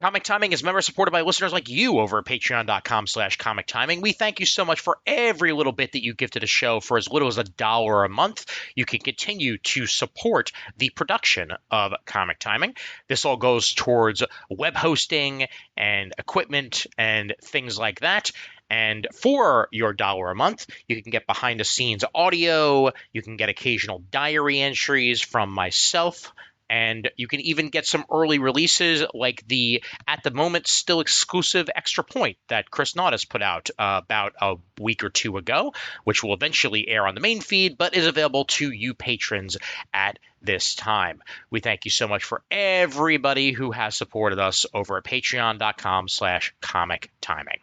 Comic Timing is member supported by listeners like you over at patreon.com/comic timing. We thank you so much for every little bit that you give to the show. For as little as $1 a month, you can continue to support the production of Comic Timing. This all goes towards web hosting and equipment and things like that. And for your $1 a month, you can get behind the scenes audio, you can get occasional diary entries from myself, and you can even get some early releases like the, at the moment, still exclusive Extra Point that Chris Naudis put out about a week or two ago, which will eventually air on the main feed, but is available to you patrons at this time. We thank you so much for everybody who has supported us over at patreon.com/comic timing.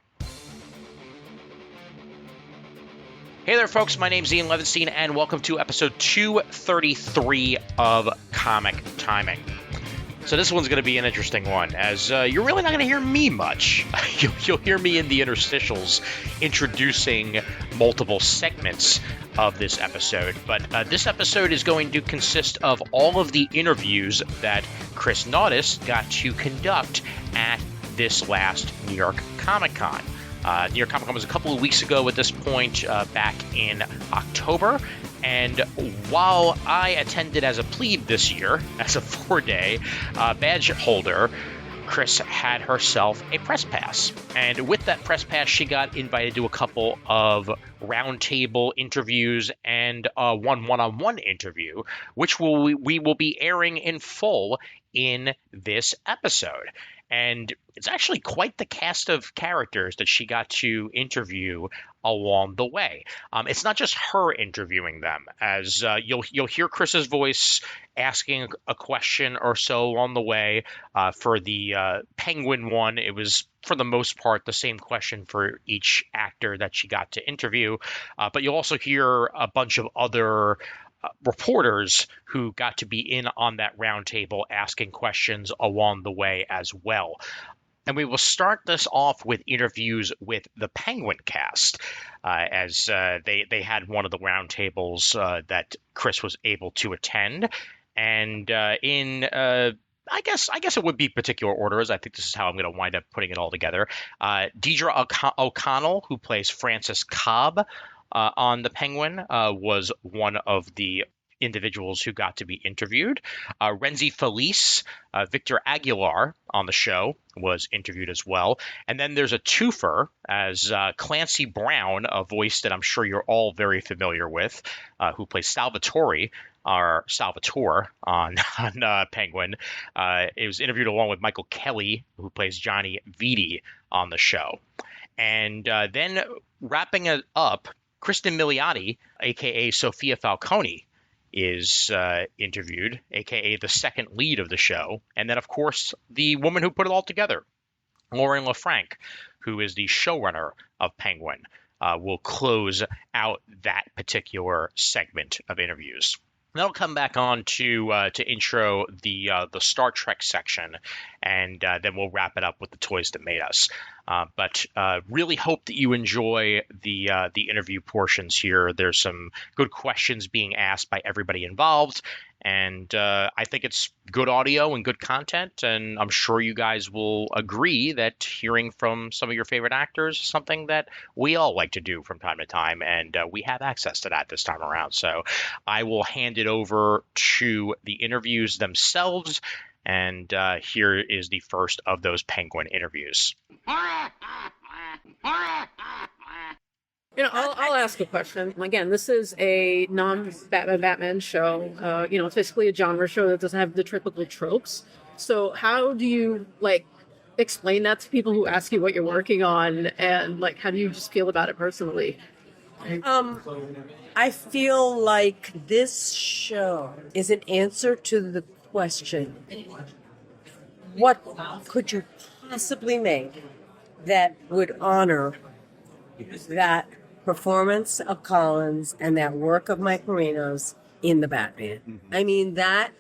Hey there, folks. My name's Ian Levinstein, and welcome to episode 233 of Comic Timing. So this one's going to be an interesting one, as you're really not going to hear me much. You'll hear me in the interstitials introducing multiple segments of this episode. But this episode is going to consist of all of the interviews that Chris Naudis got to conduct at this last New York Comic Con. New York Comic Con was a couple of weeks ago at this point, back in October. And while I attended as a plebe this year, as a 4-day badge holder, Chris had herself a press pass. And with that press pass, she got invited to a couple of roundtable interviews and one-on-one interview, which we will be airing in full in this episode. And it's actually quite the cast of characters that she got to interview along the way. It's not just her interviewing them, as you'll hear Chris's voice asking a question or so along the way. For the Penguin one, it was for the most part the same question for each actor that she got to interview. But you'll also hear a bunch of other reporters who got to be in on that roundtable asking questions along the way as well. And we will start this off with interviews with the Penguin cast, as they had one of the roundtables that Chris was able to attend. And I guess it would be particular orders. I think this is how I'm going to wind up putting it all together. Diedre O'Connell, who plays Francis Cobb on the Penguin, was one of the individuals who got to be interviewed. Rhenzy Feliz, Victor Aguillar on the show was interviewed as well. And then there's a twofer as Clancy Brown, a voice that I'm sure you're all very familiar with, who plays Salvatore on Penguin. It was interviewed along with Michael Kelly, who plays Johnny Viti on the show. And then wrapping it up, Cristin Millioti, a.k.a. Sofia Falcone, is interviewed, a.k.a. the second lead of the show. And then, of course, the woman who put it all together, LeFranc, who is the showrunner of Penguin, will close out that particular segment of interviews. Then I'll come back on to intro the Star Trek section, and then we'll wrap it up with the Toys That Made Us. But really hope that you enjoy the interview portions here. There's some good questions being asked by everybody involved, and I think it's good audio and good content, and I'm sure you guys will agree that hearing from some of your favorite actors is something that we all like to do from time to time, and we have access to that this time around. So I will hand it over to the interviews themselves, and here is the first of those Penguin interviews. I'll ask a question. Again, this is a non-Batman show. It's basically a genre show that doesn't have the typical tropes. So how do you, explain that to people who ask you what you're working on, and, how do you just feel about it personally? I feel like this show is an answer to the question, what could you possibly make that would honor that performance of Collins and that work of Mike Marino's in the Batman? Mm-hmm. I mean, that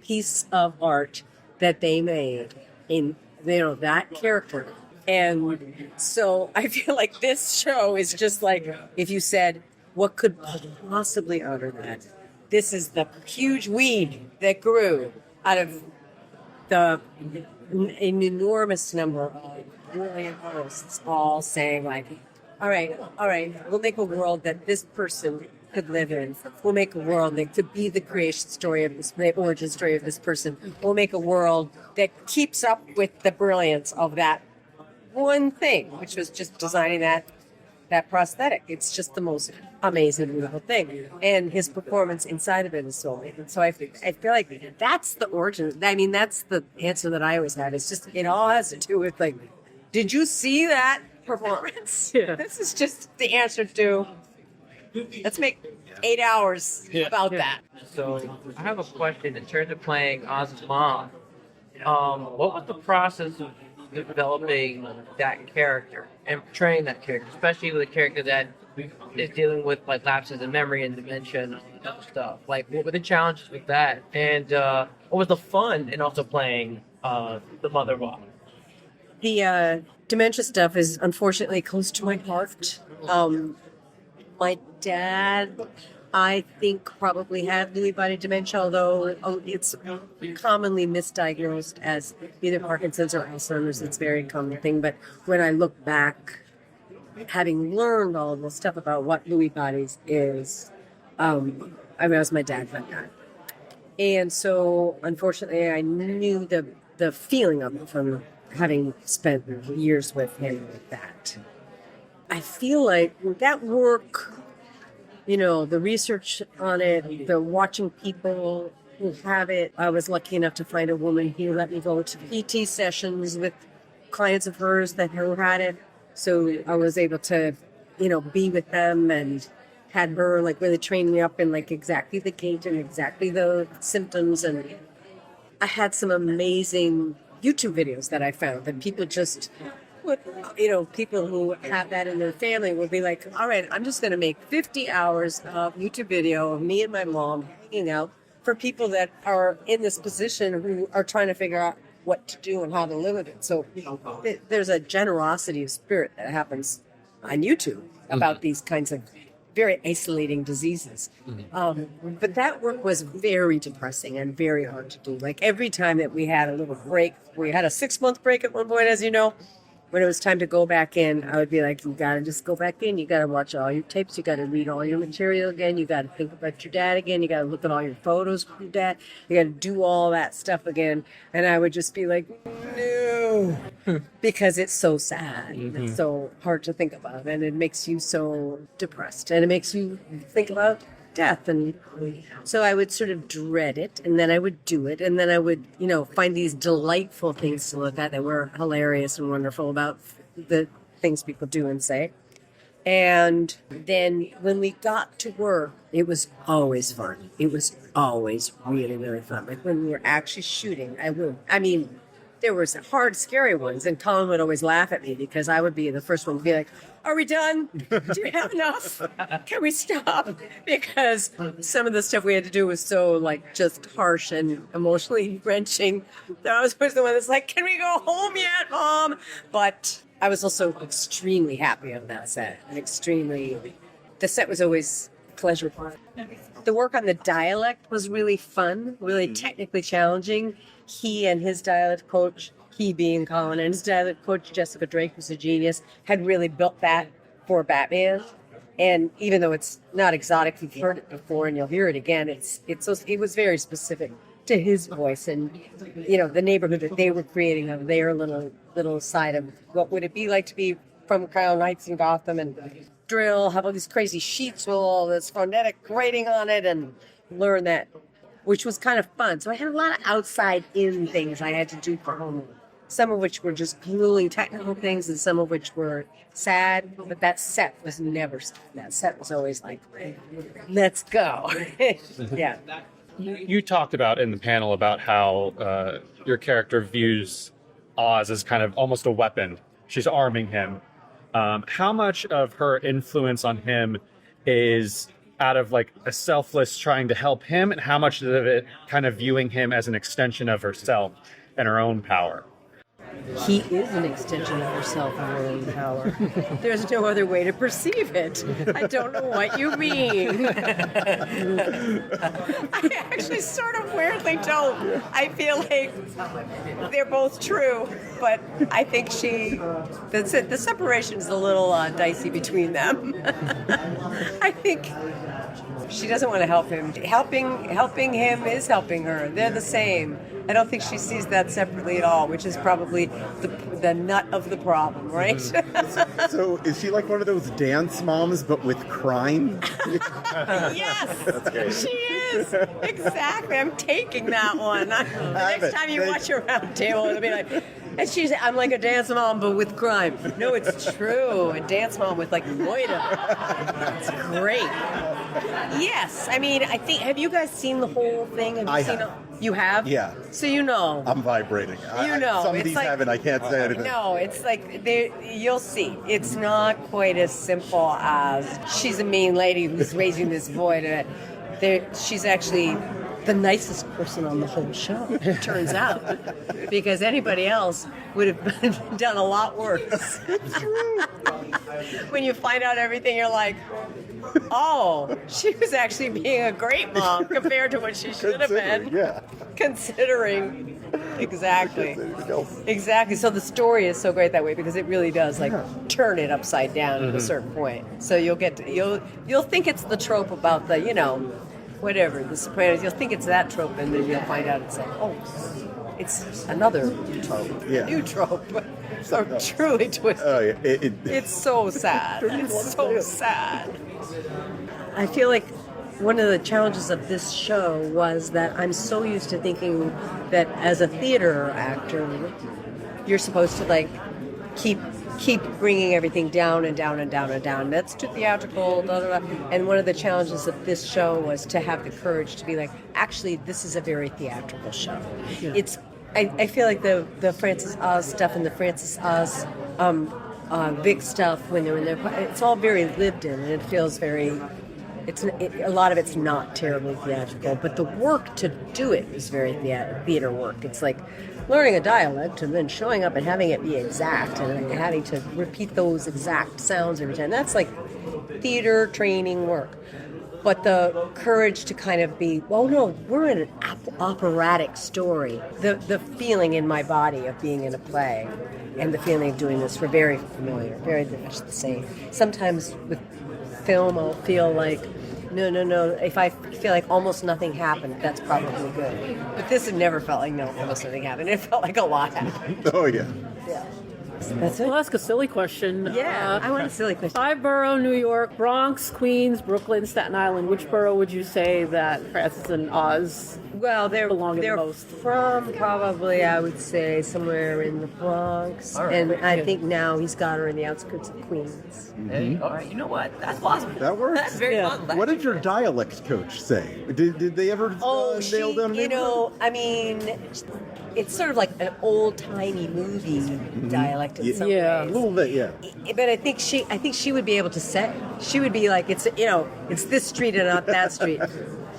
piece of art that they made in, that character. And so I feel like this show is just like, if you said, what could possibly honor that? This is the huge weed that grew out of the an enormous number of brilliant artists all saying like, all right, we'll make a world that this person could live in. We'll make a world that could be the creation story of this, the origin story of this person. We'll make a world that keeps up with the brilliance of that one thing, which was just designing that prosthetic. It's just the most amazing, beautiful thing. And his performance inside of it is so amazing. So I feel like that's the origin. I mean, that's the answer that I always had. It's just, it all has to do with like, did you see that performance? Yeah. This is just the answer to, let's make 8 hours about that. So I have a question in terms of playing Oz's mom. What was the process of developing that character and portraying that character, especially with a character that is dealing with like lapses in memory and dementia and all that other stuff? Like, what were the challenges with that, and what was the fun in also playing the mother of Bob? The dementia stuff is unfortunately close to my heart. My dad, I think, probably had Lewy body dementia, although it's commonly misdiagnosed as either Parkinson's or Alzheimer's. It's a very common thing. But when I look back, having learned all of this stuff about what Lewy bodies is, I realized my dad went that. And so, unfortunately, I knew the feeling of it from having spent years with him with that. I feel like that work, you know, the research on it, the watching people who have it. I was lucky enough to find a woman who let me go to PT sessions with clients of hers that had it. So I was able to, you know, be with them and had her like really train me up in like exactly the gait and exactly the symptoms. And I had some amazing YouTube videos that I found that people just, you know, people who have that in their family will be like, all right, I'm just going to make 50 hours of YouTube video of me and my mom hanging out for people that are in this position who are trying to figure out what to do and how to live with it. So there's a generosity of spirit that happens on YouTube about these kinds of very isolating diseases. But that work was very depressing and very hard to do. Like every time that we had a little break, we had a 6-month break at one point, as you know. When it was time to go back in, I would be like, you got to just go back in. You got to watch all your tapes. You got to read all your material again. You got to think about your dad again. You got to look at all your photos of your dad. You got to do all that stuff again. And I would just be like, no, because it's so sad. It's so hard to think about. And it makes you so depressed. And it makes you think about death. And so I would sort of dread it, and then I would do it, and then I would, you know, find these delightful things to look at that were hilarious and wonderful about the things people do and say. And then when we got to work, it was always fun. It was always really, really fun. Like when we were actually shooting, there was hard, scary ones, and Colin would always laugh at me because I would be the first one to be like, are we done? Do you have enough? Can we stop? Because some of the stuff we had to do was so, like, just harsh and emotionally wrenching that I was always the one that's like, can we go home yet, Mom? But I was also extremely happy on that set. The set was always pleasurable. The work on the dialect was really fun, really technically challenging. He and his dialect coach, he being Colin, and his dialect coach, Jessica Drake, who's a genius, had really built that for Batman. And even though it's not exotic, you've heard it before and you'll hear it again, it was very specific to his voice and, you know, the neighborhood that they were creating of their little side of what would it be like to be from Crown Heights in Gotham and drill, have all these crazy sheets with all this phonetic writing on it and learn that, which was kind of fun. So I had a lot of outside-in things I had to do for home, some of which were just grueling technical things and some of which were sad, but that set was never sad. That set was always like, let's go. Yeah. You talked about in the panel about how your character views Oz as kind of almost a weapon. She's arming him. How much of her influence on him is out of like a selfless trying to help him, and how much of it kind of viewing him as an extension of herself and her own power? he is an extension of herself and her own power. There's no other way to perceive it. I don't know what you mean. I actually sort of weirdly don't. I feel like they're both true, but I think the separation is a little dicey between them. I think she doesn't want to help him. Helping him is helping her. They're the same. I don't think she sees that separately at all, which is probably the nut of the problem, right? So is she like one of those dance moms, but with crime? Yes, she is. Exactly. I'm taking that one. The next time you watch a round table, it'll be like, and I'm like a dance mom, but with crime. No, it's true. A dance mom with like moida. It's great. Yes. I mean, I think, have you guys seen the whole thing? Have you seen it? You have? Yeah. So you know. I'm vibrating. Some of these like, haven't. I can't say anything. No, it's like, you'll see. It's not quite as simple as she's a mean lady who's raising this void. She's actually the nicest person on the whole show, it turns out, because anybody else would have done a lot worse. When you find out everything, you're like, oh, she was actually being a great mom compared to what she should have been. Yeah. Considering. Exactly. Exactly. So the story is so great that way because it really does turn it upside down at a certain point. So you'll think it's the trope about the, whatever, the Sopranos. You'll think it's that trope, and then you'll find out it's like, oh, it's another trope, new trope. So truly twisted. Oh, yeah. It's so sad. It's so sad. I feel like one of the challenges of this show was that I'm so used to thinking that as a theater actor, you're supposed to keep bringing everything down and down and down and down. That's too theatrical, blah, blah, blah. And one of the challenges of this show was to have the courage to be like, actually, this is a very theatrical show. Yeah. I feel like the Francis Oz stuff and the Francis Oz Vic stuff when they're in there, it's all very lived in, and it feels very. A lot of it's not terribly theatrical, but the work to do it is very theater work. It's like learning a dialect and then showing up and having it be exact and having to repeat those exact sounds every time. That's like theater training work. But the courage to kind of be, well, no, we're in an operatic story. The feeling in my body of being in a play and the feeling of doing this were very familiar, very much the same. Sometimes with film, I'll feel like, no. If I feel like almost nothing happened, that's probably good. But this had never felt like almost nothing happened. It felt like a lot happened. Oh, yeah. Yeah. That's it. I'll ask a silly question. Yeah, I want a silly question. 5-borough New York, Bronx, Queens, Brooklyn, Staten Island. Which borough would you say that Francis and Oz belong in the most? From probably, I would say, somewhere in the Bronx. All right. And I think now he's got her in the outskirts of Queens. Hey, all right, you know what? That's plausible. That works. That's very plausible. What did your dialect coach say? Did they ever nail down a name? I mean, it's sort of like an old-timey movie dialect in some A ways. little bit, yeah. But I think she would be able to say. She would be like, it's this street and not that street.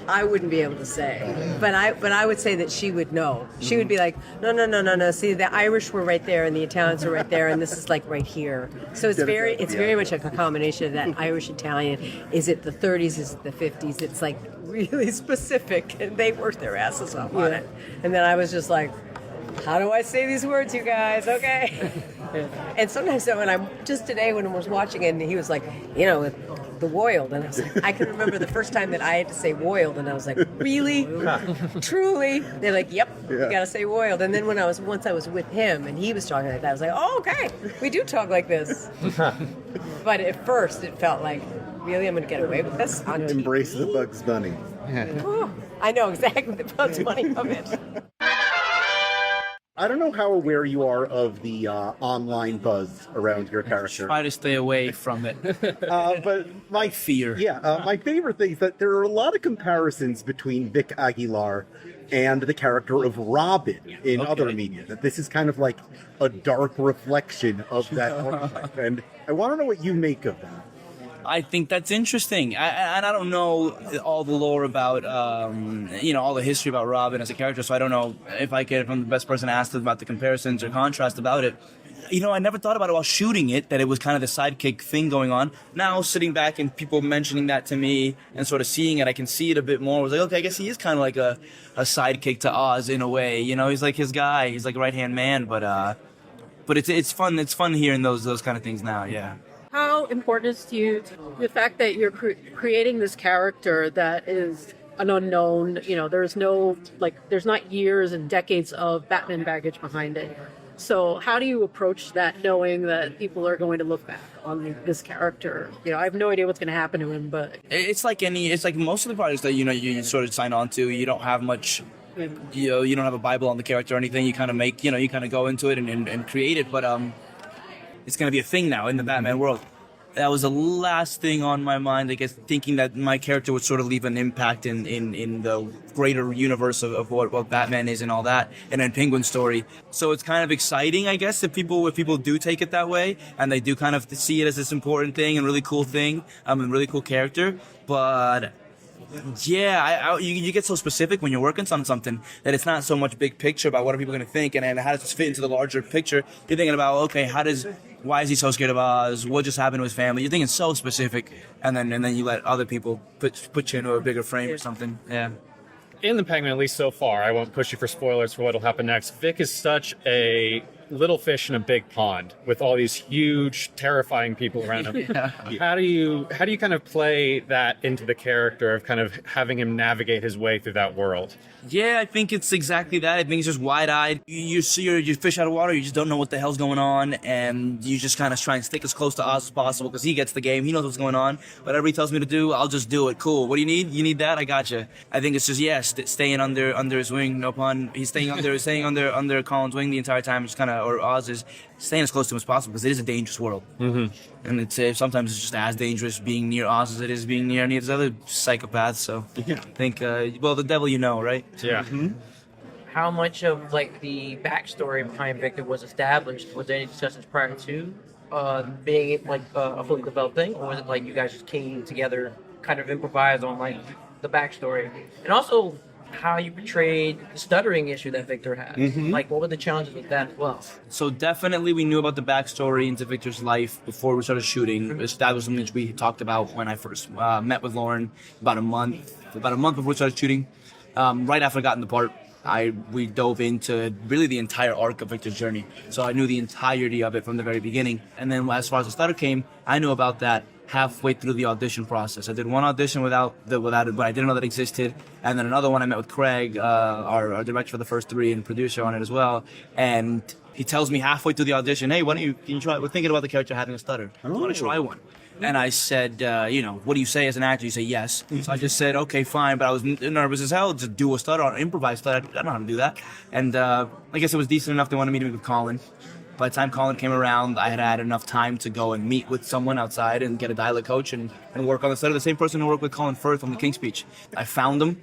I wouldn't be able to say, but I would say that she would know. She would be like, no. See, the Irish were right there, and the Italians were right there, and this is like right here. So it's very much like a combination of that Irish Italian. Is it the 30s? Is it the 50s? It's like really specific, and they worked their asses off on it. And then I was just like, how do I say these words, you guys? Okay. And sometimes when today when I was watching it, and he was like, the Woiled, and I was like, I can remember the first time that I had to say Woiled, and I was like, really? Truly? They're like, yep, you gotta say Woiled. And then once I was with him, and he was talking like that, I was like, oh, okay, we do talk like this. But at first, it felt like, really, I'm gonna get away with this on TV? Embrace the Bugs Bunny. Oh, I know exactly the Bugs Bunny of it. I don't know how aware you are of the online buzz around your character. Try to stay away from it. But my fear. Yeah, my favorite thing is that there are a lot of comparisons between Vic Aguillar and the character of Robin in other media. That this is kind of like a dark reflection of that archetype. And I want to know what you make of that. I think that's interesting. And I don't know all the lore about, all the history about Robin as a character, so I don't know if I can, if I'm the best person to ask about the comparisons or contrast about it. I never thought about it while shooting it, that it was kind of the sidekick thing going on. Now, sitting back and people mentioning that to me and sort of seeing it, I can see it a bit more. I was like, okay, I guess he is kind of like a sidekick to Oz in a way. He's like his guy. He's like a right-hand man, but it's fun. It's fun hearing those kind of things now, yeah. How important is to you the fact that you're creating this character that is an unknown? There's not years and decades of Batman baggage behind it. So how do you approach that, knowing that people are going to look back on this character? I have no idea what's going to happen to him, but it's like most of the projects that you sort of sign on to. You don't have much. You don't have a Bible on the character or anything. You kind of make. You kind of go into it and create it. But it's going to be a thing now in the Batman world. That was the last thing on my mind, I guess, thinking that my character would sort of leave an impact in the greater universe of what Batman is and all that, and then Penguin's story. So it's kind of exciting, I guess, if people do take it that way, and they do kind of see it as this important thing and really cool thing, and really cool character. But yeah, you get so specific when you're working on something that it's not so much big picture about what are people going to think and how does this fit into the larger picture. You're thinking about, okay, why is he so scared of Oz? What just happened to his family? You're thinking so specific, and then you let other people put you into a bigger frame or something. Yeah. In the Penguin, at least so far, I won't push you for spoilers for what'll happen next. Vic is such a little fish in a big pond with all these huge, terrifying people around him. Yeah. How do you kind of play that into the character of kind of having him navigate his way through that world? Yeah, I think it's exactly that. I think it's just wide-eyed. You see your fish out of water, you just don't know what the hell's going on, and you just kind of try and stick as close to Oz as possible because he gets the game. He knows what's going on. Whatever he tells me to do, I'll just do it. Cool. What do you need? You need that? I gotcha. I think it's just, staying under his wing. No pun. He's staying under Colin's wing the entire time. Just kind of, or Oz is staying as close to him as possible because it is a dangerous world. Mm-hmm. And sometimes it's just as dangerous being near Oz as it is being near any of these other psychopaths. So I think, the devil right? Yeah. Mm-hmm. How much of the backstory behind Victor was established? Was there any discussions prior to being a fully developed thing, or was it you guys just came together, kind of improvised on the backstory, and also how you portrayed the stuttering issue that Victor had? Mm-hmm. What were the challenges with that as well? So definitely we knew about the backstory into Victor's life before we started shooting. That was something we talked about when I first met with Lauren about a month before we started shooting. Right after I got in the part, we dove into really the entire arc of Victor's journey. So I knew the entirety of it from the very beginning. And then as far as the stutter came, I knew about that halfway through the audition process. I did one audition without it, but I didn't know that existed. And then another one I met with Craig, our director for the first three and producer on it as well. And he tells me halfway through the audition, hey, can you try? We're thinking about the character having a stutter. I want to try one. And I said, what do you say as an actor? You say yes. So I just said, okay, fine. But I was nervous as hell to do a stutter or improvise stutter. I don't know how to do that. And I guess it was decent enough. They wanted me to meet with Colin. By the time Colin came around, I had enough time to go and meet with someone outside and get a dialect coach and work on the stutter. The same person who worked with Colin Firth on the King's Speech. I found him,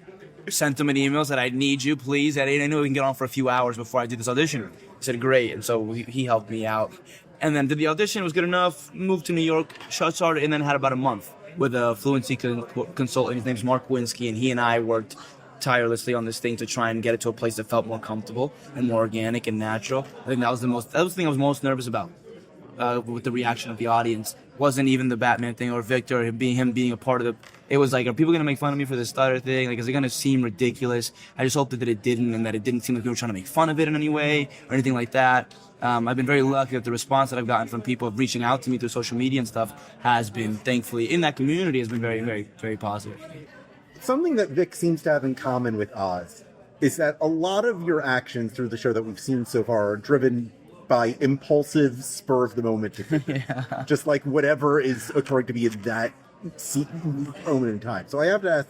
sent him an email, said, I need you, please. I knew we can get on for a few hours before I did this audition. He said, great. And so he helped me out. And then did the audition, was good enough, moved to New York, started, and then had about a month with a fluency consultant. His name's Mark Winsky, and he and I worked tirelessly on this thing to try and get it to a place that felt more comfortable and more organic and natural. I think that was the thing I was most nervous about with the reaction of the audience. Wasn't even the Batman thing or Victor or him being a part of the. It was are people gonna make fun of me for this stutter thing? Is it gonna seem ridiculous? I just hoped that it didn't, and that it didn't seem like we were trying to make fun of it in any way or anything like that. I've been very lucky that the response that I've gotten from people reaching out to me through social media and stuff has been, thankfully, in that community, has been very, very, very positive. Something that Vic seems to have in common with Oz is that a lot of your actions through the show that we've seen so far are driven by impulsive, spur-of-the-moment decisions. Yeah. Just whatever is occurring to be in that moment in time. So I have to ask,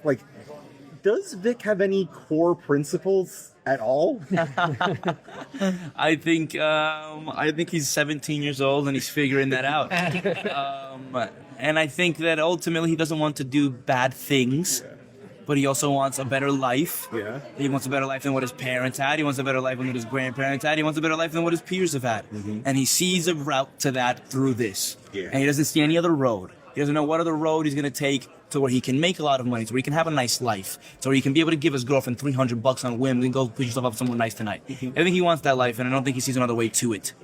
does Vic have any core principles at all? I think he's 17 years old and he's figuring that out. And I think that ultimately he doesn't want to do bad things. But he also wants a better life. Yeah. He wants a better life than what his parents had. He wants a better life than what his grandparents had. He wants a better life than what his peers have had. Mm-hmm. And he sees a route to that through this. Yeah. And he doesn't see any other road. He doesn't know what other road he's going to take to where he can make a lot of money, to where he can have a nice life, to where he can be able to give his girlfriend $300 on a whim and go put yourself up somewhere nice tonight. I think he wants that life, and I don't think he sees another way to it.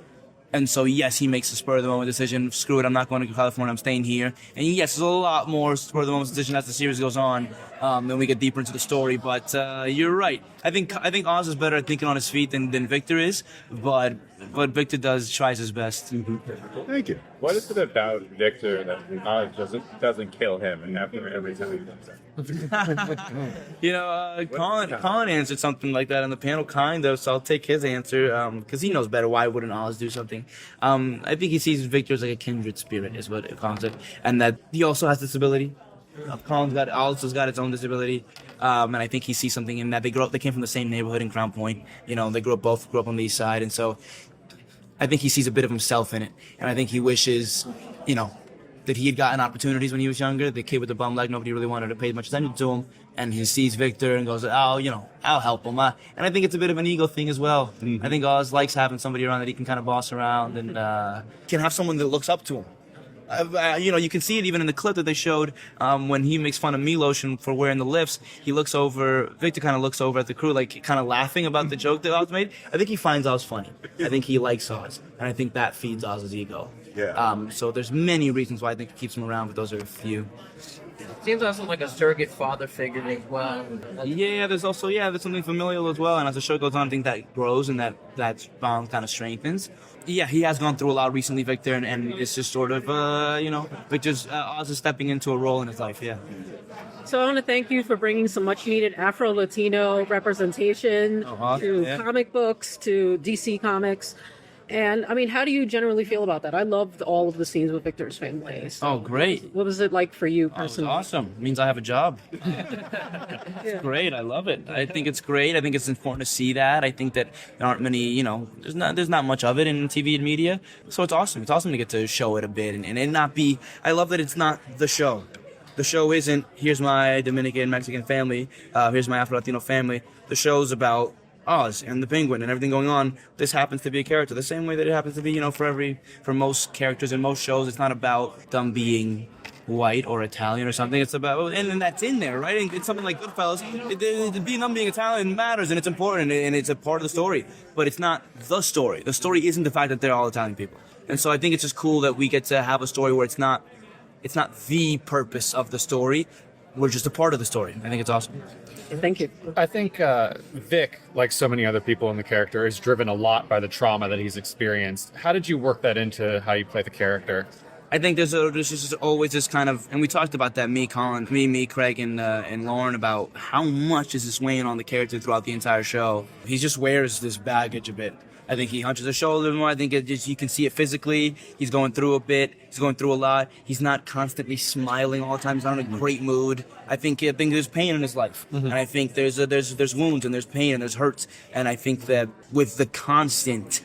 And so, yes, he makes a spur-of-the-moment decision. Screw it, I'm not going to California, I'm staying here. And yes, there's a lot more spur-of-the-moment decision as the series goes on, then we get deeper into the story. But you're right. I think Oz is better at thinking on his feet than Victor is, but Victor tries his best. Thank you. What is it about Victor that Oz doesn't kill him and after every time he comes out? Colin answered something like that on the panel, kind of, so I'll take his answer, because he knows better. Why wouldn't Oz do something? I think he sees Victor as like a kindred spirit, is what Colin said, and that he also has disability. Oz got its own disability, and I think he sees something in that. They came from the same neighborhood in Crown Point. They both grew up on the east side, and so I think he sees a bit of himself in it, and I think he wishes, that he had gotten opportunities when he was younger. The kid with the bum leg, nobody really wanted to pay much attention to him, and he sees Victor and goes, I'll help him. And I think it's a bit of an ego thing as well. Mm-hmm. I think Oz likes having somebody around that he can kind of boss around and can have someone that looks up to him. You can see it even in the clip that they showed when he makes fun of Milos for wearing the lifts. Victor kind of looks over at the crew, like kind of laughing about the joke that Oz made. I think he finds Oz funny. I think he likes Oz, and I think that feeds Oz's ego. Yeah. So there's many reasons why I think he keeps him around, but those are a few. Seems also like a surrogate father figure as well. Yeah, there's something familial as well, and as the show goes on, I think that grows and that bond kind of strengthens. Yeah, he has gone through a lot recently, Victor, and it's just sort of, Victor's Oz is stepping into a role in his life, yeah. So I want to thank you for bringing some much-needed Afro-Latino representation to comic books, to DC Comics. And, how do you generally feel about that? I loved all of the scenes with Victor's family. So Oh, great. what was it like for you Oh, it's personally? awesome. It means I have a job. It's great. I love it. I think it's great. I think it's important to see that. I think that there aren't many, there's not much of it in TV and media. So it's awesome. It's awesome to get to show it a bit and it not be, I love that it's not the show. The show isn't, here's my Dominican Mexican family, here's my Afro-Latino family. The show's about Oz and the Penguin and everything going on. This happens to be a character the same way that it happens to be, for most characters in most shows. It's not about them being white or Italian or something. It's about, and that's in there, right? It's something like Goodfellas. Them being Italian matters and it's important and it's a part of the story, but it's not the story. The story isn't the fact that they're all Italian people. And so I think it's just cool that we get to have a story where it's not the purpose of the story. We're just a part of the story. I think it's awesome. Thank you. I think Vic, like so many other people in the character, is driven a lot by the trauma that he's experienced. How did you work that into how you play the character? I think there's just always this kind of, and we talked about that, me, Craig, and Lauren, about how much is this weighing on the character throughout the entire show. He just wears this baggage a bit. I think he hunches his shoulder more. I think you can see it physically. He's going through a bit. He's going through a lot. He's not constantly smiling all the time. He's not in a great mood. I think there's pain in his life, and I think there's wounds and there's pain and there's hurts. And I think that with the constant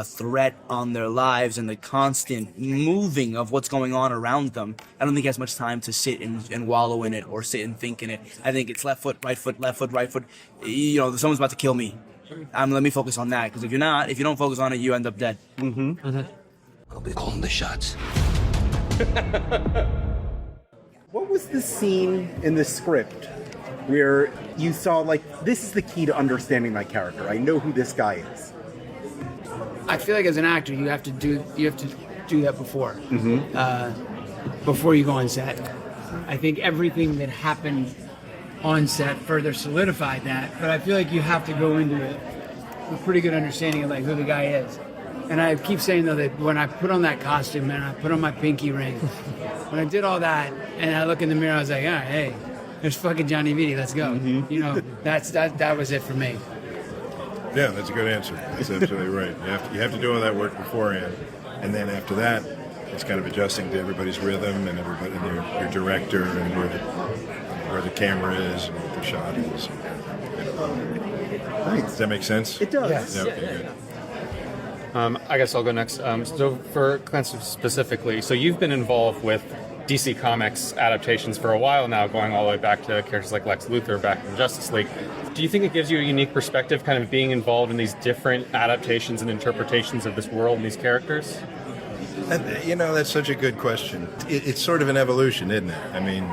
threat on their lives and the constant moving of what's going on around them, I don't think he has much time to sit and wallow in it or sit and think in it. I think it's left foot, right foot, left foot, right foot. Someone's about to kill me. Let me focus on that, because if you don't focus on it, you end up dead. I'll be calling the shots. What was the scene in the script where you saw, this is the key to understanding my character? I know who this guy is. I feel like as an actor, you have to do that before. Before you go on set. I think everything that happened on set further solidified that, but I feel like you have to go into it with a pretty good understanding of who the guy is. And I keep saying though that when I put on that costume and I put on my pinky ring, when I did all that and I look in the mirror, I was like, all right, hey, there's fucking Johnny Viti, let's go. That was it for me. Yeah, that's a good answer. That's absolutely right. You have to do all that work beforehand, and then after that, it's kind of adjusting to everybody's rhythm and your director and where the camera is and what the shot is. Nice. Does that make sense? It does. Yes. Yeah, okay, good. I guess I'll go next. So for Clancy specifically, so you've been involved with DC Comics adaptations for a while now, going all the way back to characters like Lex Luthor back in Justice League. Do you think it gives you a unique perspective, kind of being involved in these different adaptations and interpretations of this world and these characters? That's such a good question. It's sort of an evolution, isn't it? I mean,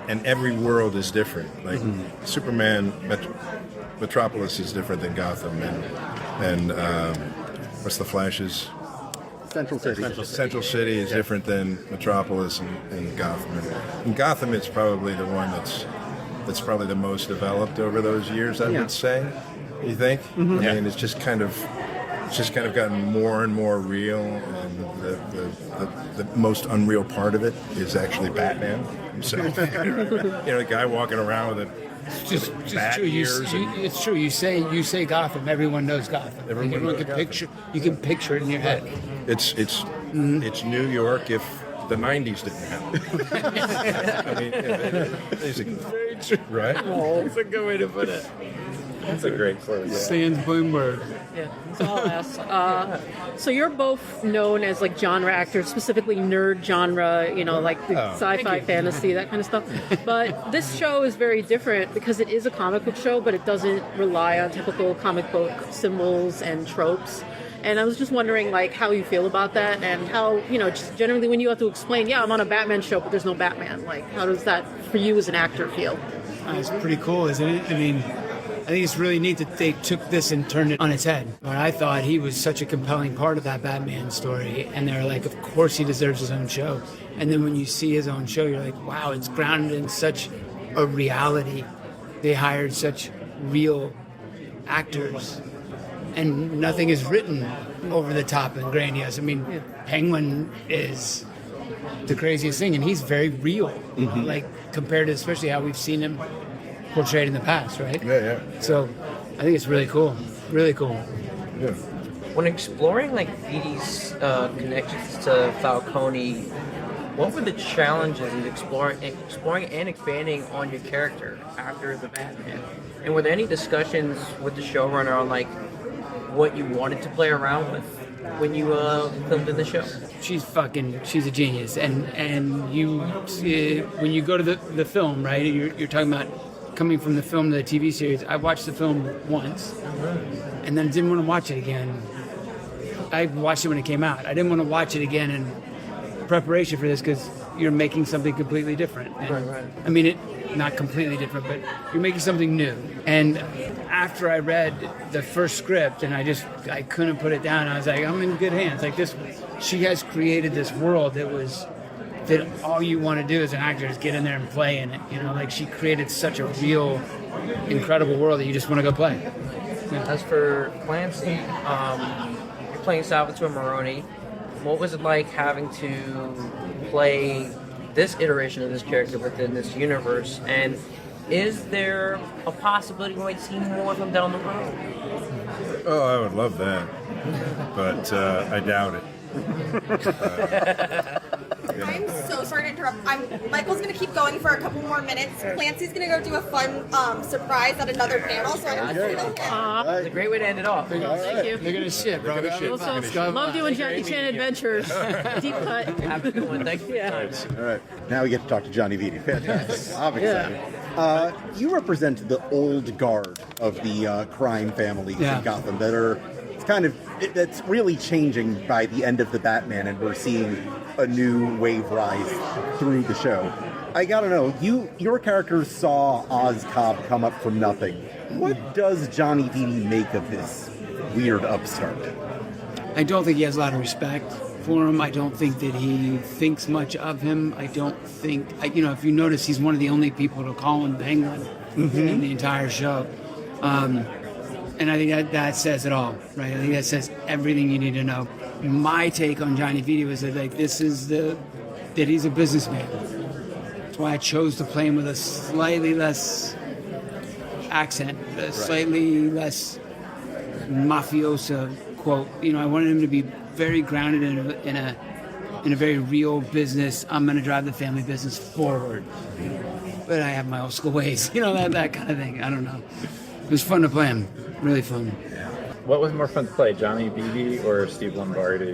and every world is different. Like Superman, Metropolis is different than Gotham, and what's the Flash's? Central City. Central City is different than Metropolis and Gotham. And Gotham is probably the one that's probably the most developed over those years, I would say. You think? Mm-hmm. I mean, it's just kind of gotten more and more real, and the most unreal part of it is actually Batman himself. The guy walking around with Just true. It's true. You say Gotham. Everyone knows Gotham. Everyone can picture. You can picture it in your head. It's New York if the '90s didn't happen. I mean, basically, Very true. right? That's a good way to put it. That's a great quote. Yeah. Sans Bloomberg. Yeah, so I'll ask. So you're both known as like genre actors, specifically nerd genre, like the sci-fi, fantasy, that kind of stuff. But this show is very different because it is a comic book show, but it doesn't rely on typical comic book symbols and tropes. And I was just wondering, like, how you feel about that, and how, just generally when you have to explain, I'm on a Batman show, but there's no Batman. Like, how does that, for you as an actor, feel? It's pretty cool, isn't it? I mean, I think it's really neat that they took this and turned it on its head. But I thought he was such a compelling part of that Batman story, and they're like, of course he deserves his own show. And then when you see his own show, you're like, wow, it's grounded in such a reality. They hired such real actors, and nothing is written over the top and grandiose. I mean, Penguin is the craziest thing, and he's very real, like compared to especially how we've seen him portrayed in the past, right? Yeah. So I think it's really cool. Really cool. Yeah. When exploring like Viti's connections to Falcone, what were the challenges in exploring and expanding on your character after the Batman? And were there any discussions with the showrunner on like what you wanted to play around with when you filmed in the show? She's a genius, and you when you go to the film, right? You're talking about coming from the film to the TV series. I watched the film once, and then didn't want to watch it again. I watched it when it came out. I didn't want to watch it again in preparation for this because you're making something completely different. And, right. I mean, not completely different, but you're making something new. And after I read the first script, and I couldn't put it down. I was like, I'm in good hands. Like this, she has created this world that all you want to do as an actor is get in there and play in it. Like she created such a real, incredible world that you just want to go play. Yeah. As for Clancy, you're playing Salvatore Maroni. What was it like having to play this iteration of this character within this universe? And is there a possibility we might see more of him down the road? Oh, I would love that, but I doubt it. I'm so sorry to interrupt. Michael's going to keep going for a couple more minutes. Clancy's going to go do a fun surprise at another panel. So I'm going to It's a great way to end it off. Thank you. They're gonna shit, bro. Also, love doing Jackie Chan adventures. Deep cut. Have a good one. Thank you. Yeah. All right, now we get to talk to Johnny Viti. Fantastic. I'm excited. You represent the old guard of the crime families in Gotham that are that's really changing by the end of the Batman, and we're seeing a new wave rise through the show. I gotta know, your character saw Oz Cobb come up from nothing. What does Johnny Viti make of this weird upstart? I don't think he has a lot of respect for him. I don't think that he thinks much of him. I don't think, if you notice, he's one of the only people to call him Penguin in the entire show. And I think that says it all, right? I think that says everything you need to know. My take on Johnny Viti was that that he's a businessman. That's why I chose to play him with a slightly less accent, a slightly less mafiosa quote. I wanted him to be very grounded in a very real business. I'm going to drive the family business forward, but I have my old school ways. That kind of thing. I don't know. It was fun to play him. Really fun. What was more fun to play, Johnny Viti or Steve Lombardi?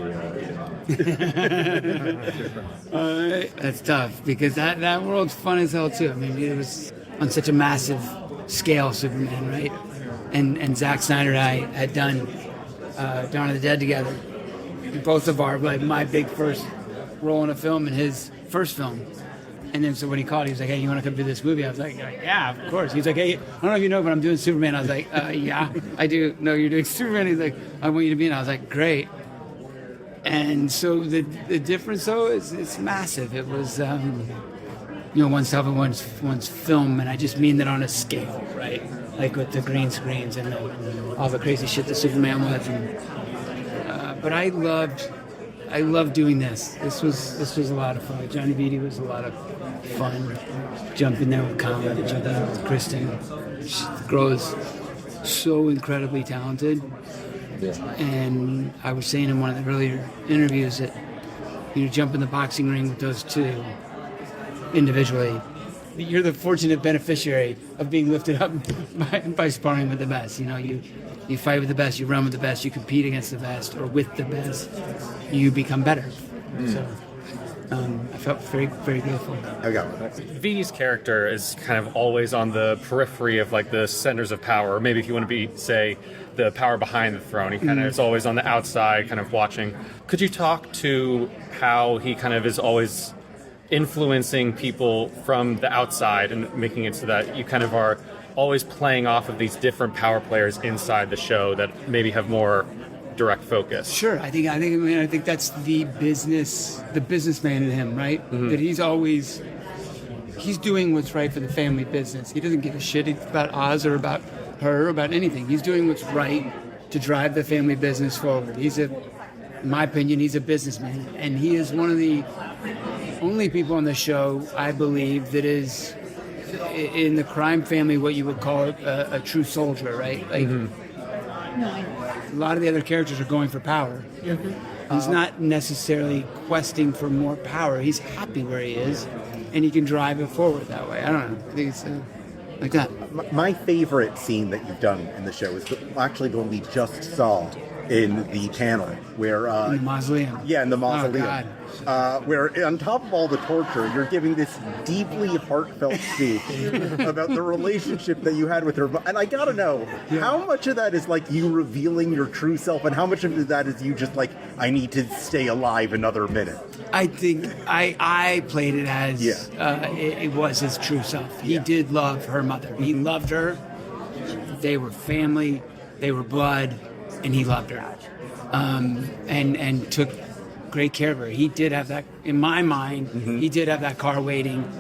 That's tough because that world's fun as hell too. I mean, it was on such a massive scale, Superman, right? And Zack Snyder and I had done Dawn of the Dead together, both of our, like, my big first role in a film and his first film. And then so when he called, he was like, hey, you want to come do this movie? I was like, yeah, of course. He's like, hey, I don't know if you know, but I'm doing Superman. I was like, yeah, I do know you're doing Superman. He's like, I want you to be in it. I was like, great. And so the difference, though, is it's massive. It was, one's self and one's film, and I just mean that on a scale, right? Like with the green screens and all the crazy shit that Superman was. And, but I loved doing this. This was a lot of fun. Johnny Viti was a lot of fun. Jumping there with Cobb, jumping there with Cristin. The girl is so incredibly talented. Yeah. And I was saying in one of the earlier interviews that jump in the boxing ring with those two individually. You're the fortunate beneficiary of being lifted up by sparring with the best. You fight with the best, you run with the best, you compete against the best, or with the best, you become better. So I felt very, very grateful. Viti's character is kind of always on the periphery of like the centers of power, or maybe if you want to be, say, the power behind the throne. He kind of is always on the outside, kind of watching. Could you talk to how he kind of is always influencing people from the outside and making it so that you kind of are always playing off of these different power players inside the show that maybe have more direct focus? Sure, I think that's the businessman in him, right? Mm-hmm. That he's doing what's right for the family business. He doesn't give a shit about Oz or about her or about anything. He's doing what's right to drive the family business forward. In my opinion, he's a businessman, and he is one of the only people on the show, I believe, that is in the crime family what you would call a true soldier, right? Like, a lot of the other characters are going for power. Mm-hmm. He's not necessarily questing for more power. He's happy where he is, and he can drive it forward that way. I don't know. I think it's like that. My favorite scene that you've done in the show is actually the one we just saw in the panel where in the mausoleum. Yeah, in the mausoleum. Oh, God. Where on top of all the torture, you're giving this deeply heartfelt speech about the relationship that you had with her. And I gotta know, how much of that is like you revealing your true self, and how much of that is you just like, I need to stay alive another minute? I think I played it as it was his true self. He did love her mother. He loved her. They were family. They were blood. And he loved her. And took great care of her. He did have that, in my mind, he did have that car waiting.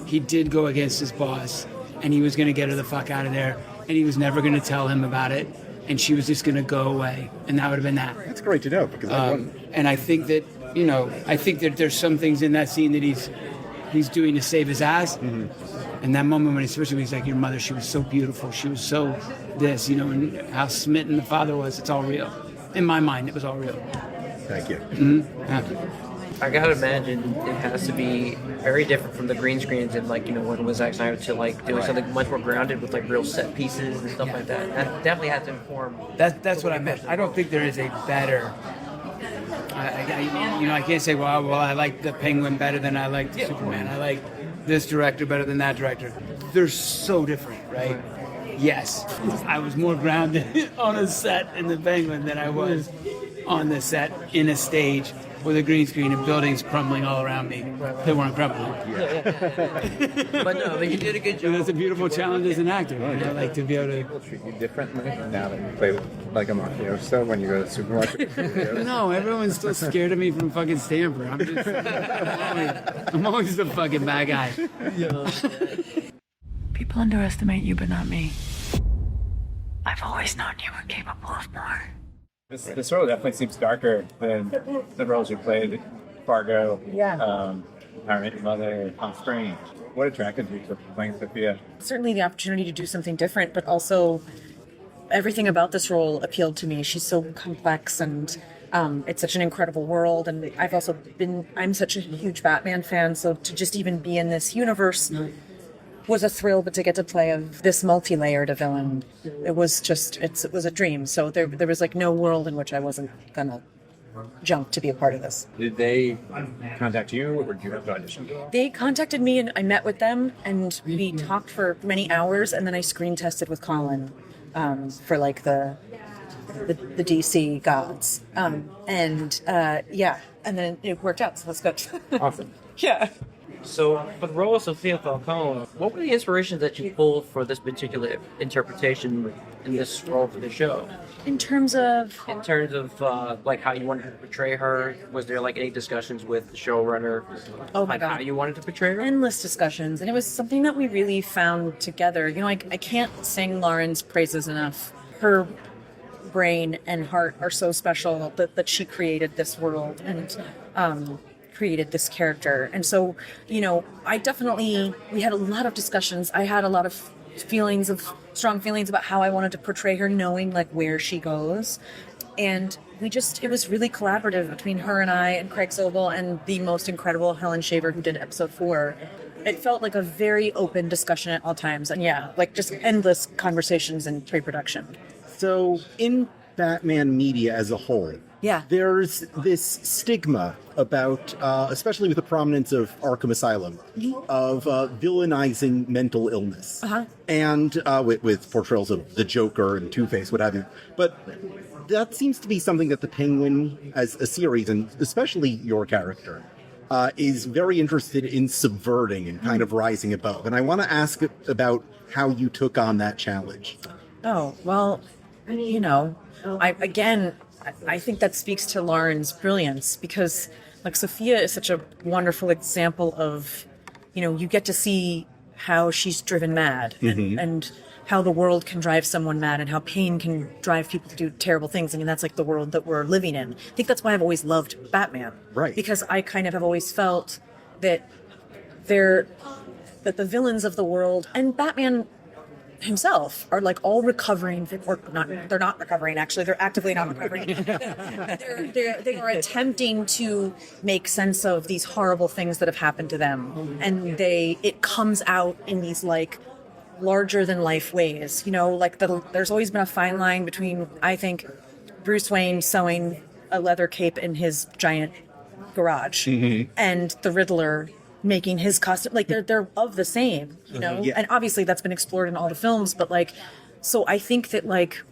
He did go against his boss, and he was going to get her the fuck out of there, and he was never going to tell him about it, and she was just going to go away, and that would have been that. That's great to know, because and I think that, there's some things in that scene that he's doing to save his ass. Mm-hmm. And that moment when especially when he's like, your mother, she was so beautiful, she was so this, and how smitten the father was, it's all real. In my mind, it was all real. Thank you. Mm-hmm. Yeah. I gotta imagine it has to be very different from the green screens and when was Zack Snyder to doing something much more grounded with real set pieces and stuff like that. That definitely has to inform. That's what I meant. I don't think there is a better. I can't say well I like the Penguin better than I like the Superman. I like this director better than that director. They're so different, right? Yes, I was more grounded on a set in the Penguin than I was on the set in a stage with a green screen and buildings crumbling all around me. They weren't crumbling. But you did a good job. It's a beautiful challenge as an actor. I like to be able to. People treat you differently now that you play with like a mafioso when you go to the supermarket. No, everyone's still scared of me from fucking Stanford. I'm always the fucking bad guy. People underestimate you, but not me. I've always known you were capable of more. This role definitely seems darker than the roles you played. Fargo, How I Met Your Mother, Palm Springs. What attracted you to playing Sofia? Certainly the opportunity to do something different, but also everything about this role appealed to me. She's so complex and it's such an incredible world. And I'm such a huge Batman fan, so to just even be in this universe was a thrill, but to get to play this multi-layered a villain, it was a dream. So there was no world in which I wasn't gonna jump to be a part of this. Did they contact you, or did you have to audition? They contacted me, and I met with them, and we talked for many hours, and then I screen tested with Colin for the DC gods. And then it worked out, so that's good. Awesome. Yeah. So, for the role of Sofia Falcone, what were the inspirations that you pulled for this particular interpretation in this role for the show? In terms of like how you wanted to portray her, was there like any discussions with the showrunner? Oh my on God. how you wanted to portray her? Endless discussions, and it was something that we really found together. You know, I can't sing Lauren's praises enough. Her brain and heart are so special that she created this world and created this character. And so, you know, we had a lot of discussions. I had a lot of strong feelings about how I wanted to portray her, knowing like where she goes. And it was really collaborative between her and I and Craig Sobel and the most incredible Helen Shaver, who did episode 4. It felt like a very open discussion at all times. And yeah, like just endless conversations in pre-production. So in Batman media as a whole, there's this stigma about, especially with the prominence of Arkham Asylum, of villainizing mental illness. And with portrayals of the Joker and Two-Face, what have you. But that seems to be something that the Penguin, as a series, and especially your character, is very interested in subverting and kind of rising above. And I want to ask about how you took on that challenge. Oh, well, you know, I think that speaks to Lauren's brilliance, because like Sofia is such a wonderful example of, you know, you get to see how she's driven mad and how the world can drive someone mad and how pain can drive people to do terrible things. I mean, that's like the world that we're living in. I think that's why I've always loved Batman. Right. Because I kind of have always felt that the villains of the world and Batman himself are like all recovering, or not, they're not recovering, actually, they're actively not recovering. They are attempting to make sense of these horrible things that have happened to them. And it comes out in these like larger than life ways, you know, like there's always been a fine line between, I think, Bruce Wayne sewing a leather cape in his giant garage and the Riddler making his costume, like they're of the same, you know. And obviously that's been explored in all the films, but like, so I think that like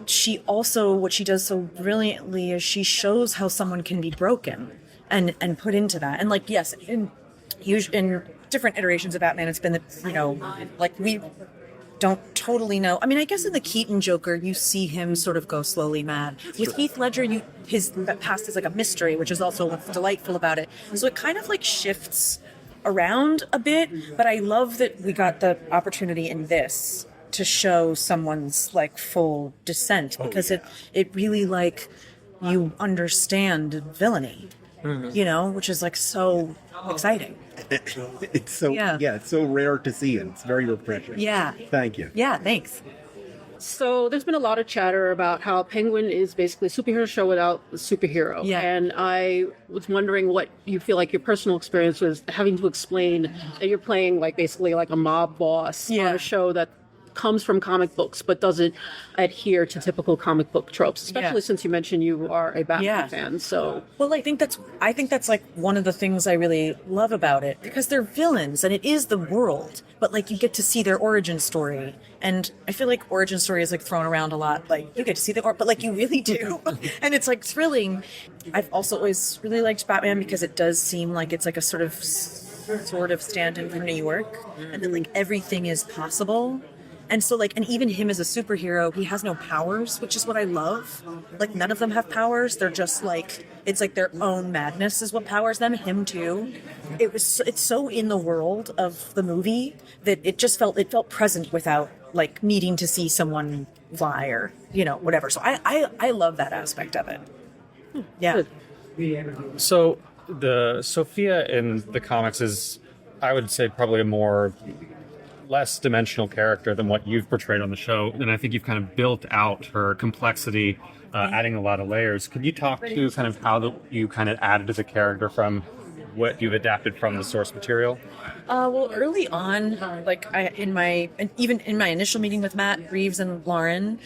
she also, what she does so brilliantly is she shows how someone can be broken and put into that. And like, yes, in different iterations of Batman, it's been that, you know, like we don't totally know. I mean, I guess in the Keaton Joker, you see him sort of go slowly mad. With Heath Ledger, his past is like a mystery, which is also what's delightful about it. So it kind of like shifts around a bit, but I love that we got the opportunity in this to show someone's like full descent, because it really like you understand villainy, you know, which is like so exciting. It's so it's so rare to see, and it's very refreshing. Yeah. Thank you. Yeah, thanks. So there's been a lot of chatter about how Penguin is basically a superhero show without a superhero. Yeah. And I was wondering what you feel like your personal experience was having to explain that you're playing like basically like a mob boss on a show that comes from comic books but doesn't adhere to typical comic book tropes, especially since you mentioned you are a Batman fan. So well, I think that's like one of the things I really love about it, because they're villains and it is the world, but like you get to see their origin story. And I feel like origin story is like thrown around a lot, like you get to see but like you really do. And it's like thrilling. I've also always really liked Batman because it does seem like it's like a sort of stand-in for New York, and then like everything is possible. And so, like, and even him as a superhero, he has no powers, which is what I love. Like, none of them have powers. They're just like, it's like their own madness is what powers them. Him too. It's so in the world of the movie that it felt present without like needing to see someone fly or, you know, whatever. So I love that aspect of it. Yeah. So the Sofia in the comics is, I would say, probably a less dimensional character than what you've portrayed on the show, and I think you've kind of built out her complexity, adding a lot of layers. Could you talk to kind of how you kind of added to the character from what you've adapted from the source material? Well, early on, like even in my initial meeting with Matt Reeves and Lauren,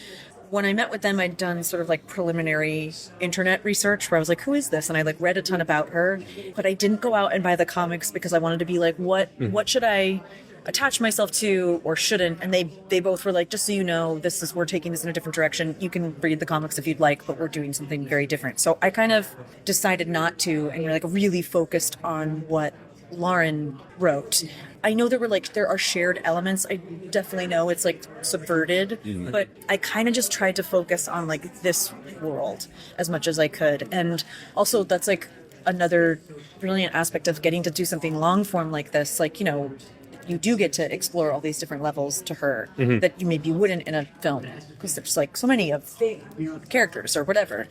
when I met with them, I'd done sort of like preliminary internet research where I was like, who is this? And I like read a ton about her, but I didn't go out and buy the comics because I wanted to be like, what should I attach myself to or shouldn't. And they both were like, just so you know, we're taking this in a different direction. You can read the comics if you'd like, but we're doing something very different. So I kind of decided not to, and like really focused on what Lauren wrote. I know there are shared elements. I definitely know it's like subverted, but I kind of just tried to focus on like this world as much as I could. And also that's like another brilliant aspect of getting to do something long form like this. Like, you know, you do get to explore all these different levels to her that you maybe wouldn't in a film because there's like so many of the characters or whatever.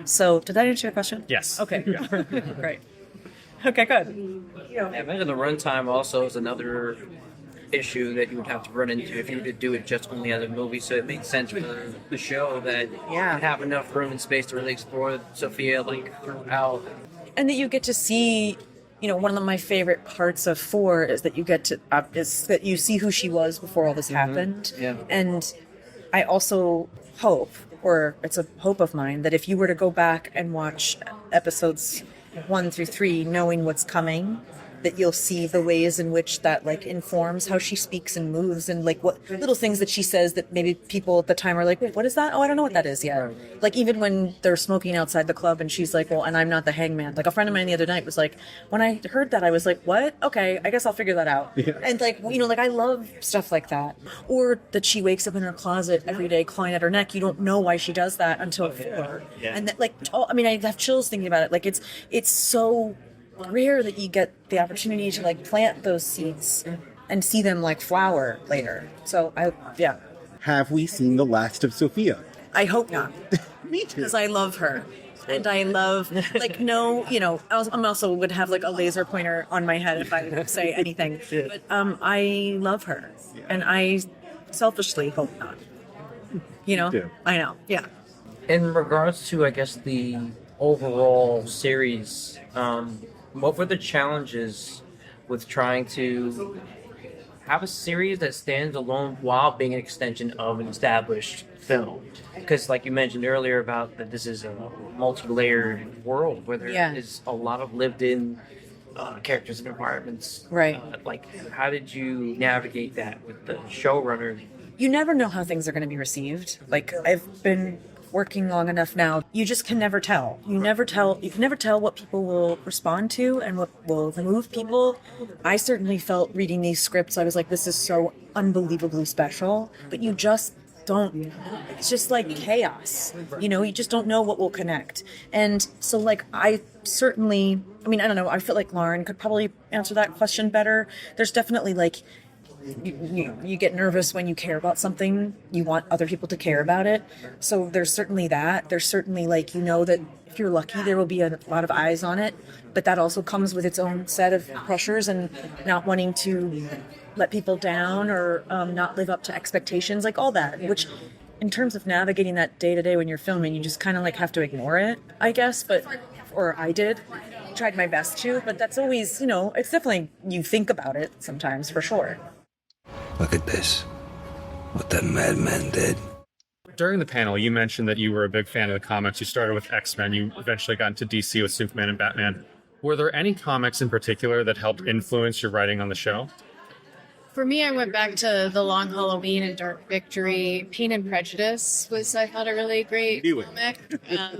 So did that answer your question? Yes. Okay. Great. Okay, good. Yeah, I imagine the runtime also is another issue that you would have to run into if you were to do it just only as a movie. So it makes sense for the show that you have enough room and space to really explore Sofia like throughout. And that you get to see, you know, one of my favorite parts of 4 is that you get to is that you see who she was before all this happened. Yeah. And I also hope, or it's a hope of mine, that if you were to go back and watch episodes 1 through 3, knowing what's coming, that you'll see the ways in which that like informs how she speaks and moves, and like what little things that she says that maybe people at the time are like, wait, what is that? Oh, I don't know what that is yet. Right. Like even when they're smoking outside the club and she's like, well, and I'm not the hangman. Like a friend of mine the other night was like, when I heard that, I was like, what? Okay, I guess I'll figure that out. Yeah. And like, you know, like I love stuff like that. Or that she wakes up in her closet every day clawing at her neck. You don't know why she does that until 4. Yeah. And that, like, I mean, I have chills thinking about it. Like it's so rare that you get the opportunity to like plant those seeds and see them like flower later. So Have we seen the last of Sofia? I hope not. Me too. Because I love her. And I love, like, no, you know, I'm also would have like a laser pointer on my head if I say anything. But I love her. Yeah. And I selfishly hope not. You know? I know. Yeah. In regards to, I guess, the overall series, what were the challenges with trying to have a series that stands alone while being an extension of an established film? Because like you mentioned earlier about that this is a multi-layered world where there is a lot of lived-in characters and environments. Right. Like, how did you navigate that with the showrunner? You never know how things are going to be received. Like, I've been working long enough now, you just can never tell. You can never tell what people will respond to and what will move people. I certainly felt reading these scripts, I was like, this is so unbelievably special, but you just don't, it's just like chaos. You know, you just don't know what will connect. And so like, I don't know, I feel like Lauren could probably answer that question better. There's definitely like, you get nervous when you care about something. You want other people to care about it. So there's certainly that. There's certainly like, you know, that if you're lucky, there will be a lot of eyes on it. But that also comes with its own set of pressures and not wanting to let people down or not live up to expectations, like all that. Which, in terms of navigating that day to day when you're filming, you just kind of like have to ignore it, I guess. Or I did. Tried my best to. But that's always, you know, it's definitely, you think about it sometimes, for sure. Look at this. What that madman did. During the panel, you mentioned that you were a big fan of the comics. You started with X-Men. You eventually got into DC with Superman and Batman. Were there any comics in particular that helped influence your writing on the show? For me, I went back to The Long Halloween and Dark Victory. Pain and Prejudice was, I thought, a really great comic. I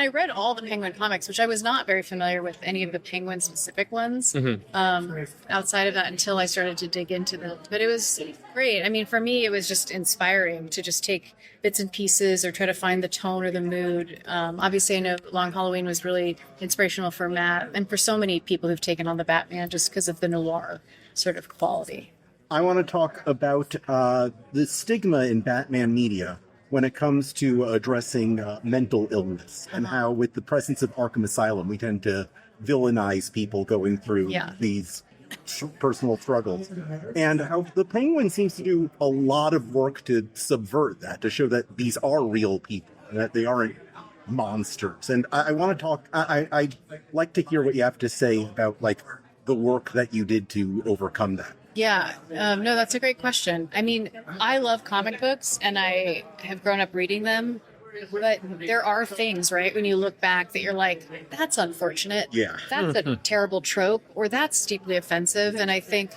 read all the Penguin comics, which I was not very familiar with any of the Penguin specific ones outside of that until I started to dig into them. But it was great. I mean, for me, it was just inspiring to just take bits and pieces or try to find the tone or the mood. Obviously, I know Long Halloween was really inspirational for Matt and for so many people who've taken on the Batman just because of the noir sort of quality. I want to talk about the stigma in Batman media when it comes to addressing mental illness and how with the presence of Arkham Asylum, we tend to villainize people going through these personal struggles, and how the Penguin seems to do a lot of work to subvert that, to show that these are real people, that they aren't monsters. And I want to talk, I'd like to hear what you have to say about like the work that you did to overcome that. Yeah, no, that's a great question. I mean, I love comic books and I have grown up reading them. But there are things, right, when you look back that you're like, that's unfortunate. Yeah. That's a terrible trope, or that's deeply offensive. And I think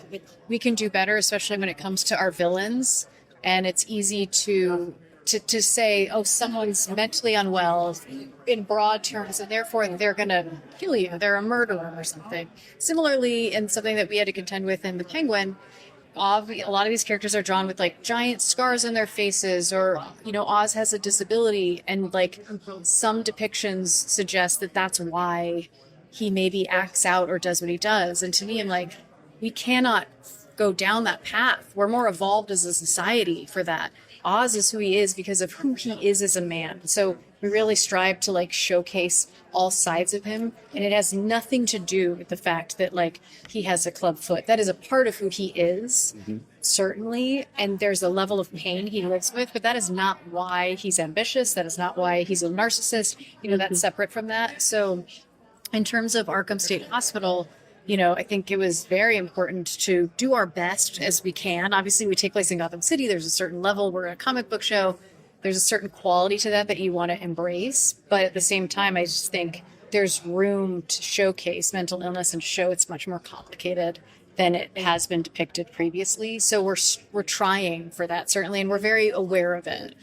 we can do better, especially when it comes to our villains. And it's easy to say, oh, someone's mentally unwell in broad terms, and therefore they're going to kill you. They're a murderer or something. Similarly, in something that we had to contend with in The Penguin, a lot of these characters are drawn with like giant scars on their faces, or Oz has a disability, and like some depictions suggest that that's why he maybe acts out or does what he does. And to me, I'm like, we cannot go down that path. We're more evolved as a society for that. Oz is who he is because of who he is as a man. So we really strive to like showcase all sides of him, and it has nothing to do with the fact that like he has a club foot. That is a part of who he is, certainly, and there's a level of pain he lives with, but that is not why he's ambitious. That is not why he's a narcissist. That's separate from that. So in terms of Arkham State Hospital, I think it was very important to do our best as we can. Obviously, we take place in Gotham City. There's a certain level. We're a comic book show. There's a certain quality to that you want to embrace. But at the same time, I just think there's room to showcase mental illness and show it's much more complicated than it has been depicted previously. So we're trying for that, certainly, and we're very aware of it.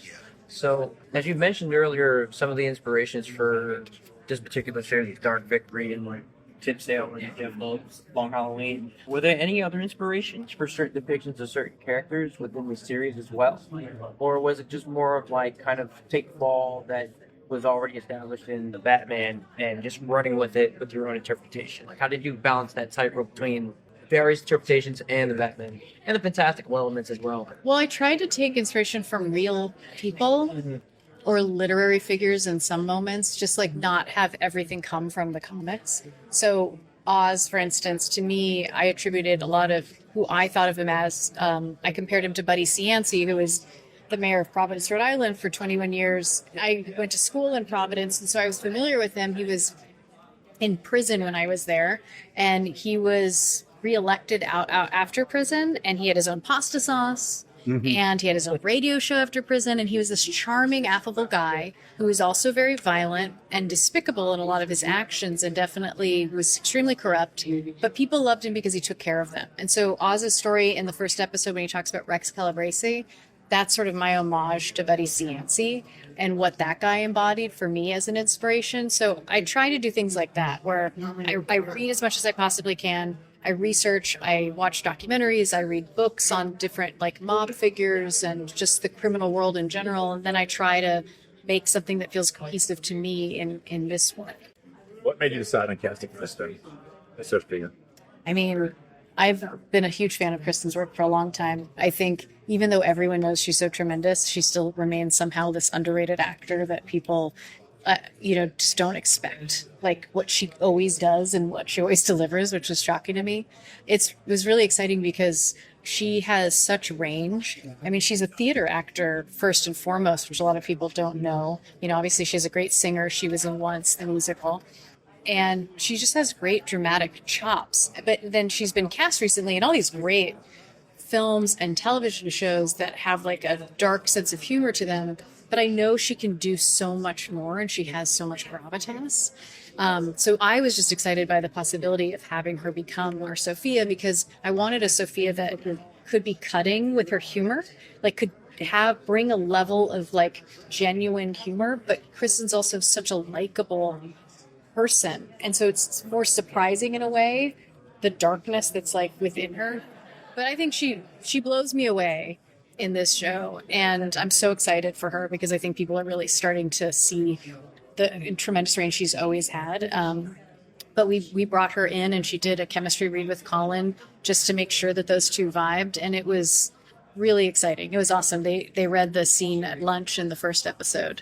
So, as you mentioned earlier, some of the inspirations for this particular series, Dark Victory and Tinsdale and Jeff Loeb's Long Halloween. Were there any other inspirations for certain depictions of certain characters within the series as well? Or was it just more of like kind of take the ball that was already established in the Batman and just running with it with your own interpretation? Like, how did you balance that tightrope between various interpretations and the Batman and the fantastical elements as well? Well, I tried to take inspiration from real people. Or literary figures in some moments, just like not have everything come from the comics. So Oz, for instance, to me, I attributed a lot of who I thought of him as. I compared him to Buddy Cianci, who was the mayor of Providence, Rhode Island for 21 years. I went to school in Providence, and so I was familiar with him. He was in prison when I was there, and he was reelected out after prison, and he had his own pasta sauce. And he had his own radio show after prison, and he was this charming, affable guy who was also very violent and despicable in a lot of his actions, and definitely was extremely corrupt. But people loved him because he took care of them. And so Oz's story in the first episode, when he talks about Rex Calabrese, that's sort of my homage to Buddy Cianci and what that guy embodied for me as an inspiration. So I try to do things like that, where I read as much as I possibly can. I research, I watch documentaries, I read books on different like mob figures and just the criminal world in general, and then I try to make something that feels cohesive to me in this work. What made you decide on casting Cristin as Sofia? I mean, I've been a huge fan of Kristin's work for a long time. I think even though everyone knows she's so tremendous, she still remains somehow this underrated actor that people just don't expect, like what she always does and what she always delivers, which was shocking to me. It was really exciting because she has such range. I mean, she's a theater actor first and foremost, which a lot of people don't know. Obviously she's a great singer. She was in Once, the musical. And she just has great dramatic chops. But then she's been cast recently in all these great films and television shows that have like a dark sense of humor to them. But I know she can do so much more, and she has so much gravitas. So I was just excited by the possibility of having her become our Sofia, because I wanted a Sofia that could be cutting with her humor, like could bring a level of like genuine humor. But Kristin's also such a likable person, and so it's more surprising in a way, the darkness that's like within her. But I think she blows me away in this show, and I'm so excited for her because I think people are really starting to see the tremendous range she's always had. But we brought her in, and she did a chemistry read with Colin just to make sure that those two vibed, and it was really exciting. It was awesome. They read the scene at lunch in the first episode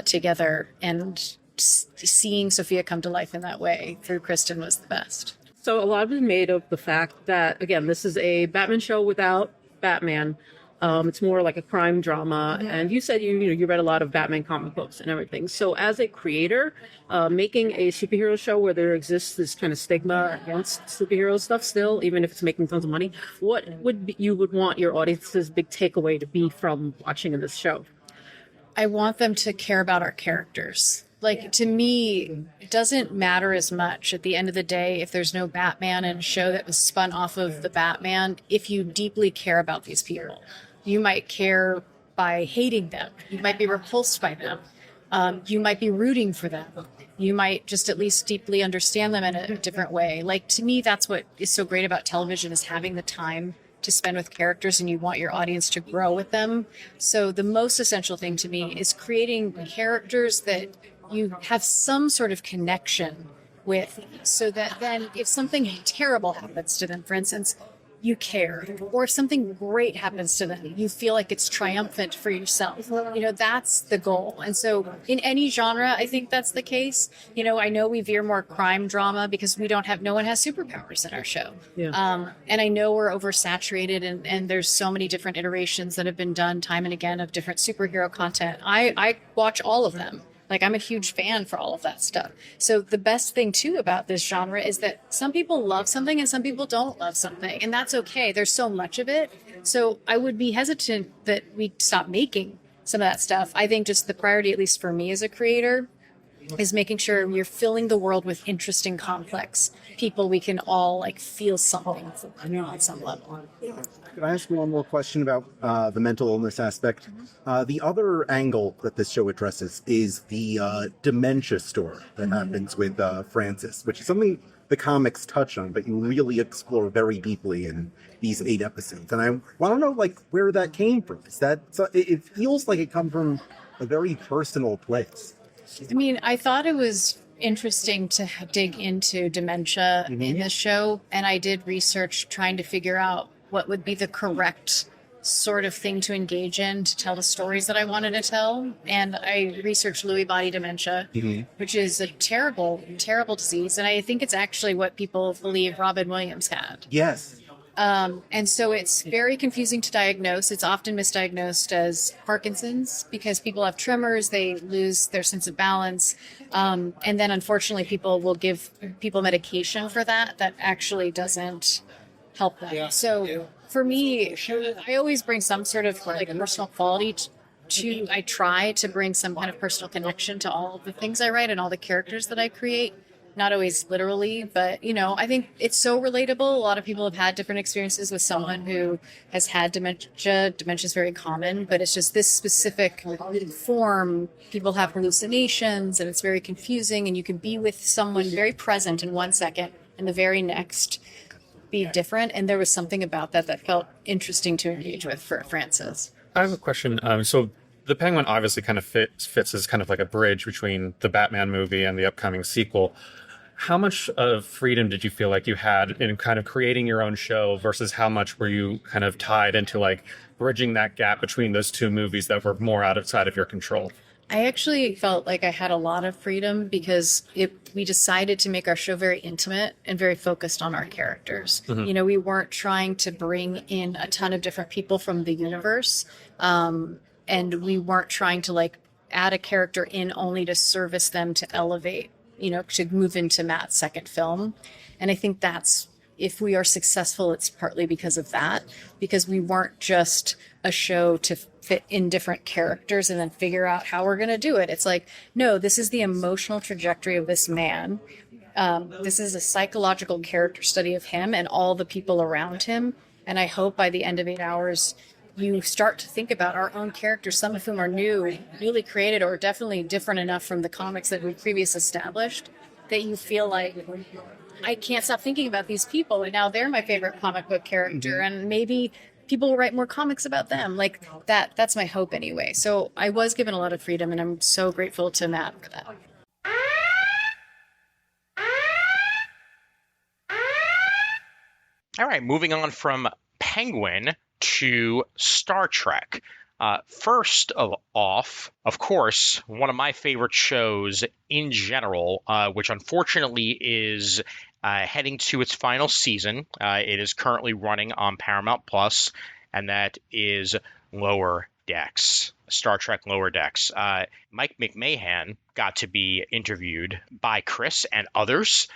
together, and seeing Sofia come to life in that way through Cristin was the best. So a lot of it is made of the fact that, again, this is a Batman show without Batman. It's more like a crime drama. And you said you read a lot of Batman comic books and everything. So as a creator, making a superhero show where there exists this kind of stigma against superhero stuff still, even if it's making tons of money, what would you want your audience's big takeaway to be from watching this show? I want them to care about our characters. Like, to me, it doesn't matter as much at the end of the day if there's no Batman in a show that was spun off of the Batman, if you deeply care about these people. You might care by hating them. You might be repulsed by them. You might be rooting for them. You might just at least deeply understand them in a different way. Like, to me, that's what is so great about television, is having the time to spend with characters, and you want your audience to grow with them. So the most essential thing to me is creating characters that you have some sort of connection with, so that then if something terrible happens to them, for instance, you care, or if something great happens to them, you feel like it's triumphant for yourself. That's the goal. And so in any genre, I think that's the case. I know we veer more crime drama because no one has superpowers in our show. Yeah. And I know we're oversaturated, and there's so many different iterations that have been done time and again of different superhero content. I watch all of them. Like, I'm a huge fan for all of that stuff. So the best thing, too, about this genre is that some people love something and some people don't love something. And that's okay. There's so much of it. So I would be hesitant that we stop making some of that stuff. I think just the priority, at least for me as a creator, is making sure we're filling the world with interesting, complex people we can all feel something for on some level. Could I ask you one more question about the mental illness aspect? The other angle that this show addresses is the dementia story that happens with Francis, which is something the comics touch on, but you really explore very deeply in these 8 episodes. And I want to know, where that came from. Is that it feels like it comes from a very personal place. I mean, I thought it was interesting to dig into dementia in this show, and I did research trying to figure out what would be the correct sort of thing to engage in to tell the stories that I wanted to tell. And I researched Lewy body dementia, which is a terrible, terrible disease. And I think it's actually what people believe Robin Williams had. Yes. And so it's very confusing to diagnose. It's often misdiagnosed as Parkinson's because people have tremors, they lose their sense of balance. And then unfortunately people will give people medication for that actually doesn't help them. Yeah. So for me, I always bring some sort of personal quality I try to bring some kind of personal connection to all of the things I write and all the characters that I create. Not always literally, but, I think it's so relatable. A lot of people have had different experiences with someone who has had dementia. Dementia is very common, but it's just this specific form. People have hallucinations, and it's very confusing, and you can be with someone very present in 1 second, and the very next be different. And there was something about that felt interesting to engage with for Francis. I have a question. So the Penguin obviously kind of fits as kind of like a bridge between the Batman movie and the upcoming sequel. How much of freedom did you feel like you had in kind of creating your own show versus how much were you kind of tied into bridging that gap between those two movies that were more outside of your control? I actually felt like I had a lot of freedom because we decided to make our show very intimate and very focused on our characters. Mm-hmm. We weren't trying to bring in a ton of different people from the universe. And we weren't trying to add a character in only to service them to elevate, to move into Matt's second film. And I think if we are successful, it's partly because of that, because we weren't just a show to fit in different characters and then figure out how we're going to do it. It's no, this is the emotional trajectory of this man. This is a psychological character study of him and all the people around him. And I hope by the end of 8 hours, you start to think about our own characters, some of whom are newly created, or definitely different enough from the comics that we previously established, that you feel like, I can't stop thinking about these people, and now they're my favorite comic book character, and maybe people will write more comics about them. That's my hope anyway. So I was given a lot of freedom, and I'm so grateful to Matt for that. All right, moving on from Penguin to Star Trek. First off, of course, one of my favorite shows in general, which unfortunately is heading to its final season. It is currently running on Paramount Plus, and that is Lower Decks, Star Trek Lower Decks. Mike McMahan got to be interviewed by Chris and others.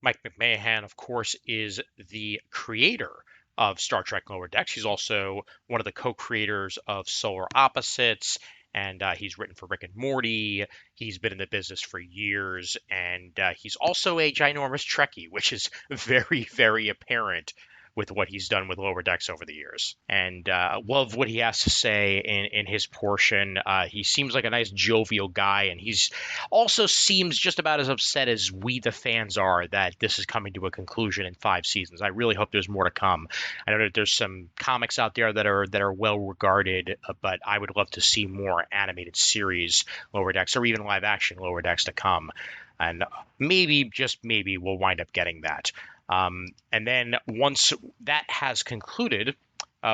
Mike McMahan, of course, is the creator of Star Trek Lower Decks. He's also one of the co-creators of Solar Opposites and he's written for Rick and Morty. He's been in the business for years, and he's also a ginormous Trekkie, which is very, very apparent with what he's done with Lower Decks over the years. And love what he has to say in his portion. He seems like a nice jovial guy, and he's also seems just about as upset as we the fans are that this is coming to a conclusion in 5 seasons. I really hope there's more to come. I know that there's some comics out there that are well regarded, but I would love to see more animated series Lower Decks, or even live action Lower Decks to come. And maybe, just maybe, we'll wind up getting that. And then once that has concluded,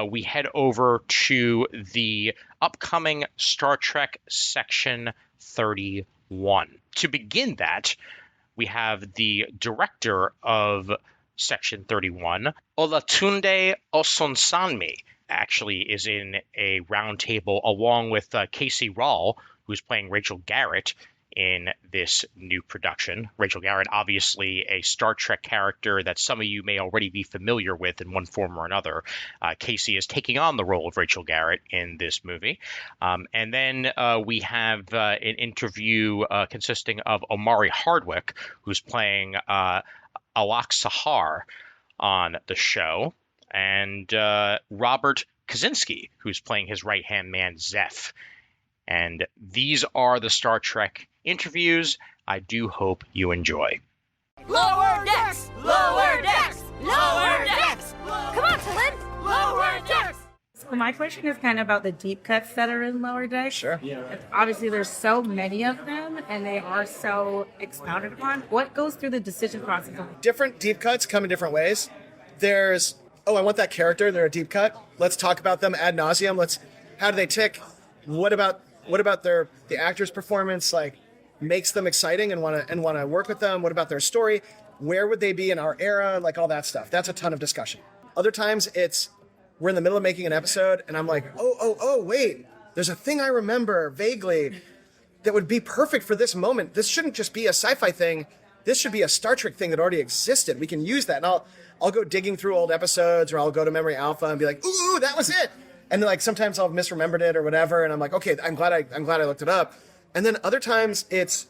we head over to the upcoming Star Trek Section 31. To begin that, we have the director of Section 31, Olatunde Osunsanmi, actually is in a roundtable along with Kacey Rohl, who's playing Rachel Garrett in this new production. Rachel Garrett, obviously a Star Trek character that some of you may already be familiar with in one form or another. Kacey is taking on the role of Rachel Garrett in this movie. And then we have an interview consisting of Omari Hardwick, who's playing Alok Sahar on the show, and Robert Kaczynski, who's playing his right-hand man, Zeph. And these are the Star Trek interviews. I do hope you enjoy. Lower decks! Lower decks! Lower decks! Come on, Feliz! Lower decks! So my question is kind of about the deep cuts that are in Lower Decks. Sure. Obviously, there's so many of them, and they are so expounded upon. What goes through the decision process? Different deep cuts come in different ways. There's, I want that character. They're a deep cut. Let's talk about them ad nauseum. How do they tick? What about the actor's performance makes them exciting and want to work with them? What about their story? Where would they be in our era? All that stuff. That's a ton of discussion. Other times we're in the middle of making an episode and I'm like, wait, there's a thing I remember vaguely that would be perfect for this moment. This shouldn't just be a sci-fi thing. This should be a Star Trek thing that already existed. We can use that. And I'll go digging through old episodes, or I'll go to Memory Alpha and be like, ooh, that was it. And sometimes I'll have misremembered it or whatever, and I'm like, okay, I'm glad I looked it up. And then other times it's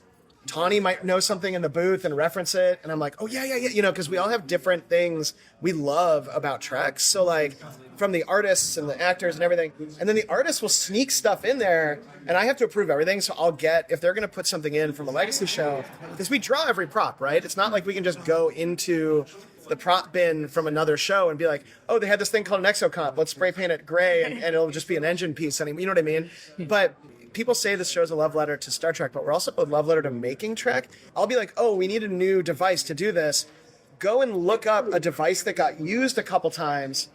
Tawny might know something in the booth and reference it, and I'm like, oh yeah, because we all have different things we love about Trek. So from the artists and the actors and everything, and then the artists will sneak stuff in there, and I have to approve everything. So I'll get, if they're going to put something in from a legacy show, because we draw every prop, right? It's not like we can just go into the prop bin from another show and be like, oh, they had this thing called an exocomp. Let's spray paint it gray and it'll just be an engine piece. You know what I mean? But people say this show's a love letter to Star Trek, but we're also a love letter to making Trek. I'll be like, oh, we need a new device to do this. Go and look up a device that got used a couple times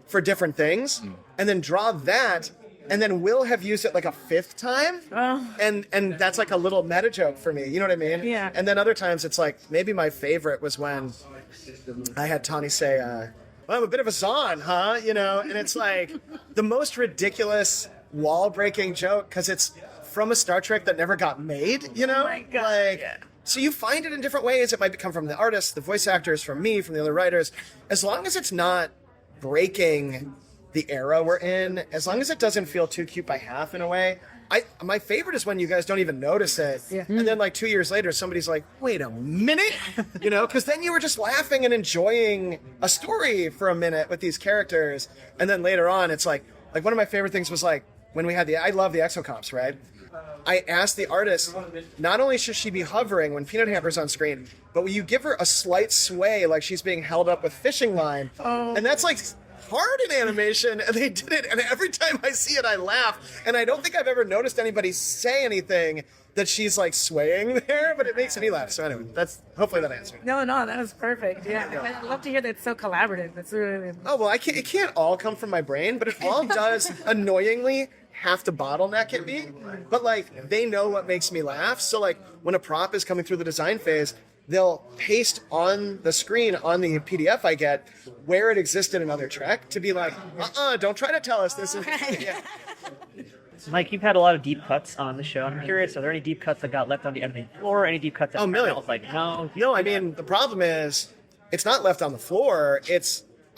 for different things, and then draw that, and then we'll have used it a 5th time. Oh. And that's a little meta joke for me. You know what I mean? Yeah. And then other times it's maybe my favorite was when I had Tawny say, well, I'm a bit of a Zahn, huh? And it's the most ridiculous wall-breaking joke because it's from a Star Trek that never got made, Oh my God. So you find it in different ways. It might come from the artists, the voice actors, from me, from the other writers. As long as it's not breaking the era we're in, as long as it doesn't feel too cute by half in a way. My favorite is when you guys don't even notice it. Yeah. And then 2 years later, somebody's like, wait a minute, because then you were just laughing and enjoying a story for a minute with these characters. And then later on, it's like one of my favorite things was when we had I love the exocomps, right? I asked the artist, not only should she be hovering when Peanut Hamper's on screen, but will you give her a slight sway like she's being held up with fishing line? Oh. And that's hard in animation, and they did it, and every time I see it I laugh, and I don't think I've ever noticed anybody say anything that she's swaying there, but it makes me laugh. So anyway, hopefully that answered. No, that was perfect. Yeah, I love to hear that it's so collaborative. That's really. Oh well, it can't all come from my brain, but it all does annoyingly have to bottleneck at me. But they know what makes me laugh. So when a prop is coming through the design phase, they'll paste on the screen on the PDF I get where it existed in other Trek to be don't try to tell us this is. Yeah. Mike, you've had a lot of deep cuts on the show. I'm curious, are there any deep cuts that got left on the editing floor, or any deep cuts that millions. No, I mean, the problem is, it's not left on the floor.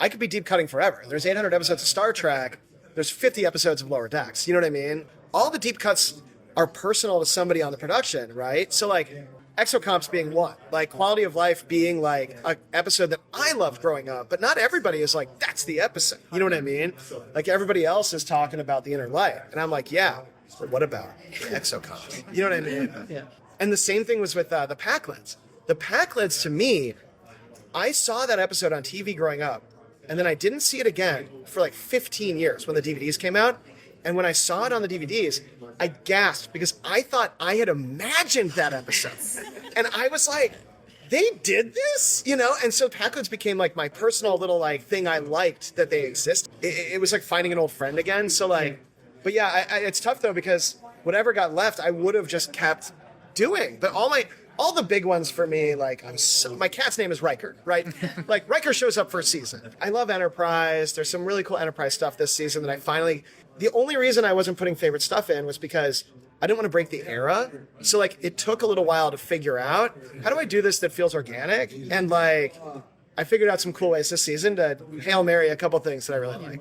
I could be deep cutting forever. There's 800 episodes of Star Trek. There's 50 episodes of Lower Decks. You know what I mean? all the deep cuts are personal to somebody on the production, right? So like exocomps being one, like quality of life being like an episode that I loved growing up, but not everybody is like, that's the episode. You know what I mean? Like everybody else is talking about the inner light. And I'm like, yeah, but what about the exocomps? You know what I mean? Yeah. And the same thing was with the Packlets. The Packlets, to me, I saw that episode on TV growing up, and then I didn't see it again for like 15 years when the DVDs came out. And when I saw it on the DVDs, I gasped because I thought I had imagined that episode. And I was like, they did this? You know? And so Packlets became like my personal little like thing I liked that they exist. It was like finding an old friend again. So like, but yeah, it's tough though because whatever got left, I would have just kept doing. But all the big ones for me, like my cat's name is Riker, right? Like Riker shows up for a season. I love Enterprise. There's some really cool Enterprise stuff this season that I finally. The only reason I wasn't putting favorite stuff in was because I didn't want to break the era. So like it took a little while to figure out how do I do this that feels organic, and like I figured out some cool ways this season to Hail Mary a couple things that I really like.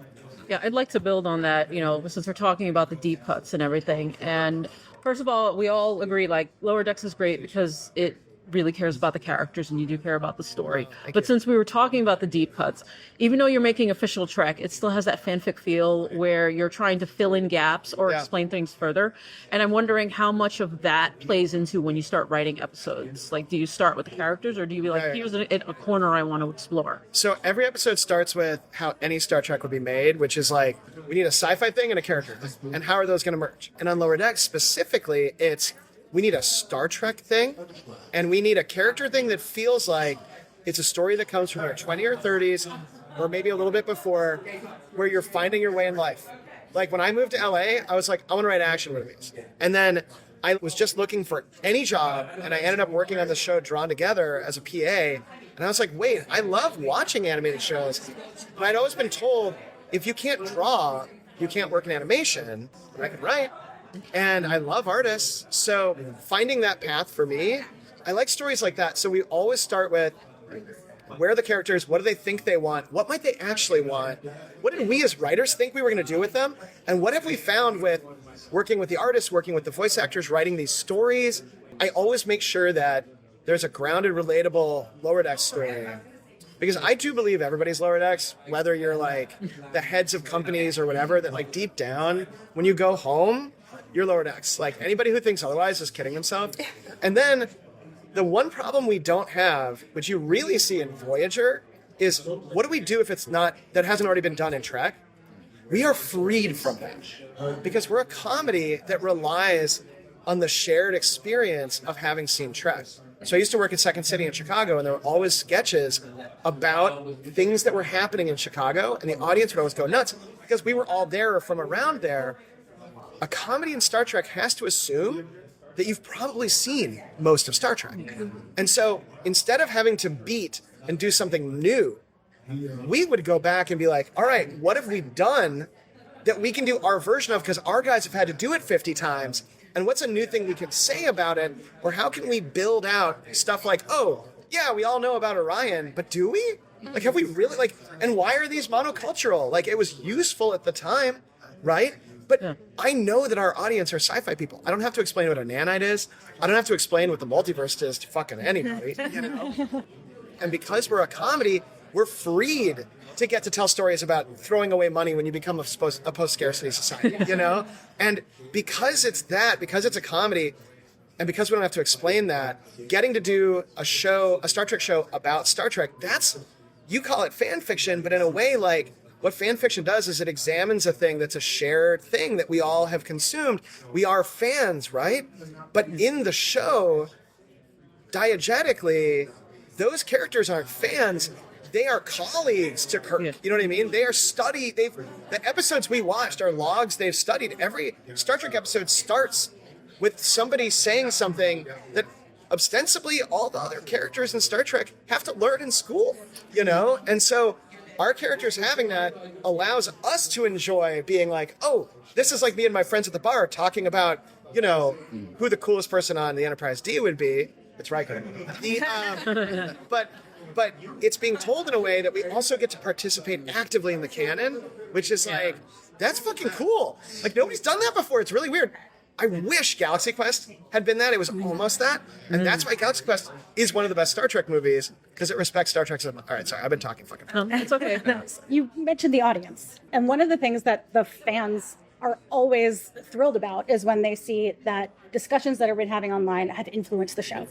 Yeah, I'd like to build on that, you know, since we're talking about the deep cuts and everything. And first of all, we all agree, like, Lower Decks is great because it really cares about the characters and you do care about the story. But since we were talking about the deep cuts, even though you're making official Trek, it still has that fanfic feel where you're trying to fill in gaps or explain things further. And I'm wondering how much of that plays into when you start writing episodes. Like, do you start with the characters or do you be like, here's a corner I want to explore? So every episode starts with how any Star Trek would be made, which is like, we need a sci-fi thing and a character thing. And how are those going to merge? And on Lower Decks specifically, it's we need a Star Trek thing, and we need a character thing that feels like it's a story that comes from your 20s or 30s, or maybe a little bit before, where you're finding your way in life. Like when I moved to LA, I was like, I want to write action movies. And then I was just looking for any job, and I ended up working on the show Drawn Together as a PA. And I was like, wait, I love watching animated shows. But I'd always been told, if you can't draw, you can't work in animation. And I could write. And I love artists, so finding that path for me, I like stories like that. So we always start with, where are the characters? What do they think they want? What might they actually want? What did we as writers think we were going to do with them? And what have we found with working with the artists, working with the voice actors, writing these stories? I always make sure that there's a grounded, relatable Lower Decks story. Because I do believe everybody's Lower Decks, whether you're like the heads of companies or whatever, that like deep down, when you go home, you're Lower Decks. Like anybody who thinks otherwise is kidding himself. And then the one problem we don't have, which you really see in Voyager, is what do we do if it's not, that hasn't already been done in Trek? We are freed from that because we're a comedy that relies on the shared experience of having seen Trek. So I used to work at Second City in Chicago, and there were always sketches about things that were happening in Chicago, and the audience would always go nuts because we were all there or from around there. A comedy in Star Trek has to assume that you've probably seen most of Star Trek. And so instead of having to beat and do something new, we would go back and be like, all right, what have we done that we can do our version of because our guys have had to do it 50 times? And what's a new thing we can say about it? Or how can we build out stuff like, oh, yeah, we all know about Orion, but do we? Like, have we really, like, and why are these monocultural? Like, it was useful at the time, right? But I know that our audience are sci-fi people. I don't have to explain what a nanite is. I don't have to explain what the multiverse is to fucking anybody, you know? And because we're a comedy, we're freed to get to tell stories about throwing away money when you become a post-scarcity society, you know? And because it's that, because it's a comedy, and because we don't have to explain that, getting to do a show, a Star Trek show about Star Trek, that's, you call it fan fiction, but in a way, like, what fan fiction does is it examines a thing that's a shared thing that we all have consumed. We are fans, right? But in the show, diegetically, those characters aren't fans. They are colleagues to Kirk. You know what I mean? They are studied. The episodes we watched are logs they've studied. Every Star Trek episode starts with somebody saying something that ostensibly all the other characters in Star Trek have to learn in school, you know? And so our characters having that allows us to enjoy being like, oh, this is like me and my friends at the bar talking about, you know, who the coolest person on the Enterprise D would be. It's Riker. But it's being told in a way that we also get to participate actively in the canon, which is like, That's fucking cool. Like, nobody's done that before. It's really weird. I wish Galaxy Quest had been that. It was almost that. And that's why Galaxy Quest is one of the best Star Trek movies, because it respects Star Trek. All right, sorry, I've been talking fucking. It's okay. You mentioned the audience. And one of the things that the fans are always thrilled about is when they see that discussions that have been having online have influenced the show.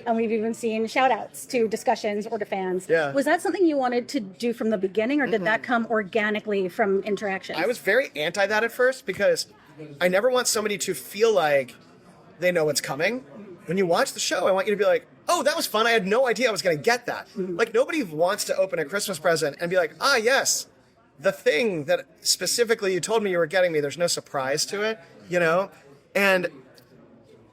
And we've even seen shout outs to discussions or to fans. Yeah. Was that something you wanted to do from the beginning, or did that come organically from interactions? I was very anti that at first, because I never want somebody to feel like they know what's coming. When you watch the show, I want you to be like, oh, that was fun. I had no idea I was going to get that. Like, nobody wants to open a Christmas present and be like, ah, yes, the thing that specifically you told me you were getting me, there's no surprise to it, you know? And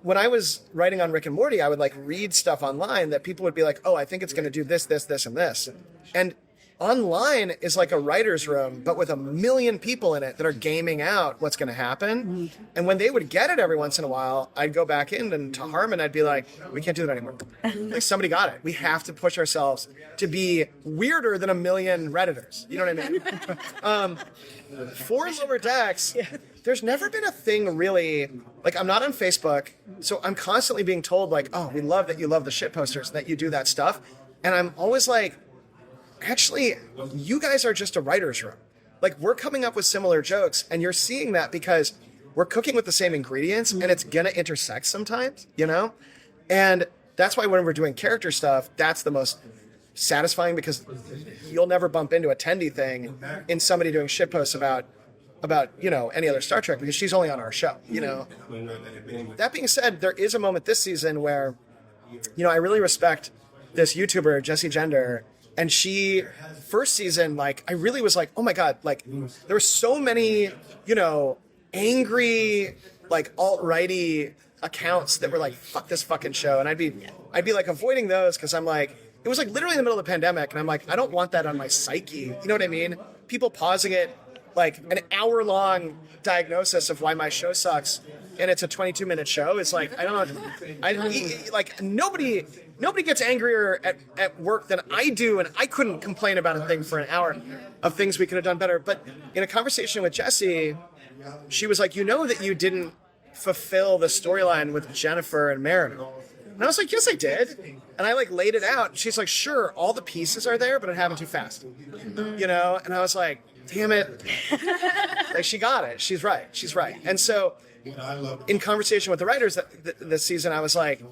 when I was writing on Rick and Morty, I would like read stuff online that people would be like, oh, I think it's going to do this, this, this, and this. And online is like a writer's room, but with 1 million people in it that are gaming out what's going to happen. And when they would get it every once in a while, I'd go back in and to Harmon, I'd be like, we can't do that anymore. Like, somebody got it. We have to push ourselves to be weirder than 1 million Redditors. You know what I mean? For Lower Decks, there's never been a thing really, like, I'm not on Facebook, so I'm constantly being told like, oh, we love that you love the shit posters, that you do that stuff. And I'm always like, actually, you guys are just a writer's room. Like, we're coming up with similar jokes, and you're seeing that because we're cooking with the same ingredients, and it's gonna intersect sometimes, you know? And that's why when we're doing character stuff, that's the most satisfying, because you'll never bump into a Tendi thing in somebody doing shitposts about you know, any other Star Trek, because she's only on our show, you know? That being said, there is a moment this season where, you know, I really respect this YouTuber, Jessie Gender. And she, first season, like, I really was like, oh my God, like, there were so many, you know, angry, like, alt-righty accounts that were like, fuck this fucking show. And I'd be like avoiding those, because I'm like, it was like literally in the middle of the pandemic, and I'm like, I don't want that on my psyche. You know what I mean? People pausing it, like, an hour-long diagnosis of why my show sucks, and it's a 22-minute show. It's like, I don't know, like, nobody gets angrier at work than I do, and I couldn't complain about a thing for an hour of things we could have done better. But in a conversation with Jessie, she was like, you know that you didn't fulfill the storyline with Jennifer and Marin. And I was like, yes, I did. And I like laid it out. She's like, sure, all the pieces are there, but it happened too fast. You know? And I was like, damn it. Like, she got it. She's right. She's right. And so in conversation with the writers this season, I was like,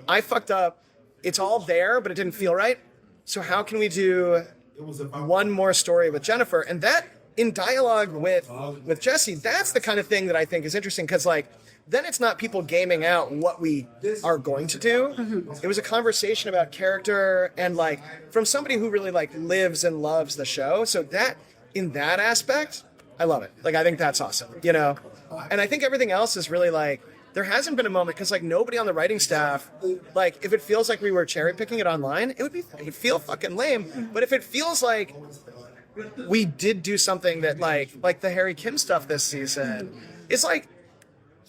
I fucked up. It's all there, but it didn't feel right. So how can we do one more story with Jennifer? And that, in dialogue with Jessie, that's the kind of thing that I think is interesting, because like, then it's not people gaming out what we are going to do. It was a conversation about character, and like, from somebody who really like lives and loves the show. So that, in that aspect, I love it. Like, I think that's awesome, you know? And I think everything else is really like, there hasn't been a moment, because like nobody on the writing staff, like, if it feels like we were cherry picking it online, it would feel fucking lame. But if it feels like we did do something that like the Harry Kim stuff this season, it's like,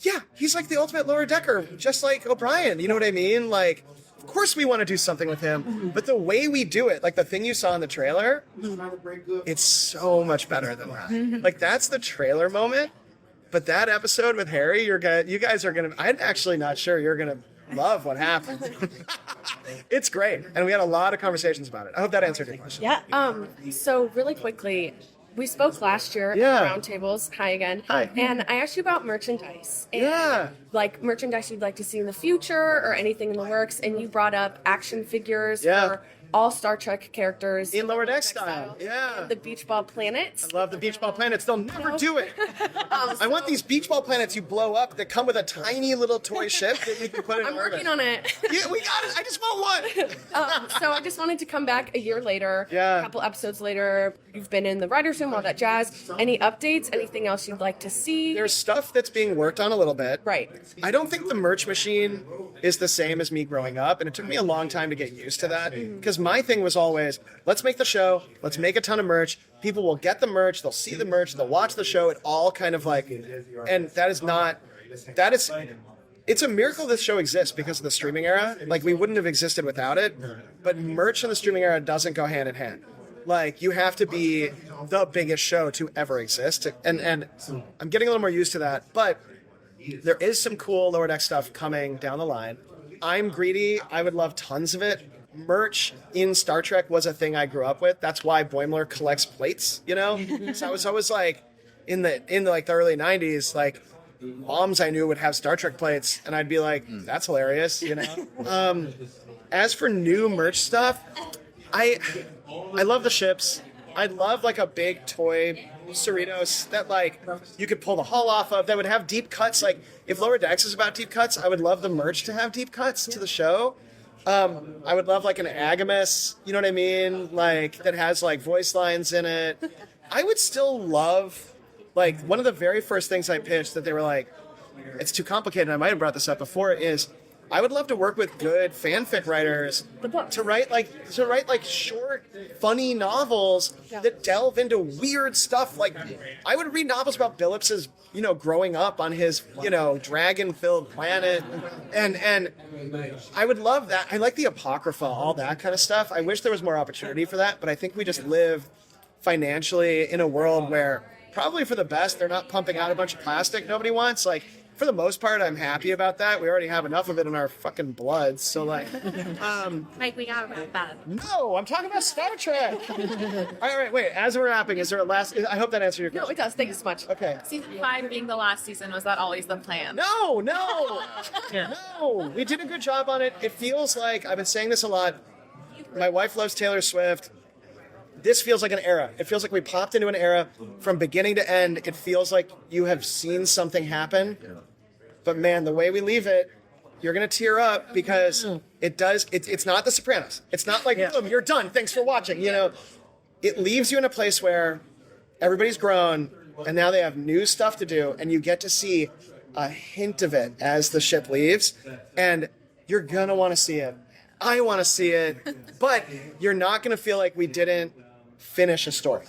yeah, he's like the ultimate lower decker, just like O'Brien. You know what I mean? Like, of course we want to do something with him, but the way we do it, like the thing you saw in the trailer, it's so much better than that. Like, that's the trailer moment. But that episode with Harry, you guys are gonna. I'm actually not sure you're gonna love what happened. It's great, and we had a lot of conversations about it. I hope that answered your question. Yeah. So really quickly, we spoke last year at roundtables. Hi again. Hi. And I asked you about merchandise. And like merchandise you'd like to see in the future or anything in the works, and you brought up action figures for all Star Trek characters in Lower Deck style. Yeah. The Beach Ball planets. I love the Beach Ball planets. They'll never do it. I want these Beach Ball planets you blow up that come with a tiny little toy ship that you can put in I'm working on it. Yeah, we got it. I just want one. So I just wanted to come back a year later, a couple episodes later. You've been in the writer's room, all that jazz. Any updates? Anything else you'd like to see? There's stuff that's being worked on a little bit. Right. I don't think the merch machine is the same as me growing up, and it took me a long time to get used to that, because my thing was always, let's make the show, let's make a ton of merch, people will get the merch, they'll see the merch, they'll watch the show, it all kind of like, and it's a miracle this show exists because of the streaming era. Like, we wouldn't have existed without it, but merch in the streaming era doesn't go hand in hand. Like, you have to be the biggest show to ever exist. And I'm getting a little more used to that. But there is some cool Lower Deck stuff coming down the line. I'm greedy. I would love tons of it. Merch in Star Trek was a thing I grew up with. That's why Boimler collects plates, you know? So I was always like, in the early 90s, like, moms I knew would have Star Trek plates, and I'd be like, that's hilarious, you know? As for new merch stuff, I love the ships. I'd love like a big toy Cerritos that like you could pull the hull off of that would have deep cuts. Like if Lower Decks is about deep cuts, I would love the merch to have deep cuts to the show. I would love like an Agamus, you know what I mean? Like that has like voice lines in it. I would still love like one of the very first things I pitched that they were like, it's too complicated. I might have brought this up before is I would love to work with good fanfic writers to write like short, funny novels that delve into weird stuff. Like I would read novels about Billips's, you know, growing up on his, you know, dragon-filled planet, and I would love that. I like the Apocrypha, all that kind of stuff. I wish there was more opportunity for that, but I think we just live financially in a world where probably for the best they're not pumping out a bunch of plastic nobody wants. Like, for the most part, I'm happy about that. We already have enough of it in our fucking blood. So, like, Mike, we got about that. No, I'm talking about Star Trek. All right, wait. As we're wrapping, is there a last? I hope that answered your question. No, it does. Thank you so much. Okay. Season 5 being the last season, was that always the plan? No. No. We did a good job on it. It feels like, I've been saying this a lot. My wife loves Taylor Swift. This feels like an era. It feels like we popped into an era from beginning to end. It feels like you have seen something happen. But man, the way we leave it, you're going to tear up because it does. It's not The Sopranos. It's not like, boom, you're done. Thanks for watching. You know, it leaves you in a place where everybody's grown and now they have new stuff to do. And you get to see a hint of it as the ship leaves. And you're going to want to see it. I want to see it. But you're not going to feel like we didn't finish a story.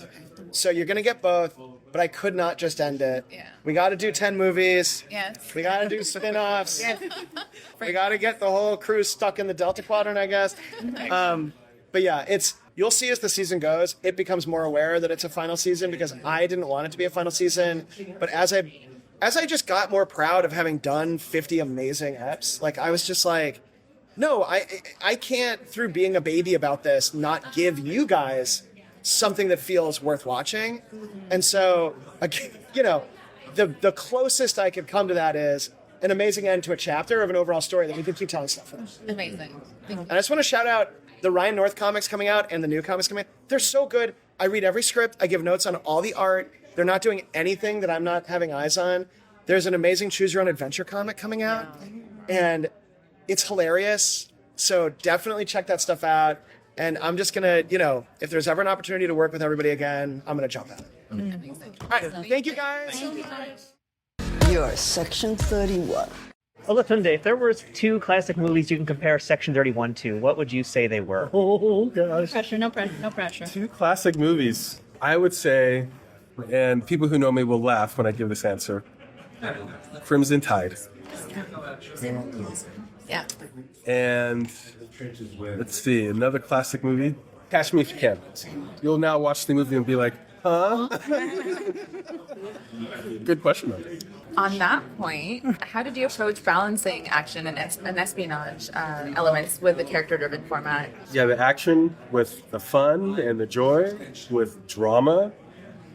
So you're going to get both. But I could not just end it. Yeah. We got to do 10 movies. Yes. We got to do spin-offs. Yes. We got to get the whole crew stuck in the Delta Quadrant, I guess. But yeah, you'll see as the season goes, it becomes more aware that it's a final season because I didn't want it to be a final season. But as I just got more proud of having done 50 amazing eps, like I was just like, no, I can't, through being a baby about this, not give you guys something that feels worth watching. And so, you know, the closest I could come to that is an amazing end to a chapter of an overall story that we can keep telling stuff with. Amazing. And I just want to shout out the Ryan North comics coming out and the new comics coming out. They're so good. I read every script. I give notes on all the art. They're not doing anything that I'm not having eyes on. There's an amazing Choose Your Own Adventure comic coming out. And it's hilarious. So definitely check that stuff out. And I'm just going to, you know, if there's ever an opportunity to work with everybody again, I'm going to jump at it. All right. Thank you, guys. You're Section 31. Olatunde, if there were 2 classic movies you can compare Section 31 to, what would you say they were? Oh, gosh. Pressure, no pressure, no pressure. 2 classic movies. I would say, and people who know me will laugh when I give this answer, Crimson Tide. Yeah. And let's see, another classic movie, Catch Me If You Can. You'll now watch the movie and be like, huh? Good question, though. On that point, how did you approach balancing action and espionage elements with the character-driven format? Yeah, the action with the fun and the joy, with drama,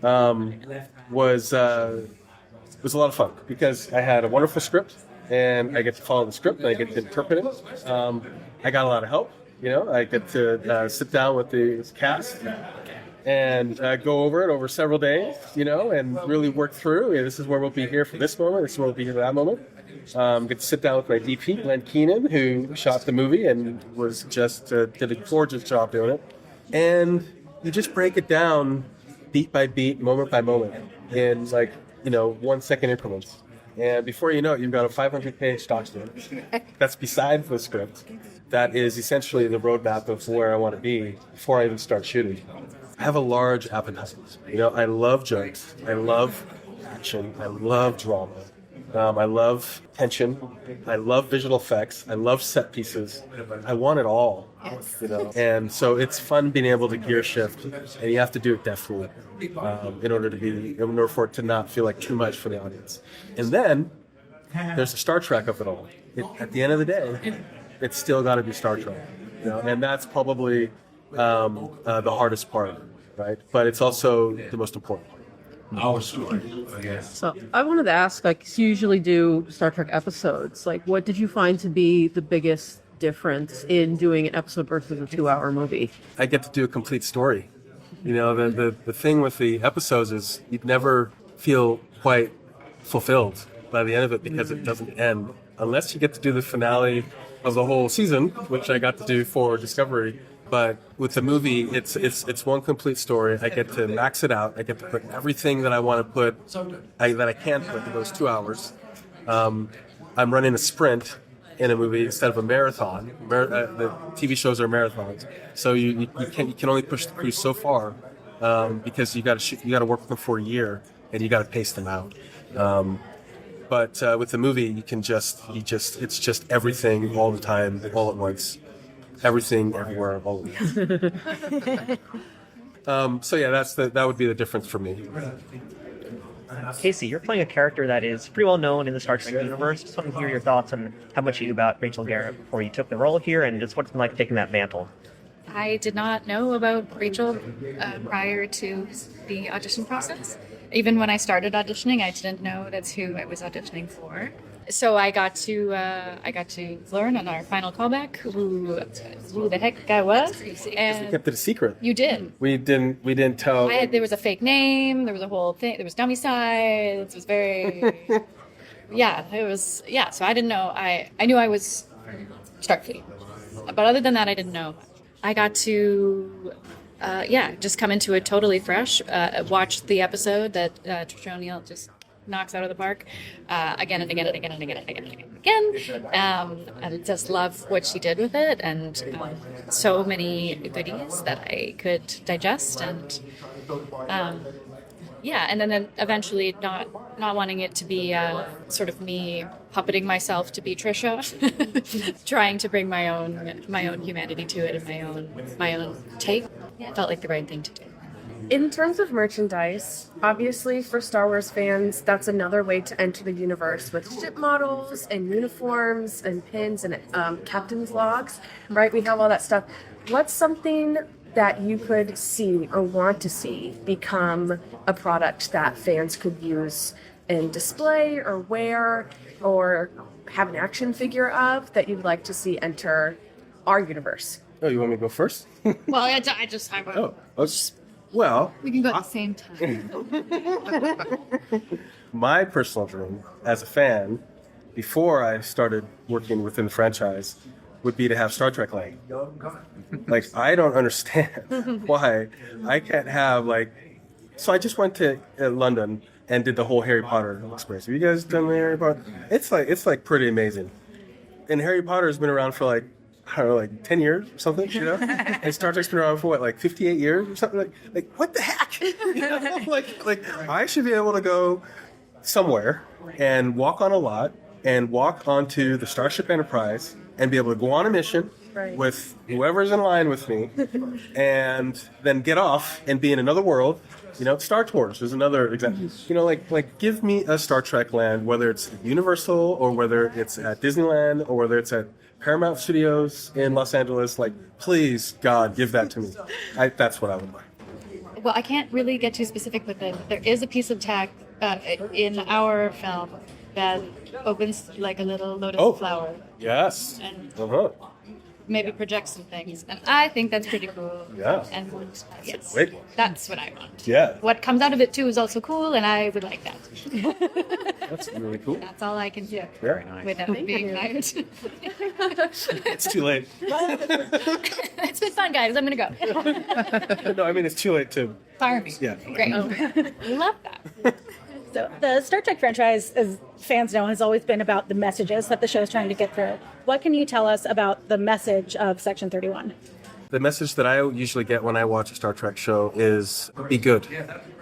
was a lot of fun because I had a wonderful script and I get to follow the script and I get to interpret it. I got a lot of help, you know. I get to sit down with the cast and go over it over several days, you know, and really work through. Yeah, this is where we'll be here for this moment. This is where we'll be here for that moment. Get to sit down with my DP, Glenn Keenan, who shot the movie and was just did a gorgeous job doing it. And you just break it down beat by beat, moment by moment, in 1 second increments. And before you know it, you've got a 500-page document that's beside the script. That is essentially the roadmap of where I want to be before I even start shooting. I have a large appetite. You know, I love jokes. I love action. I love drama. I love tension. I love visual effects. I love set pieces. I want it all, you know. And so it's fun being able to gear shift, and you have to do it deftly in order for it to not feel like too much for the audience. And then there's the Star Trek of it all. At the end of the day, it's still got to be Star Trek, you know. And that's probably the hardest part, right? But it's also the most important part. Our story, I guess. So I wanted to ask, like, you usually do Star Trek episodes. Like, what did you find to be the biggest difference in doing an episode versus a 2-hour movie? I get to do a complete story. You know, the thing with the episodes is you'd never feel quite fulfilled by the end of it because it doesn't end. Unless you get to do the finale of the whole season, which I got to do for Discovery. But with the movie, it's one complete story. I get to max it out. I get to put everything that I want to put, that I can put in those 2 hours. I'm running a sprint in a movie instead of a marathon. The TV shows are marathons, so you can only push the crew so far because you got to work with them for a year and you got to pace them out. But with the movie, it's just everything all the time, all at once. Everything, everywhere, all the time. So yeah, that would be the difference for me. Kacey, you're playing a character that is pretty well known in the Star Trek universe. Just want to hear your thoughts on how much you knew about Rachel Garrett before you took the role here, and just what's it like taking that mantle. I did not know about Rachel prior to the audition process. Even when I started auditioning, I didn't know that's who I was auditioning for. So I got to learn on our final callback who the heck I was. And we kept it a secret. You did. We didn't tell. There was a fake name. There was a whole thing. There was dummy sides. It was very. So I didn't know. I knew I was Starfleet, but other than that, I didn't know. I got to. Just come into it totally fresh. Watch the episode that Trisha O'Neill just knocks out of the park again and again and again and again and again and again. I just love what she did with it, and so many goodies that I could digest, and and then eventually not wanting it to be sort of me puppeting myself to be Trisha, trying to bring my own humanity to it and my own take. It felt like the right thing to do. In terms of merchandise, obviously for Star Wars fans, that's another way to enter the universe with ship models and uniforms and pins and captain's logs, right? We have all that stuff. What's something that you could see or want to see become a product that fans could use and display or wear or have an action figure of that you'd like to see enter our universe? Oh, you want me to go first? Well, I Well, we can go at the same time. My personal dream as a fan, before I started working within the franchise, would be to have Star Trek Land. Like, I don't understand why I can't have, so I just went to London and did the whole Harry Potter experience. Have you guys done the Harry Potter? It's pretty amazing. And Harry Potter has been around for I don't know, 10 years or something, you know? And Star Trek's been around for 58 years or something? Like what the heck? You know? I should be able to go somewhere and walk on a lot and walk onto the Starship Enterprise and be able to go on a mission with whoever's in line with me and then get off and be in another world. You know, Star Tours is another example. You know, give me a Star Trek land, whether it's at Universal or whether it's at Disneyland or whether it's at Paramount Studios in Los Angeles. Please, God, give that to me. That's what I would like. Well, I can't really get too specific with it. There is a piece of tech in our film that opens like a little lotus flower. Yes. And maybe project some things. And I think that's pretty cool. Yeah. And yes, great one. That's what I want. Yeah. What comes out of it too is also cool, and I would like that. That's really cool. That's all I can do. Very nice. Without being hired. It's too late. It's been fun, guys. I'm gonna go. No, I mean, it's too late to Fire me. Yeah. Great. Love that. So the Star Trek franchise, as fans know, has always been about the messages that the show is trying to get through. What can you tell us about the message of Section 31? The message that I usually get when I watch a Star Trek show is be good.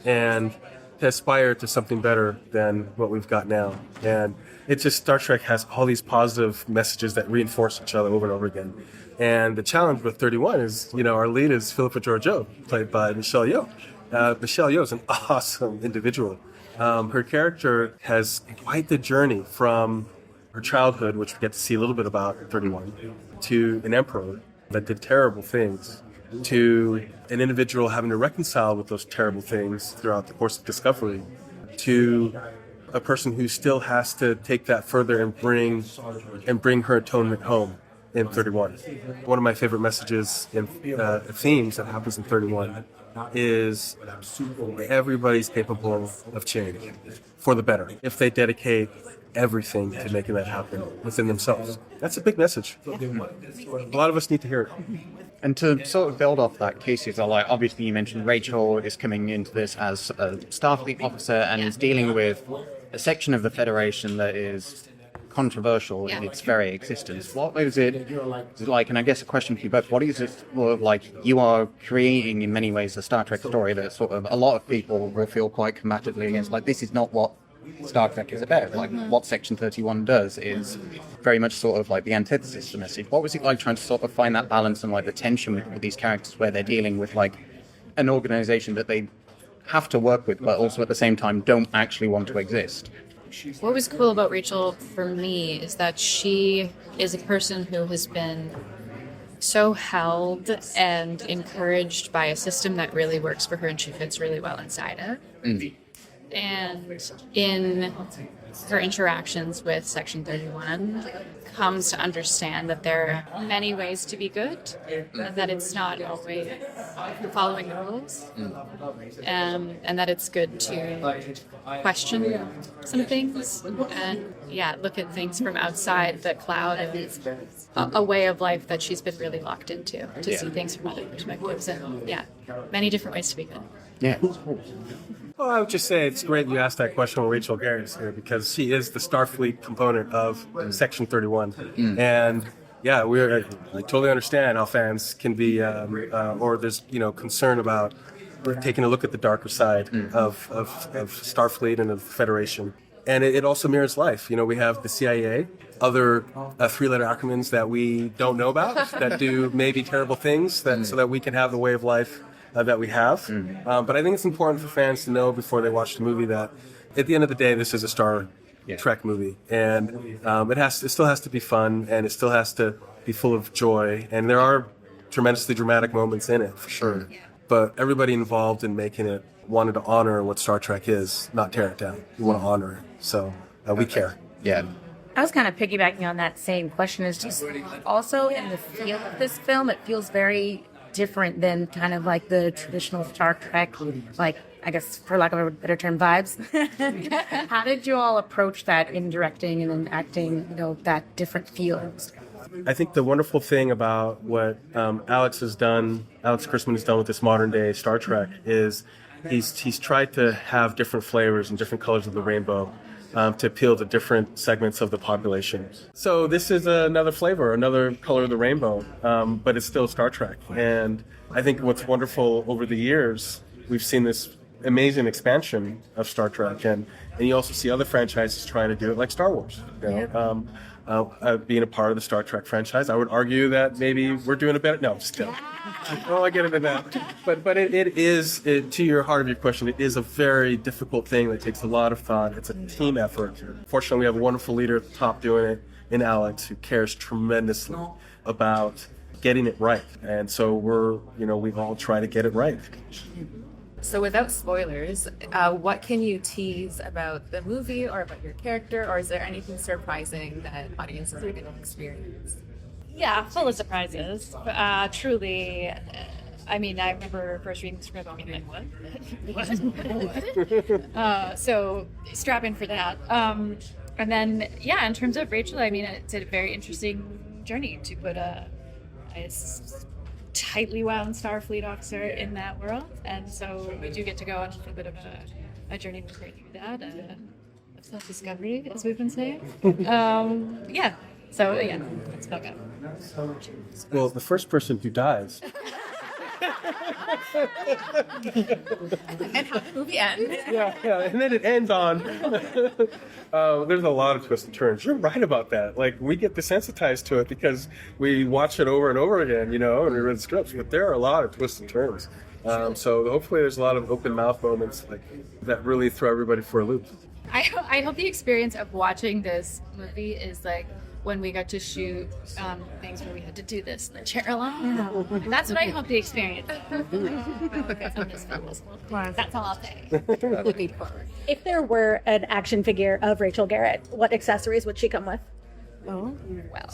And to aspire to something better than what we've got now. And it's just Star Trek has all these positive messages that reinforce each other over and over again. And the challenge with 31 is, our lead is Philippa Georgiou, played by Michelle Yeoh. Michelle Yeoh is an awesome individual. Her character has quite the journey from her childhood, which we get to see a little bit about in 31, to an emperor that did terrible things, to an individual having to reconcile with those terrible things throughout the course of Discovery, to a person who still has to take that further and bring her atonement home in 31. One of my favorite messages in themes that happens in 31 is everybody's capable of change for the better if they dedicate everything to making that happen within themselves. That's a big message. A lot of us need to hear it. And to sort of build off that, Kacey, so like obviously you mentioned Rachel is coming into this as a Starfleet officer and is dealing with a section of the Federation that is controversial in its very existence. What is it like, and I guess a question for you both, what is it sort of like you are creating in many ways a Star Trek story that sort of a lot of people will feel quite combatively against, like this is not what Star Trek is about. Like what Section 31 does is very much sort of like the antithesis to the message. What was it like trying to sort of find that balance and like the tension with these characters where they're dealing with like an organization that they have to work with but also at the same time don't actually want to exist? What was cool about Rachel for me is that she is a person who has been so held and encouraged by a system that really works for her and she fits really well inside it. And in her interactions with Section 31, comes to understand that there are many ways to be good, and that it's not always following the rules, and that it's good to question some things and look at things from outside the cloud of a way of life that she's been really locked into to see things from other perspectives, and many different ways to be good. Yeah. Well, I would just say it's great you asked that question when Rachel Garrett is here because she is the Starfleet component of Section 31. And I totally understand how fans can be, or there's concern about taking a look at the darker side of Starfleet and of the Federation. And it also mirrors life. We have the CIA, other three-letter acronyms that we don't know about that do maybe terrible things so that we can have the way of life that we have. But I think it's important for fans to know before they watch the movie that at the end of the day, this is a Star Trek movie. And it still has to be fun, and it still has to be full of joy. And there are tremendously dramatic moments in it, for sure. But everybody involved in making it wanted to honor what Star Trek is, not tear it down. We want to honor it. So we care. Yeah. I was kind of piggybacking on that same question. Is just also in the feel of this film, it feels very different than kind of like the traditional Star Trek, like I guess for lack of a better term, vibes. How did you all approach that in directing and in acting, that different feelings? I think the wonderful thing about what Alex Kurtzman has done with this modern day Star Trek is he's tried to have different flavors and different colors of the rainbow to appeal to different segments of the population. So this is another flavor, another color of the rainbow, but it's still Star Trek. And I think what's wonderful over the years, we've seen this amazing expansion of Star Trek, and you also see other franchises trying to do it, like Star Wars. Being a part of the Star Trek franchise, I would argue that maybe we're doing a better. No, just kidding. I get into that. But it is, to your heart of your question, it is a very difficult thing that takes a lot of thought. It's a team effort. Fortunately, we have a wonderful leader at the top doing it in Alex, who cares tremendously about getting it right. And so we all try to get it right. So without spoilers, what can you tease about the movie or about your character, or is there anything surprising that audiences are going to experience? Yeah, full of surprises. Truly, I remember first reading the script and being like, what? So strap in for that. And then, in terms of Rachel, it's a very interesting journey to put a tightly wound Starfleet officer in that world, and so we do get to go on a little bit of a journey with her through that, of self-discovery, as we've been saying. So that's about good. Well, the first person who dies And how the movie ends. Yeah, and then it ends on. There's a lot of twists and turns. You're right about that. Like, we get desensitized to it because we watch it over and over again, you know, and we read scripts. But there are a lot of twists and turns. So hopefully there's a lot of open mouth moments like that really throw everybody for a loop. I hope the experience of watching this movie is like when we got to shoot things where we had to do this in the chair alone. That's what I hope the experience is. That's all I'll say. Looking forward. If there were an action figure of Rachel Garrett, what accessories would she come with? Oh, well.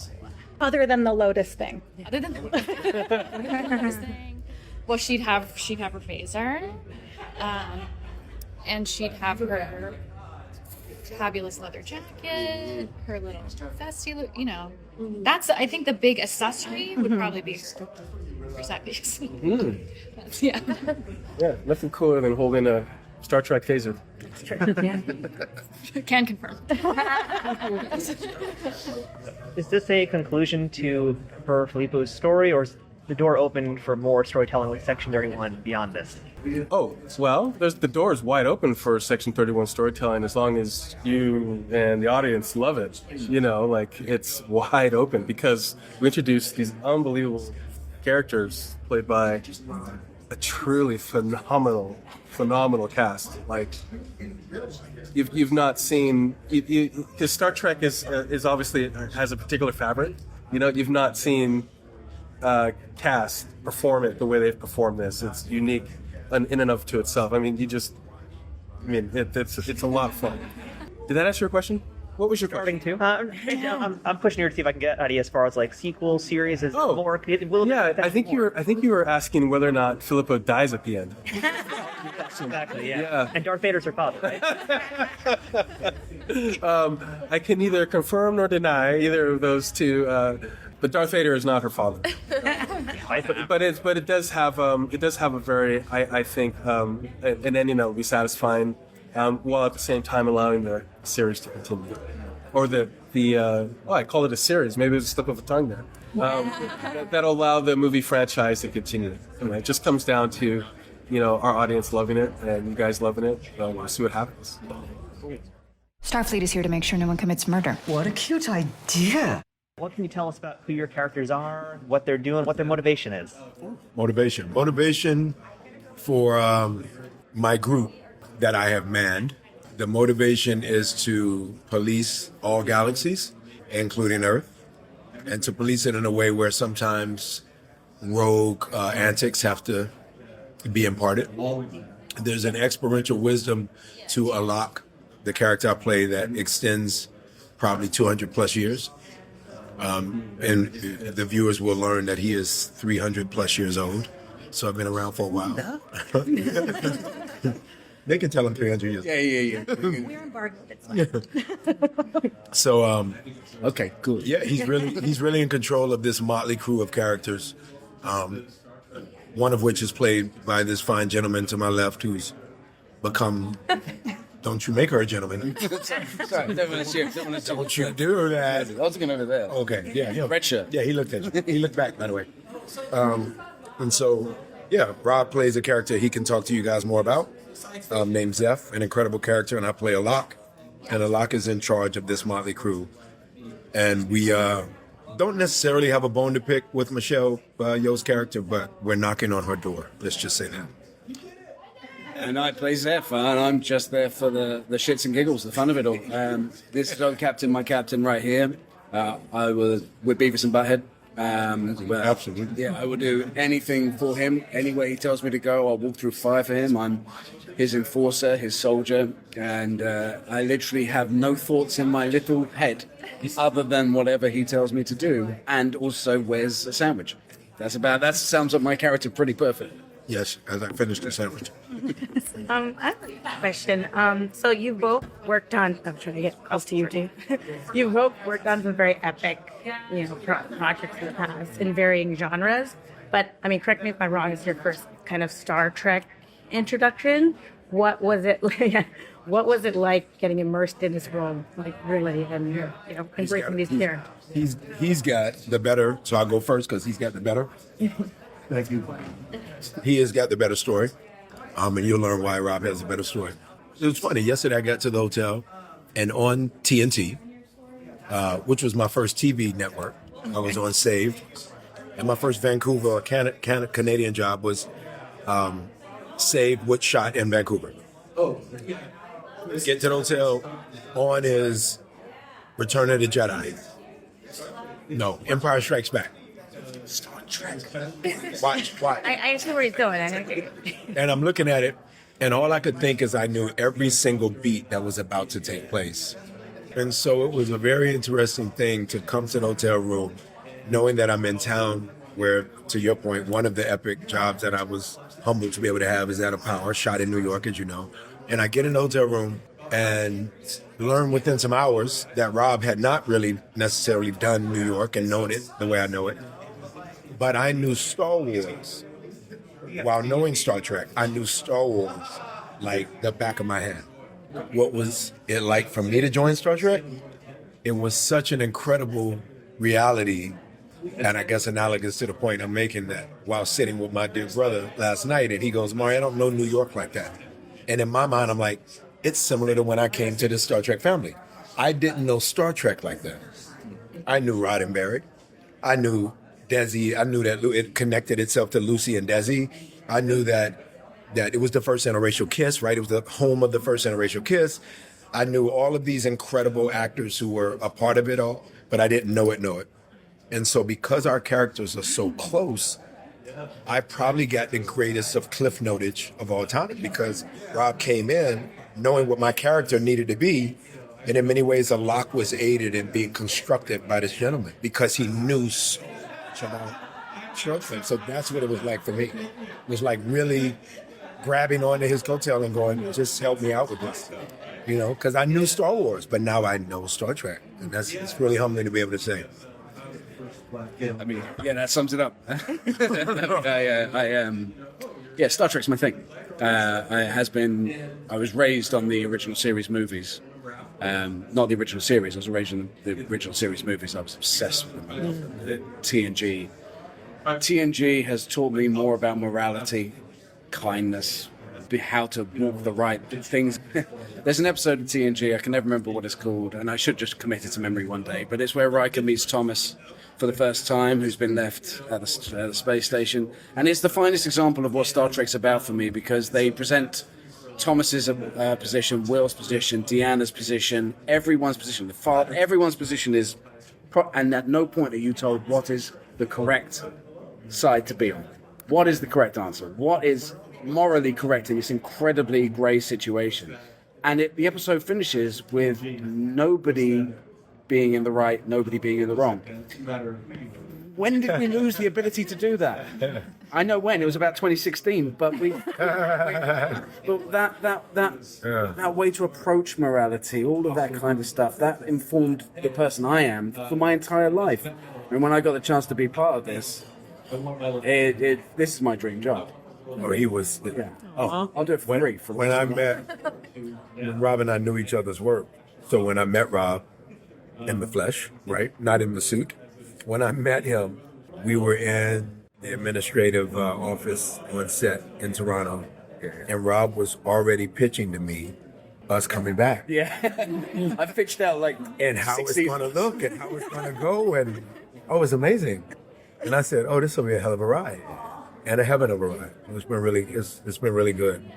Other than the Lotus thing. Other than the Lotus thing. Well, she'd have her phaser, and she'd have her fabulous leather jacket, her little vesty, you know. That's, I think, the big accessory would probably be her side piece. Yeah. Yeah, nothing cooler than holding a Star Trek phaser. Can confirm. Is this a conclusion to her Filippo's story, or is the door open for more storytelling with Section 31 beyond this? Oh, well, the door is wide open for Section 31 storytelling as long as you and the audience love it. You know, like, it's wide open because we introduced these unbelievable characters played by a truly phenomenal cast. Like, you've not seen, because Star Trek is obviously has a particular fabric. You know, you've not seen cast perform it the way they've performed this. It's unique in and of to itself. I mean, it's a lot of fun. Did that answer your question? What was your question? I'm pushing here to see if I can get an idea as far as like sequel series is more. I think you were asking whether or not Filippo dies at the end. Exactly. Yeah. And Darth Vader's her father, right? I can neither confirm nor deny either of those two. But Darth Vader is not her father. but it does have a very, I think an ending that will be satisfying, while at the same time allowing the series to continue, or I call it a series. Maybe it's a slip of the tongue there. That'll allow the movie franchise to continue. And it just comes down to, you know, our audience loving it and you guys loving it. We'll see what happens. Starfleet is here to make sure no one commits murder. What a cute idea. What can you tell us about who your characters are, what they're doing, what their motivation is? Motivation for my group that I have manned. The motivation is to police all galaxies, including Earth, and to police it in a way where sometimes rogue antics have to be imparted. There's an experiential wisdom to Alok, the character I play, that extends probably 200 plus years. And the viewers will learn that he is 300 plus years old. So I've been around for a while. They can tell him 300 years. Yeah. We're embargoed. It's fine. So, okay, cool. Yeah, he's really in control of this motley crew of characters. One of which is played by this fine gentleman to my left, who's become. Don't you make her a gentleman. Sorry, don't want to Don't you do that. I was looking over there. Okay, yeah. Red shirt. Yeah, he looked at you. He looked back, by the way. And so, yeah, Rob plays a character he can talk to you guys more about, named Zeph, an incredible character, and I play Alok. And Alok is in charge of this motley crew. And we don't necessarily have a bone to pick with Michelle Yeoh's character, but we're knocking on her door. Let's just say that. And I play Zeph, and I'm just there for the shits and giggles, the fun of it all. This is my captain right here. I was with Beavis and Butthead. Absolutely. Yeah, I will do anything for him. Anywhere he tells me to go, I'll walk through fire for him. I'm his enforcer, his soldier, and I literally have no thoughts in my little head other than whatever he tells me to do. And also, where's a sandwich? That sounds like my character pretty perfect. Yes, as I finished the sandwich. I have a question. So you both worked on, I'm trying to get close to you too. You both worked on some very epic, projects in the past in varying genres. But, I mean, correct me if I'm wrong, it's your first kind of Star Trek introduction. What was it like? What was it like getting immersed in this role, like really, and embracing these characters? He's got the better, so I'll go first because he's got the better. Thank you. He has got the better story, and you'll learn why Rob has a better story. It was funny. Yesterday I got to the hotel, and on TNT, which was my first TV network, I was on Saved, and my first Vancouver Canadian job was Saved, which shot in Vancouver. Get to the hotel, on is Return of the Jedi. No, Empire Strikes Back. Star Trek. Watch. I see where he's going. And I'm looking at it, and all I could think is I knew every single beat that was about to take place. And so it was a very interesting thing to come to the hotel room, knowing that I'm in town where, to your point, one of the epic jobs that I was humbled to be able to have is at a power, shot in New York, as you know. And I get in the hotel room and learn within some hours that Rob had not really necessarily done New York and known it the way I know it. But I knew Star Wars. While knowing Star Trek, I knew Star Wars like the back of my hand. What was it like for me to join Star Trek? It was such an incredible reality, and I guess analogous to the point I'm making, that while sitting with my dear brother last night, and he goes, Mari, I don't know New York like that. And in my mind, I'm like, it's similar to when I came to the Star Trek family. I didn't know Star Trek like that. I knew Roddenberry. I knew Desi. I knew that it connected itself to Lucy and Desi. I knew that it was the first interracial kiss, right? It was the home of the first interracial kiss. I knew all of these incredible actors who were a part of it all, but I didn't know it. And so because our characters are so close, I probably got the greatest of cliff notage of all time, because Rob came in knowing what my character needed to be, and in many ways Alok was aided in being constructed by this gentleman because he knew so much about short films. So that's what it was like for me. It was like really grabbing onto his coattail and going, just help me out with this. You know, because I knew Star Wars, but now I know Star Trek. And it's really humbling to be able to say. I mean, yeah, that sums it up. Star Trek's my thing. I was raised on the original series movies. Not the original series, I was raised on the original series movies. I was obsessed with them. TNG. TNG has taught me more about morality, kindness, how to walk the right things. There's an episode of TNG, I can never remember what it's called, and I should just commit it to memory one day, but it's where Riker meets Thomas for the first time, who's been left at the space station. And it's the finest example of what Star Trek's about for me, because they present Thomas's position, Will's position, Deanna's position, everyone's position. Everyone's position is, and at no point are you told what is the correct side to be on. What is the correct answer? What is morally correct in this incredibly grey situation? And the episode finishes with nobody being in the right, nobody being in the wrong. When did we lose the ability to do that? I know when. It was about 2016, but that way to approach morality, all of that kind of stuff, that informed the person I am for my entire life. And when I got the chance to be part of this, this is my dream job. Oh, he was. Yeah. Oh, I'll do it for free. When I met Rob and I knew each other's work. So when I met Rob in the flesh, right, not in the suit, when I met him, we were in the administrative office on set in Toronto, and Rob was already pitching to me us coming back. Yeah, I pitched out like and how it's going to look and how it's going to go, and it's amazing. And I said, this will be a hell of a ride. And a heaven of a ride. It's been really good.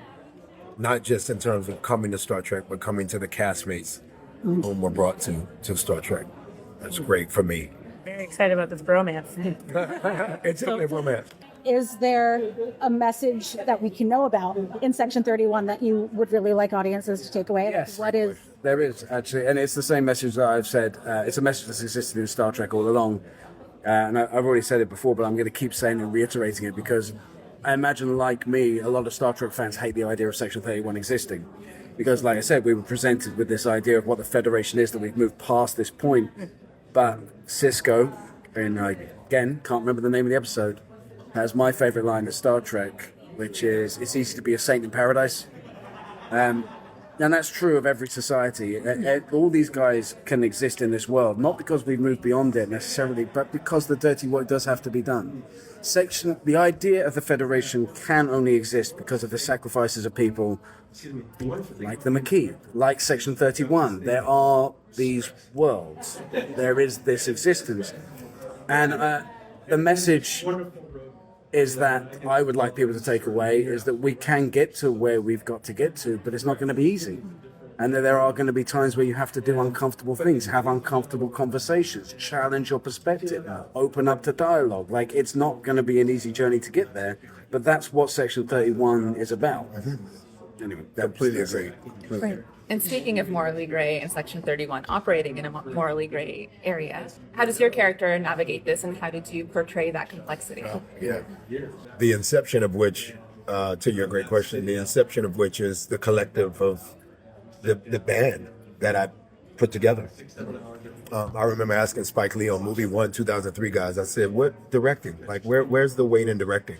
Not just in terms of coming to Star Trek, but coming to the castmates whom were brought to Star Trek. That's great for me. Very excited about this bromance. It's definitely a bromance. Is there a message that we can know about in Section 31 that you would really like audiences to take away? Yes. What is? There is, actually, and it's the same message that I've said. It's a message that's existed in Star Trek all along. And I've already said it before, but I'm going to keep saying and reiterating it, because I imagine, like me, a lot of Star Trek fans hate the idea of Section 31 existing. Because, like I said, we were presented with this idea of what the Federation is, that we've moved past this point. But Cisco, and again, can't remember the name of the episode, has my favourite line of Star Trek, which is, "It's easy to be a saint in paradise." And that's true of every society. All these guys can exist in this world, not because we've moved beyond it necessarily, but because the dirty work does have to be done. The idea of the Federation can only exist because of the sacrifices of people like the McKee, like Section 31. There are these worlds. There is this existence. And the message is that I would like people to take away is that we can get to where we've got to get to, but it's not going to be easy. And that there are going to be times where you have to do uncomfortable things, have uncomfortable conversations, challenge your perspective, open up to dialogue. Like, it's not going to be an easy journey to get there, but that's what Section 31 is about. Anyway, completely agree. Right. And speaking of morally gray and Section 31 operating in a morally gray area, how does your character navigate this, and how did you portray that complexity? The inception of which, to your great question, the inception of which is the collective of the band that I put together. I remember asking Spike Lee on Movie 1, 2003 guys, I said, what directing? Like, where's the weight in directing?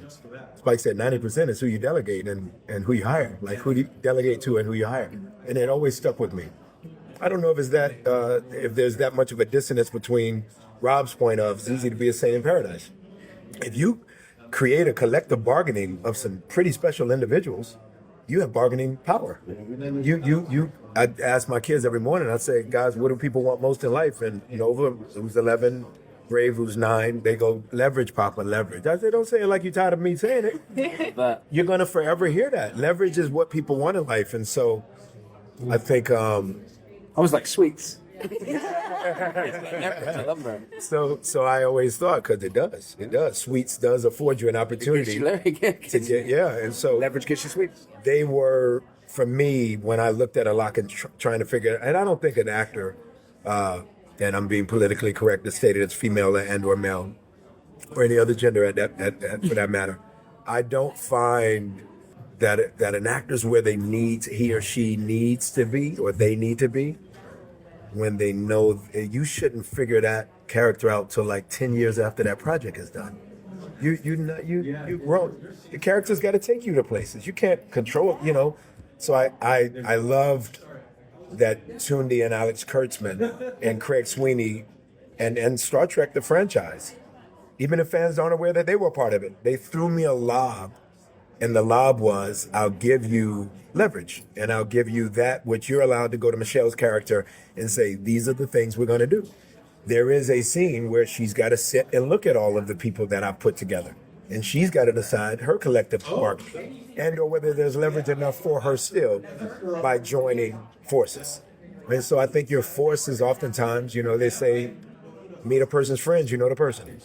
Spike said 90% is who you delegate and who you hire. Like, who you delegate to and who you hire. And it always stuck with me. I don't know if if there's that much of a dissonance between Rob's point of it's easy to be a saint in paradise. If you create a collective bargaining of some pretty special individuals, you have bargaining power. I ask my kids every morning, I say, guys, what do people want most in life? And Nova, who's 11, Brave, who's 9, they go, leverage, Papa, leverage. I say, don't say it like you're tired of me saying it. But you're going to forever hear that. Leverage is what people want in life. And so I think... I was like, sweets. I love that. So I always thought, because it does. Sweets does afford you an opportunity. And so leverage gets you sweets. They were, for me, when I looked at Alok and trying to figure, and I don't think an actor, and I'm being politically correct, is stated as female and or male, or any other gender for that matter. I don't find that an actor's where he or she needs to be, or they need to be, when they know you shouldn't figure that character out till like 10 years after that project is done. You grown. The character's got to take you to places. You can't control it, So I loved that Tunde and Alex Kurtzman and Craig Sweeney and Star Trek, the franchise, even if fans aren't aware that they were part of it, they threw me a lob. And the lob was, I'll give you leverage, and I'll give you that which you're allowed to go to Michelle's character and say, these are the things we're going to do. There is a scene where she's got to sit and look at all of the people that I've put together. And she's got to decide her collective bargaining, and or whether there's leverage enough for her still by joining forces. And so I think your force is oftentimes, they say, meet a person's friends, you know the person.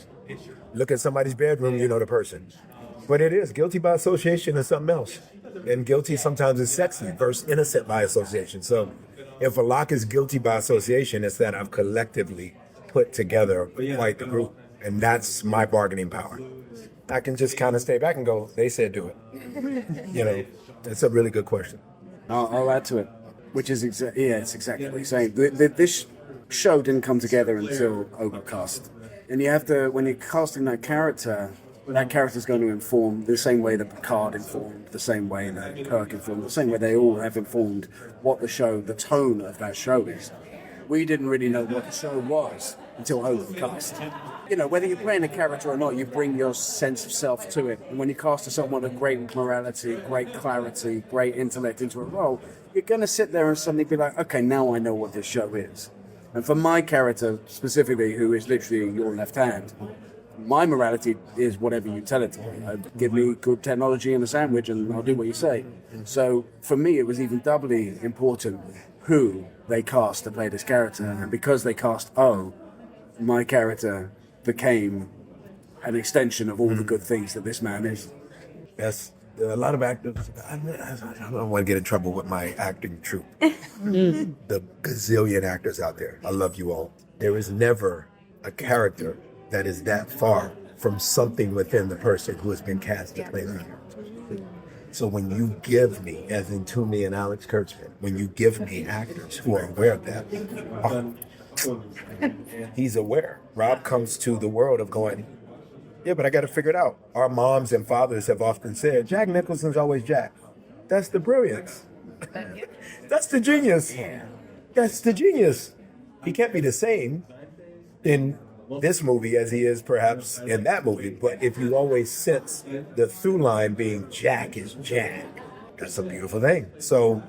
Look at somebody's bedroom, you know the person. But it is. Guilty by association is something else. And guilty sometimes is sexy versus innocent by association. So if Alok is guilty by association, it's that I've collectively put together quite the group. And that's my bargaining power. I can just kind of stay back and go, they said do it. It's a really good question. I'll add to it, which is it's exactly what you're saying. This show didn't come together until Overcast. And you have to, when you're casting that character's going to inform the same way that Picard informed, the same way that Kirk informed, the same way they all have informed what the tone of that show is. We didn't really know what the show was until Overcast. Whether you're playing a character or not, you bring your sense of self to it. And when you cast someone of great morality, great clarity, great intellect into a role, you're going to sit there and suddenly be like, okay, now I know what this show is. And for my character specifically, who is literally your left hand, my morality is whatever you tell it to me. Give me good technology and a sandwich and I'll do what you say. So for me, it was even doubly important who they cast to play this character. And because they cast my character became an extension of all the good things that this man is. Yes, a lot of actors, I don't want to get in trouble with my acting troupe. The gazillion actors out there, I love you all. There is never a character that is that far from something within the person who has been cast to play that character. So when you give me, as in Tunde and Alex Kurtzman, when you give me actors who are aware of that, he's aware. Rob comes to the world of going, yeah, but I got to figure it out. Our moms and fathers have often said, Jack Nicholson's always Jack. That's the brilliance. That's the genius. That's the genius. He can't be the same in this movie as he is perhaps in that movie. But if you always sense the through line being Jack is Jack, that's a beautiful thing. So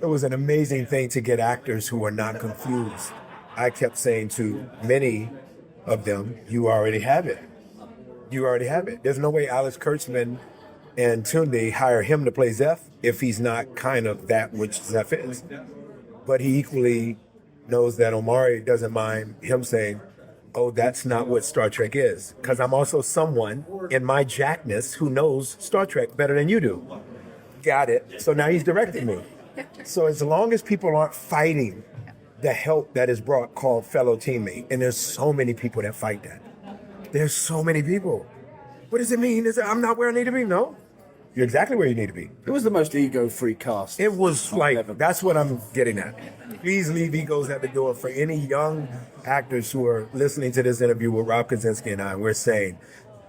it was an amazing thing to get actors who are not confused. I kept saying to many of them, you already have it. You already have it. There's no way Alex Kurtzman and Tunde hire him to play Zeph if he's not kind of that which Zeph is. But he equally knows that Omari doesn't mind him saying, oh, that's not what Star Trek is. Because I'm also someone in my Jackness who knows Star Trek better than you do. Got it. So now he's directing me. So as long as people aren't fighting the help that is brought called fellow teammate, and there's so many people that fight that. There's so many people. What does it mean? Is it, I'm not where I need to be? No. You're exactly where you need to be. It was the most ego-free cast. It was like, that's what I'm getting at. Please leave egos at the door for any young actors who are listening to this interview with Rob Kaczynski and I. We're saying,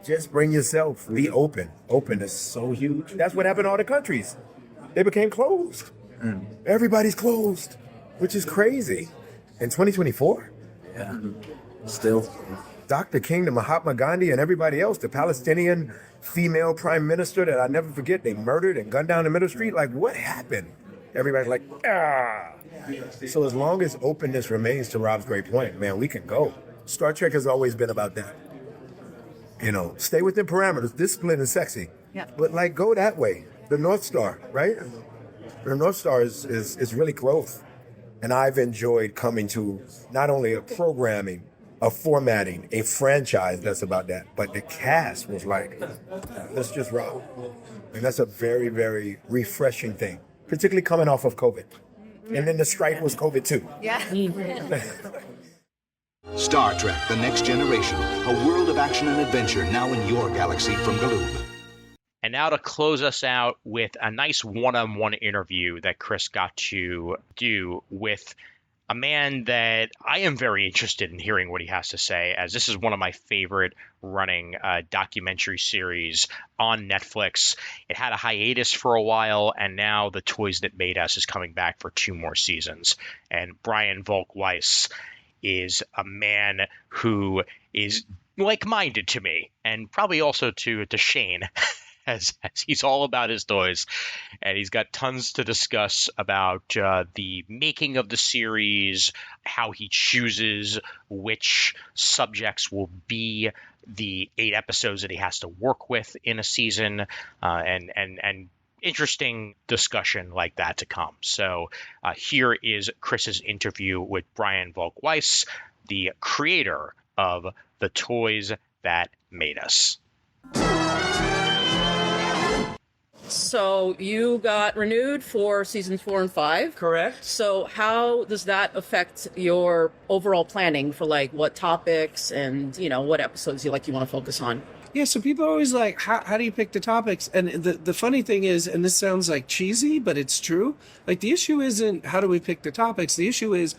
just bring yourself. Be open. Open is so huge. That's what happened in all the countries. They became closed. Everybody's closed, which is crazy. In 2024? Yeah. Still. Dr. King, the Mahatma Gandhi, and everybody else, the Palestinian female prime minister that I never forget, they murdered and gunned down the middle street. Like, what happened? Everybody's like, ah. So as long as openness remains, to Rob's great point, man, we can go. Star Trek has always been about that. You know, stay within parameters. Discipline is sexy. Yeah. But, like, go that way. The North Star, right? The North Star is really growth. And I've enjoyed coming to not only a programming, a formatting, a franchise that's about that, but the cast was like, let's just rock. And that's a very, very refreshing thing, particularly coming off of COVID. And then the strike was COVID too. Yeah. Star Trek, The Next Generation, a world of action and adventure now in your galaxy from Galoob. And now to close us out with a nice one-on-one interview that Chris got to do with a man that I am very interested in hearing what he has to say, as this is one of my favorite running documentary series on Netflix. It had a hiatus for a while, and now The Toys That Made Us is coming back for 2 more seasons. And Brian Volk-Weiss is a man who is like-minded to me, and probably also to Shane, as he's all about his toys, and he's got tons to discuss about the making of the series, how he chooses which subjects will be the 8 episodes that he has to work with in a season, and interesting discussion like that to come. So here is Chris's interview with Brian Volk-Weiss, the creator of The Toys That Made Us. So you got renewed for seasons 4 and 5. Correct. So how does that affect your overall planning for like what topics and, you know, what episodes you want to focus on? Yeah, so people are always like, how do you pick the topics? And the funny thing is, and this sounds like cheesy, but it's true. Like, the issue isn't how do we pick the topics. The issue is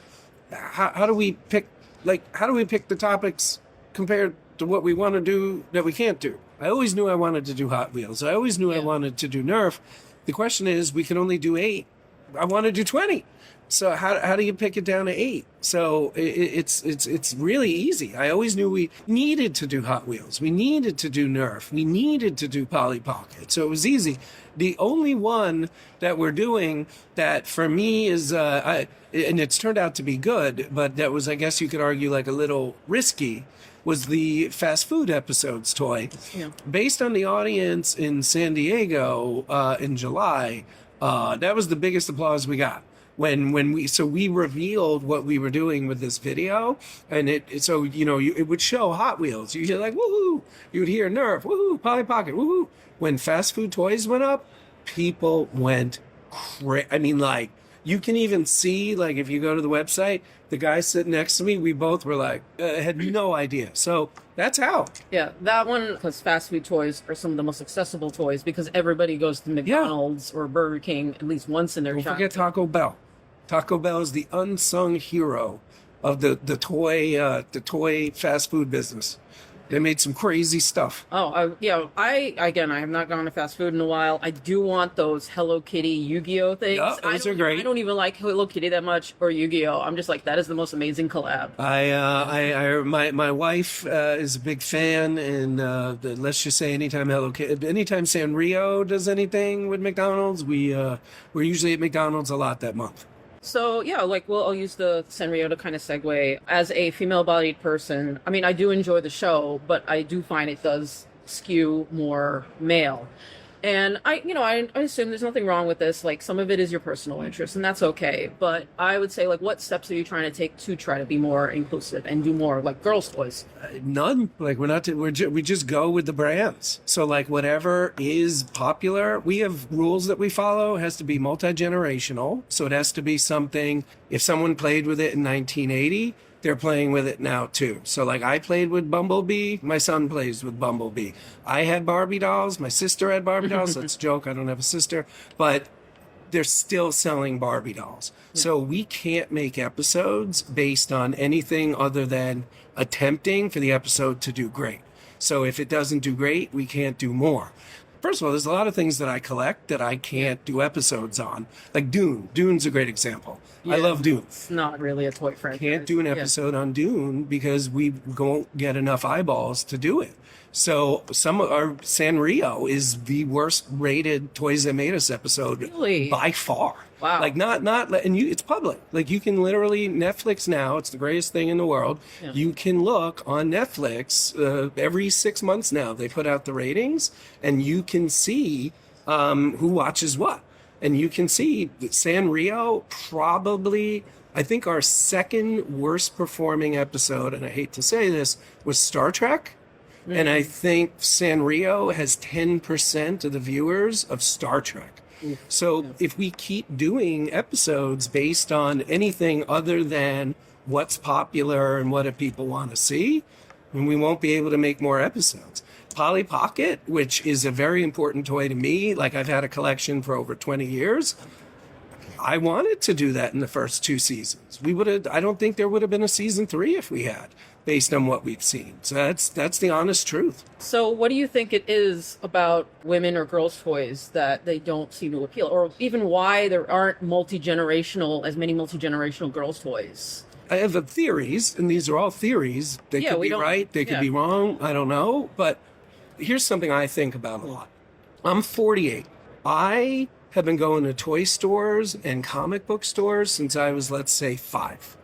how do we pick the topics compared to what we want to do that we can't do. I always knew I wanted to do Hot Wheels. I always knew I wanted to do Nerf. The question is, we can only do 8. I want to do 20. So how do you pick it down to 8? So it's really easy. I always knew we needed to do Hot Wheels. We needed to do Nerf. We needed to do Polly Pocket. So it was easy. The only one that we're doing that for me is, and it's turned out to be good, but that was, I guess you could argue, like a little risky, was the fast food episodes toy. Yeah. Based on the audience in San Diego in July, that was the biggest applause we got. When we revealed what we were doing with this video, and it would show Hot Wheels. You hear like woohoo, you would hear Nerf, woohoo, Polly Pocket, woohoo. When fast food toys went up, people went crazy. I mean, like, you can even see, like, if you go to the website, the guy sitting next to me, we both were like, had no idea. So that's how. Yeah, that one, because fast food toys are some of the most accessible toys because everybody goes to McDonald's or Burger King at least once in their Don't time. forget Taco Bell. Taco Bell is the unsung hero of the toy fast food business. They made some crazy stuff. I have not gone to fast food in a while. I do want those Hello Kitty Yu-Gi-Oh things. Yeah, those are great. I don't even like Hello Kitty that much or Yu-Gi-Oh. I'm just like, that is the most amazing collab. My wife is a big fan, and let's just say anytime Sanrio does anything with McDonald's, we're usually at McDonald's a lot that month. So I'll use the Sanrio to kind of segue. As a female-bodied person, I mean, I do enjoy the show, but I do find it does skew more male. And I assume there's nothing wrong with this. Like, some of it is your personal interest, and that's okay. But I would say, like, what steps are you trying to take to try to be more inclusive and do more like girls' toys? None. Like, we just go with the brands. So, like, whatever is popular, we have rules that we follow. It has to be multi-generational. So it has to be something. If someone played with it in 1980. They're playing with it now too. So like, I played with Bumblebee, my son plays with Bumblebee. I had Barbie dolls, my sister had Barbie dolls. That's a joke, I don't have a sister. But they're still selling Barbie dolls. Yeah. So we can't make episodes based on anything other than attempting for the episode to do great. So if it doesn't do great, we can't do more. First of all, there's a lot of things that I collect that I can't do episodes on. Like Dune. Dune's a great example. Yeah, I love Dune. It's not really a toy franchise. Can't do an episode on Dune because we won't get enough eyeballs to do it. So some of our Sanrio is the worst rated Toys That Made Us episode by far. Wow. Like and it's public. Like you can literally, Netflix now, it's the greatest thing in the world. Yeah. You can look on Netflix every 6 months now. They put out the ratings and you can see who watches what. And you can see that Sanrio probably, I think our second worst performing episode, and I hate to say this, was Star Trek. Mm-hmm. And I think Sanrio has 10% of the viewers of Star Trek. Mm-hmm. So if we keep doing episodes based on anything other than what's popular and what do people want to see, then we won't be able to make more episodes. Polly Pocket, which is a very important toy to me, like I've had a collection for over 20 years. I wanted to do that in the first 2 seasons. I don't think there would have been a season 3 if we had, based on what we've seen. So that's the honest truth. So what do you think it is about women or girls' toys that they don't seem to appeal? Or even why there aren't as many multi-generational girls' toys? I have theories, and these are all theories. They could be right, they could be wrong, I don't know. But here's something I think about a lot. I'm 48. I have been going to toy stores and comic book stores since I was, let's say, 5.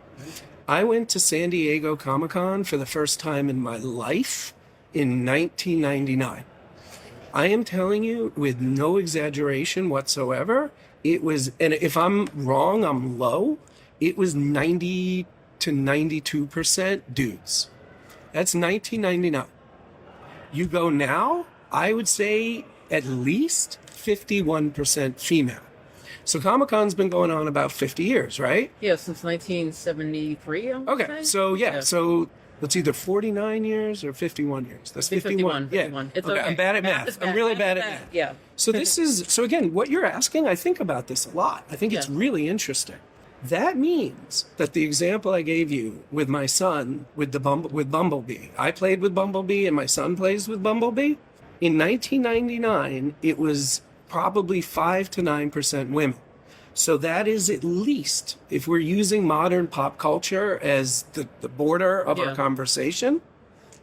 I went to San Diego Comic-Con for the first time in my life in 1999. I am telling you, with no exaggeration whatsoever, it was, and if I'm wrong, I'm low, it was 90 to 92% dudes. That's 1999. You go now, I would say at least 51% female. So Comic-Con's been going on about 50 years, right? Yeah, since 1973. Okay, so it's either 49 years or 51 years. That's 51. Yeah. 51. It's okay. I'm bad at math. I'm really bad at math. Yeah. So again, what you're asking, I think about this a lot. I think it's really interesting. That means that the example I gave you with my son with Bumblebee, I played with Bumblebee and my son plays with Bumblebee. In 1999, it was probably 5 to 9% women. So that is at least, if we're using modern pop culture as the border of our conversation,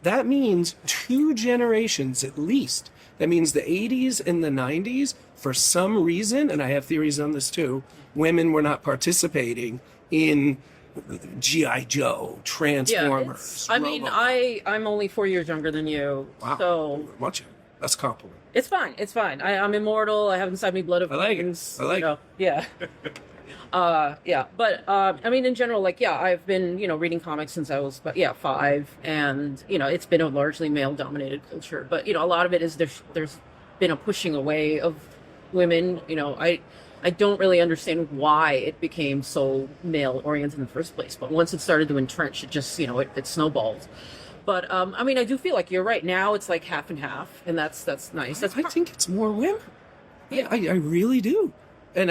that means 2 generations at least. That means the 80s and the 90s, for some reason, and I have theories on this too, women were not participating in G.I. Joe, Transformers. I'm only 4 years younger than you. Wow. So much. That's a compliment. It's fine. I'm immortal. I have inside me blood of kings. I like it. Yeah. But in general, I've been, reading comics since I was, 5, and, it's been a largely male-dominated culture. But, a lot of it is there's been a pushing away of women. I don't really understand why it became so male-oriented in the first place. But once it started to entrench, it just, it snowballed. But, I do feel like you're right. Now it's like half and half, and that's nice. I think it's more women. Yeah, I really do. And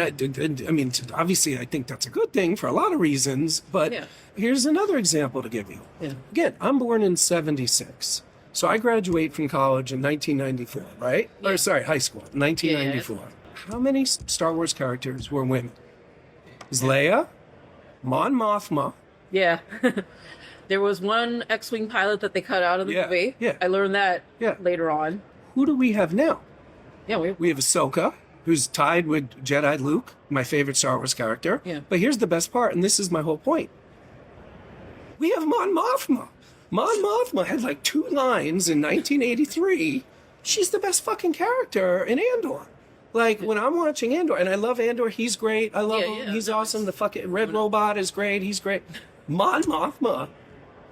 obviously, I think that's a good thing for a lot of reasons. But here's another example to give you. Yeah. Again, I'm born in 76. So I graduate from college in 1994, right? Yeah. Or sorry, high school, 1994. How many Star Wars characters were women? Is Leia, Mon Mothma? Yeah. There was one X-Wing pilot that they cut out of the movie. Yeah. I learned that later on. Who do we have now? Yeah, we have Ahsoka, who's tied with Jedi Luke, my favorite Star Wars character. Yeah. But here's the best part, and this is my whole point. We have Mon Mothma. Mon Mothma had like 2 lines in 1983. She's the best fucking character in Andor. Like, when I'm watching Andor, and I love Andor, he's great. I love him. He's awesome. The fucking Red Robot is great. He's great. Mon Mothma.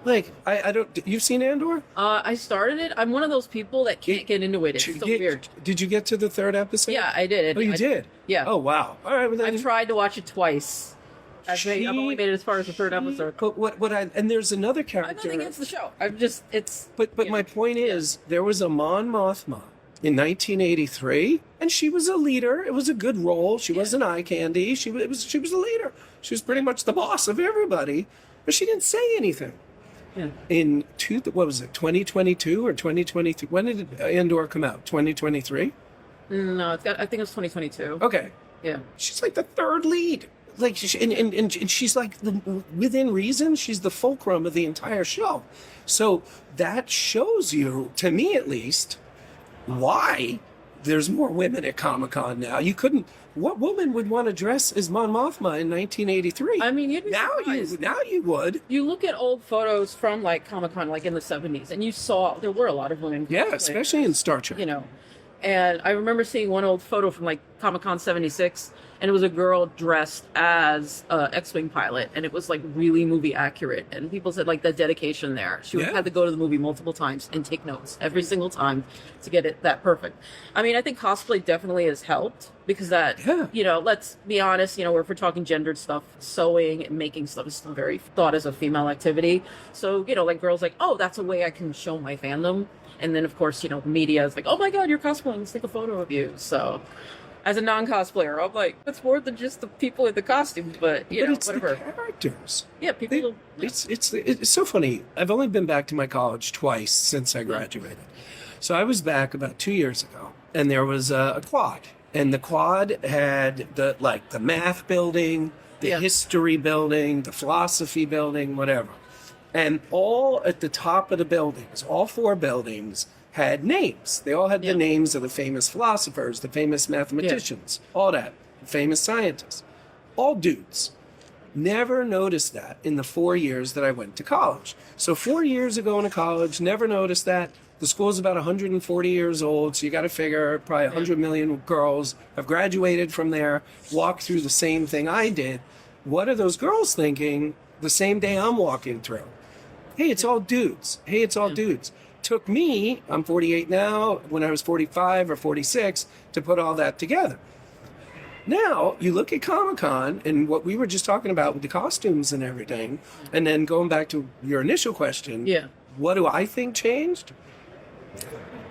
Like, I don't... You've seen Andor? I started it. I'm one of those people that can't get into it. It's so weird. Did you get to the 3rd episode? Yeah, I did. Oh, you did? Yeah. Oh, wow. All right. Well, then... I've tried to watch it twice. I've only made it as far as the 3rd episode. But and there's another character... I'm nothing against the show. I'm just... It's... But my point is, there was a Mon Mothma in 1983, and she was a leader. It was a good role. She wasn't eye candy. She was a leader. She was pretty much the boss of everybody, but she didn't say anything. Yeah. In 2022 or 2023? When did Andor come out? 2023? No, I think it was 2022. Okay. Yeah. She's like the 3rd lead. Like, and she's like, within reason, she's the fulcrum of the entire show. So that shows you, to me at least, why there's more women at Comic-Con now. You couldn't... What woman would want to dress as Mon Mothma in 1983? I mean, you'd be surprised. Now you would. You look at old photos from, like, Comic-Con, like, in the 70s, and you saw there were a lot of women. Yeah, especially in Star Trek. You know. And I remember seeing one old photo from, like, Comic-Con 76, and it was a girl dressed as an X-Wing pilot, and it was, like, really movie accurate. And people said, like, the dedication there. She would have had to go to the movie multiple times and take notes every single time to get it that perfect. I mean, I think cosplay definitely has helped, because that, you know, let's be honest, you know, if we're talking gendered stuff, sewing and making stuff is still very thought as a female activity. So, you know, like, girls like, oh, that's a way I can show my fandom. And then, of course, you know, the media is like, oh my God, you're cosplaying, let's take a photo of you. So, as a non-cosplayer, I'm like, it's more than just the people in the costumes, but, you know, it's whatever. The characters. Yeah, people... It's so funny. I've only been back to my college twice since I graduated. So I was back about 2 years ago, and there was a quad. And the quad had the math building, the history building, the philosophy building, whatever. And all at the top of the buildings, all 4 buildings, had names. They all had the names of the famous philosophers, the famous mathematicians, all that, famous scientists. All dudes. Never noticed that in the 4 years that I went to college. So 4 years ago in college, never noticed that. The school's about 140 years old, so you got to figure probably 100 million girls have graduated from there, walked through the same thing I did. What are those girls thinking the same day I'm walking through? Hey, it's all dudes. Hey, it's all dudes. Took me, I'm 48 now, when I was 45 or 46, to put all that together. Now, you look at Comic-Con and what we were just talking about with the costumes and everything, and then going back to your initial question, what do I think changed?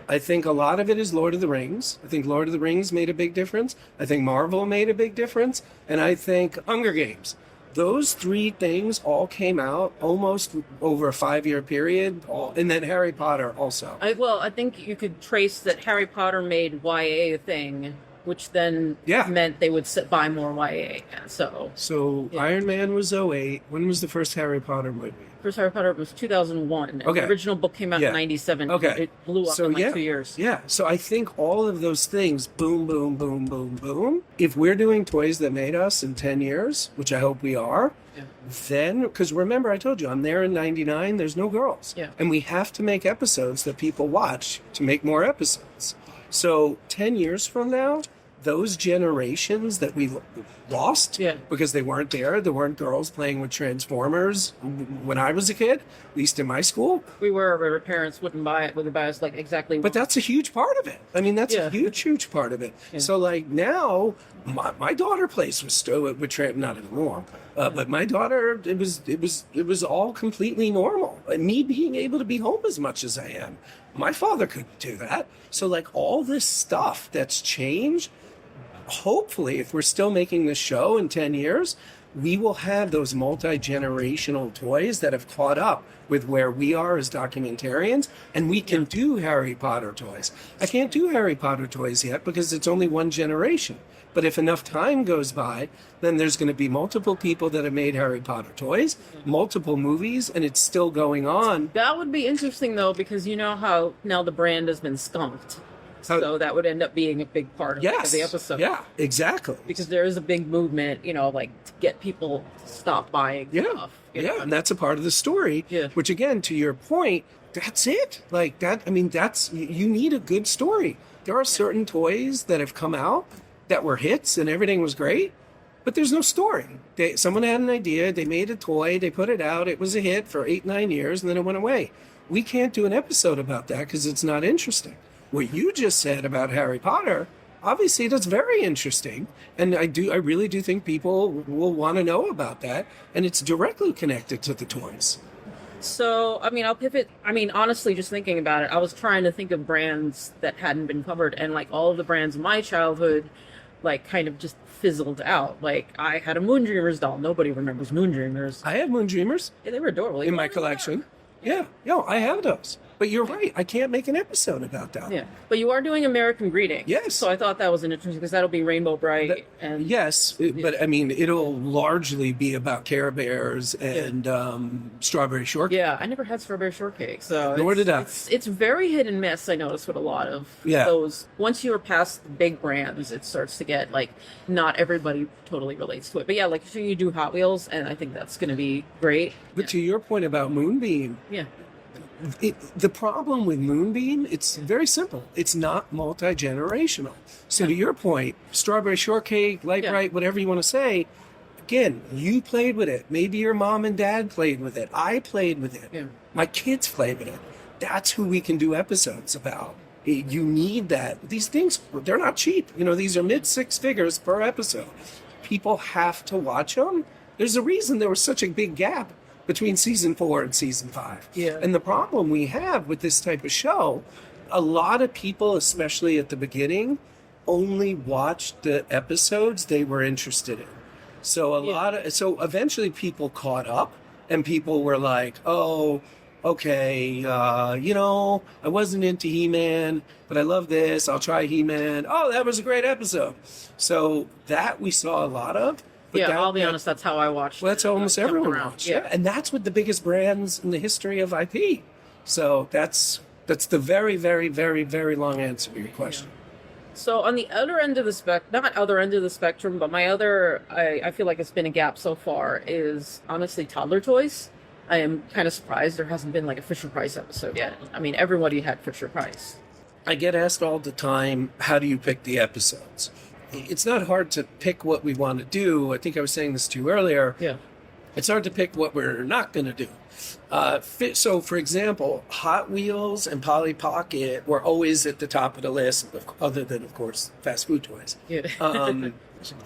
I think a lot of it is Lord of the Rings. I think Lord of the Rings made a big difference. I think Marvel made a big difference. And I think Hunger Games. Those 3 things all came out almost over a 5-year period, and then Harry Potter also. I think you could trace that Harry Potter made YA a thing, which then meant they would buy more YA. So Iron Man was 2008. When was the first Harry Potter movie? First Harry Potter was 2001. Okay. The original book came out in 97. Okay. It blew up in 2 years. Yeah. So I think all of those things, boom, boom, boom, boom, boom. If we're doing Toys That Made Us in 10 years, which I hope we are, then, because remember I told you, I'm there in 99, there's no girls. Yeah. And we have to make episodes that people watch to make more episodes. So 10 years from now, those generations that we lost because they weren't there weren't girls playing with Transformers when I was a kid, at least in my school. We were, our parents wouldn't buy us like exactly. But that's a huge part of it. I mean, that's a huge part of it. Yeah. So like now, my daughter plays with not anymore. But my daughter, it was all completely normal. And me being able to be home as much as I am, my father couldn't do that. So like all this stuff that's changed. Hopefully, if we're still making this show in 10 years, we will have those multi-generational toys that have caught up with where we are as documentarians, and we can do Harry Potter toys. I can't do Harry Potter toys yet because it's only one generation. But if enough time goes by, then there's going to be multiple people that have made Harry Potter toys, multiple movies, and it's still going on. That would be interesting, though, because you know how now the brand has been skunked. So that would end up being a big part of the episode. Yeah, exactly. Because there is a big movement, like to get people to stop buying stuff. Yeah, and that's a part of the story. Yeah. Which, again, to your point, that's it. Like that. I mean, you need a good story. There are certain toys that have come out that were hits and everything was great, but there's no story. Someone had an idea, they made a toy, they put it out, it was a hit for 8-9 years, and then it went away. We can't do an episode about that because it's not interesting. What you just said about Harry Potter, obviously that's very interesting, and I really do think people will want to know about that, and it's directly connected to the toys. So, I mean, I'll pivot. I mean, honestly, just thinking about it, I was trying to think of brands that hadn't been covered, and like all of the brands in my childhood, like kind of just fizzled out. Like I had a Moondreamers doll. Nobody remembers Moondreamers. I have Moondreamers. Yeah, they were adorable. In my collection. Yeah, I have those. But you're right. I can't make an episode about that. Yeah, but you are doing American Greetings. Yes. So I thought that was an interesting because that'll be Rainbow Bright. But I mean, it'll largely be about Care Bears and Strawberry Shortcake. Yeah, I never had Strawberry Shortcake, so nor did I. It's very hit and miss. I noticed with a lot of those. Once you're past the big brands, it starts to get like not everybody totally relates to it. But yeah, like so you do Hot Wheels, and I think that's going to be great. But to your point about Moonbeam, the problem with Moonbeam, it's very simple. It's not multi-generational. So to your point, Strawberry Shortcake, Light Bright, whatever you want to say, again, you played with it. Maybe your mom and dad played with it. I played with it. Yeah. My kids played with it. That's who we can do episodes about. You need that. These things, they're not cheap. These are mid-6 figures per episode. People have to watch them. There's a reason there was such a big gap between season 4 and season 5. Yeah. And the problem we have with this type of show, a lot of people, especially at the beginning, only watched the episodes they were interested in. So so eventually people caught up and people were like, oh, okay, I wasn't into He-Man, but I love this. I'll try He-Man. Oh, that was a great episode. So that we saw a lot of. But I'll be honest, that's how I watched. Well, that's almost everyone watched. Yeah. And that's with the biggest brands in the history of IP. So that's the very, very, very, very long answer to your question. So on the other end of the not other end of the spectrum, but my other, I feel like it's been a gap so far, is honestly toddler toys. I am kind of surprised there hasn't been like a Fisher-Price episode yet. I mean, everybody had Fisher-Price. I get asked all the time, how do you pick the episodes? It's not hard to pick what we want to do. I think I was saying this to you earlier. Yeah. It's hard to pick what we're not going to do. So, for example, Hot Wheels and Polly Pocket were always at the top of the list, other than, of course, fast food toys. Yeah.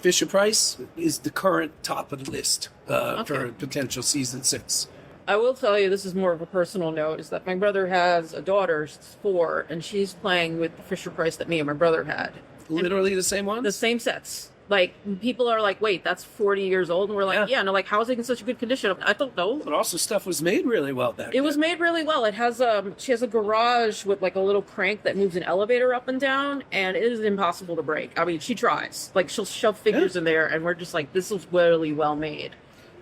Fisher-Price is the current top of the list for potential season 6. I will tell you, this is more of a personal note, is that my brother has a daughter, she's 4, and she's playing with the Fisher-Price that me and my brother had. Literally the same one? The same sets. Like, people are like, wait, that's 40 years old? And we're like, yeah. And they're like, how is it in such a good condition? I don't know. But also stuff was made really well back then. It was made really well. It has, she has a garage with like a little crank that moves an elevator up and down, and it is impossible to break. I mean, she tries. Like, she'll shove figures in there, and we're just like, this is really well made.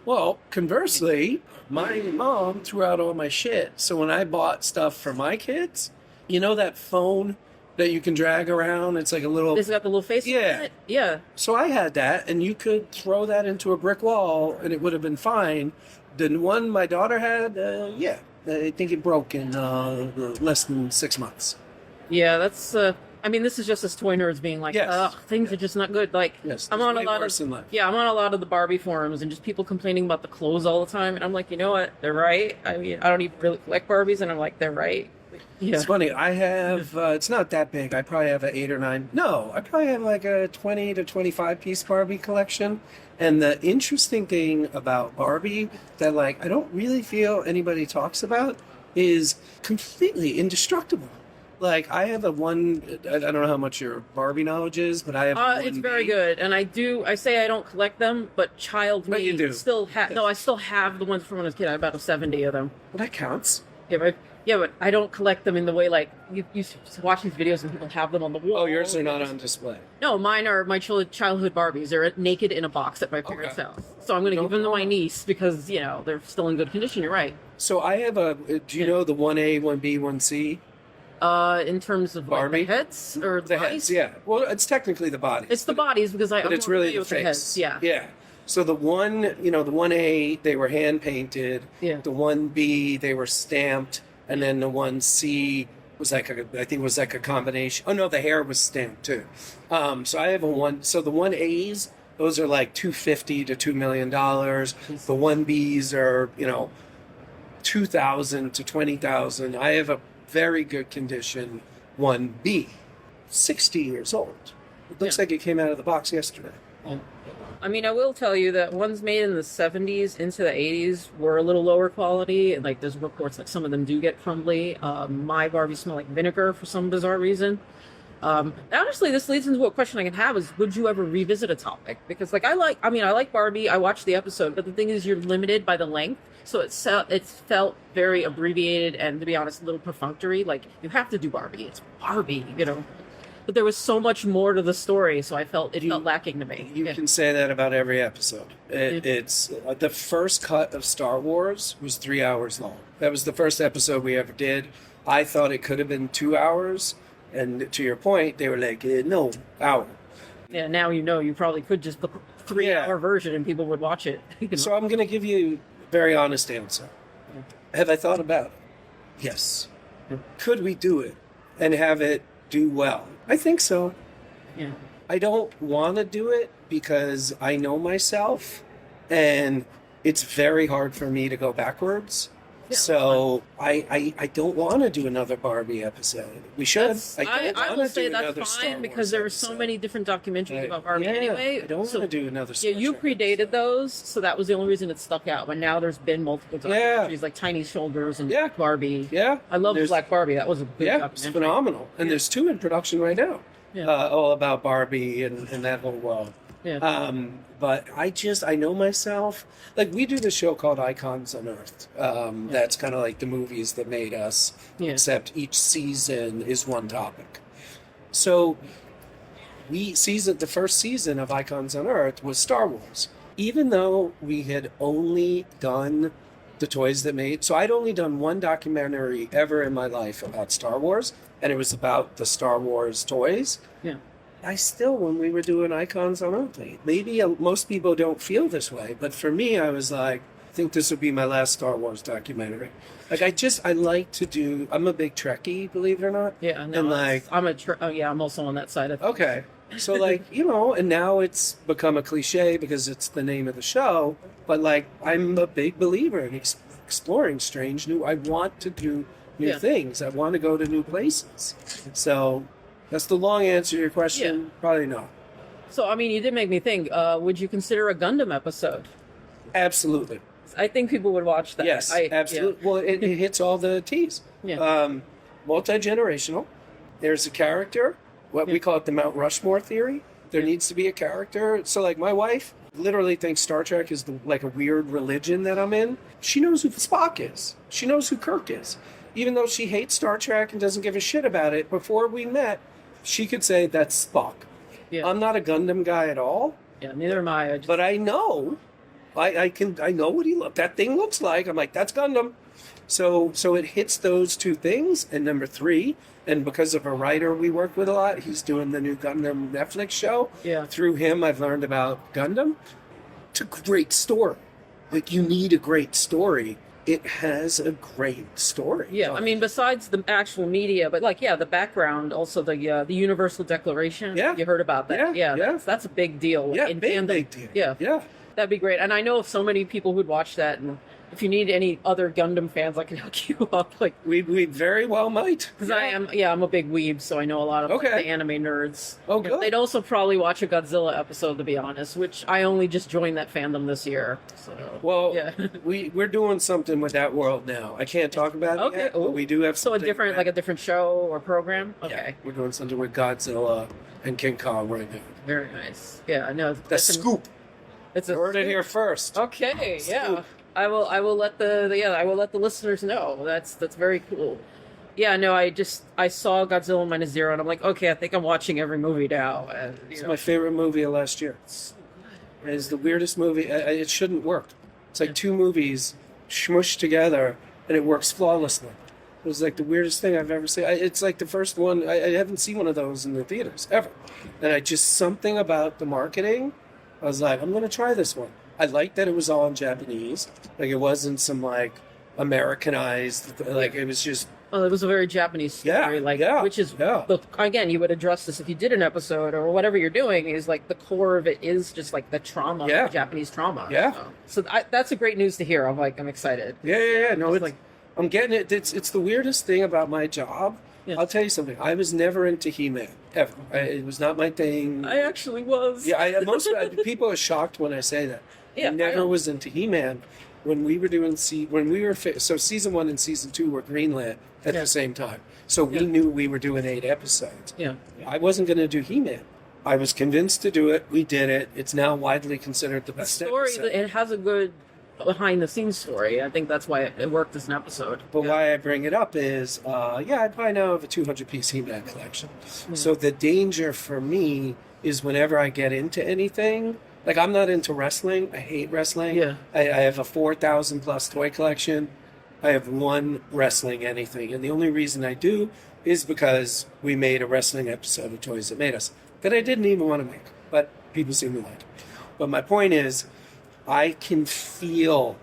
Well, conversely, my mom threw out all my shit. So when I bought stuff for my kids, that phone that you can drag around? It's like a little... It's got the little face on it? Yeah. So I had that, and you could throw that into a brick wall, and it would have been fine. The one my daughter had, I think it broke in less than 6 months. Yeah, that's... I mean, this is just as toy nerds being like, things are just not good. Like, I'm on a lot of the Barbie forums and just people complaining about the clothes all the time. And I'm like, you know what? They're right. I mean, I don't even really collect Barbies, and I'm like, they're right. Yeah. It's funny. I have, it's not that big. I probably have an 8 or 9. No, I probably have like a 20 to 25 piece Barbie collection. And the interesting thing about Barbie that I don't really feel anybody talks about is completely indestructible. Like, I have I don't know how much your Barbie knowledge is, but I have It's very good, and I say I don't collect them, but But you do. still have. No, I still have the ones from when I was a kid. I have about 70 of them. Well, that counts. Yeah, but I don't collect them in the way like you watch these videos and people have them on the wall. Oh, yours are not on display. No, mine are my childhood Barbies. They're naked in a box at my parents' house. So I'm going to give them to my niece because, they're still in good condition. You're right. So I have do you know the 1A, 1B, 1C? In terms of Barbie? like, the heads or The heads, yeah. Well, it's technically the bodies. It's the bodies because But it's really the with face. the heads. Yeah. Yeah. So the 1A, they were hand painted. Yeah. The 1B, they were stamped. And then the 1C was I think it was like a combination. Oh no, the hair was stamped too. So I have so the 1As, those are like $250 to $2 million. The 1Bs are, $2,000 to $20,000. I have a very good condition 1B, 60 years old. It looks like it came out of the box yesterday. I mean, I will tell you that ones made in the 70s into the 80s were a little lower quality. And, like, there's reports that some of them do get crumbly. My Barbies smell like vinegar for some bizarre reason. Honestly, this leads into a question I can have is, would you ever revisit a topic? Because, like, I like Barbie. I watched the episode, but the thing is you're limited by the length. So it felt very abbreviated and, to be honest, a little perfunctory. Like, you have to do Barbie. It's Barbie, But there was so much more to the story, so it felt lacking to me. You can say that about every episode. It's the first cut of Star Wars was 3 hours long. That was the first episode we ever did. I thought it could have been 2 hours, and to your point, they were like, no, hour. Yeah, now you probably could just put a 3-hour version and people would watch it. So I'm going to give you a very honest answer. Have I thought about it? Yes. Could we do it and have it do well? I think so. Yeah. I don't want to do it because I know myself and it's very hard for me to go backwards. Yeah. So I don't want to do another Barbie episode. We should. I will say that's fine because there are so many different documentaries about Barbie anyway. I don't want to do another Yeah, you predated those, so that was the only reason it stuck out. But now there's been multiple documentaries like Tiny Shoulders and Black Barbie. Yeah. I love Black Barbie. That was a good documentary. It's phenomenal. And there's 2 in production right now. Yeah. All about Barbie and that whole world. Yeah. But I know myself. Like, we do this show called Icons Unearthed. That's kind of like the movies that made us, except each season is one topic. So, the first season of Icons Unearthed was Star Wars. Even though we had only done the toys that made... So I'd only done one documentary ever in my life about Star Wars, and it was about the Star Wars toys. Yeah. I still, when we were doing Icons on Earth, maybe most people don't feel this way, but for me, I was like, I think this would be my last Star Wars documentary. Like, I like to do, I'm a big Trekkie, believe it or not. Yeah, no, and like, I'm also on that side of okay. So like, and now it's become a cliche because it's the name of the show, but like, I'm a big believer in exploring I want to do new things. I want to go to new places. So, that's the long answer to your question. Yeah. Probably not. So, I mean, you did make me think. Would you consider a Gundam episode? Absolutely. I think people would watch that. Yes, absolutely. Yeah. Well, it hits all the T's. Yeah. Multi-generational. There's a character. We call it the Mount Rushmore theory. There needs to be a character. So, like, my wife literally thinks Star Trek is like a weird religion that I'm in. She knows who Spock is. She knows who Kirk is. Even though she hates Star Trek and doesn't give a shit about it, before we met, she could say that's Spock. Yeah. I'm not a Gundam guy at all. Yeah, neither am I. But I know, I know what that thing looks like. I'm like, that's Gundam. So it hits those 2 things. And number 3, and because of a writer we work with a lot, he's doing the new Gundam Netflix show. Yeah. Through him, I've learned about Gundam. It's a great story. Like, you need a great story. It has a great story. Yeah, I mean, besides the actual media, but the background, also the Universal Declaration. Yeah, you heard about that? Yeah. That's a big deal. Yeah, big deal. Yeah, that'd be great. And I know of so many people who'd watch that, and if you need any other Gundam fans, I can hook you up. Like we very well might. Because I'm a big weeb, so I know a lot of like, the anime nerds. Oh, good. They'd also probably watch a Godzilla episode, to be honest, which I only just joined that fandom this year. So Well, yeah. we're doing something with that world now. I can't talk about it yet, but we do have So a something. different show or program. Okay, We're doing something with Godzilla and King Kong right now. very nice. Yeah, I know. The scoop. It's a Heard it here first. Okay, yeah. I will let the listeners know. That's very cool. Yeah, no, I saw Godzilla Minus Zero and I'm like, okay, I think I'm watching every movie now. And, It's my favorite movie of last year. It's the weirdest movie. It shouldn't work. It's like two movies smushed together and it works flawlessly. It was like the weirdest thing I've ever seen. It's like the first one. I haven't seen one of those in the theaters ever. And something about the marketing, I was like, I'm going to try this one. I liked that it was all in Japanese. Like it wasn't some like Americanized, like it was just. Well, it was a very Japanese story, which is again, you would address this if you did an episode or whatever you're doing. Is like the core of it is just like the trauma, the Japanese trauma. Yeah. So that's a great news to hear. I'm excited. Yeah. No, it's like I'm getting it. It's the weirdest thing about my job. Yeah. I'll tell you something. I was never into He-Man ever. It was not my thing. I actually was. Yeah, most people are shocked when I say that. Yeah, I never was into He-Man. When we were doing season 1 and season 2 were greenlit at the same time, so we knew we were doing 8 episodes. Yeah, I wasn't going to do He-Man. I was convinced to do it. We did it. It's now widely considered the best story. episode. It has a good behind-the-scenes story. I think that's why it worked as an episode. But why I bring it up is, I probably now have a 200-piece He-Man collection. So the danger for me is whenever I get into anything. Like, I'm not into wrestling. I hate wrestling. Yeah. I have a 4,000 plus toy collection. I have one wrestling anything. And the only reason I do is because we made a wrestling episode of Toys That Made Us that I didn't even want to make. But people seem to like it. But my point is, I can feel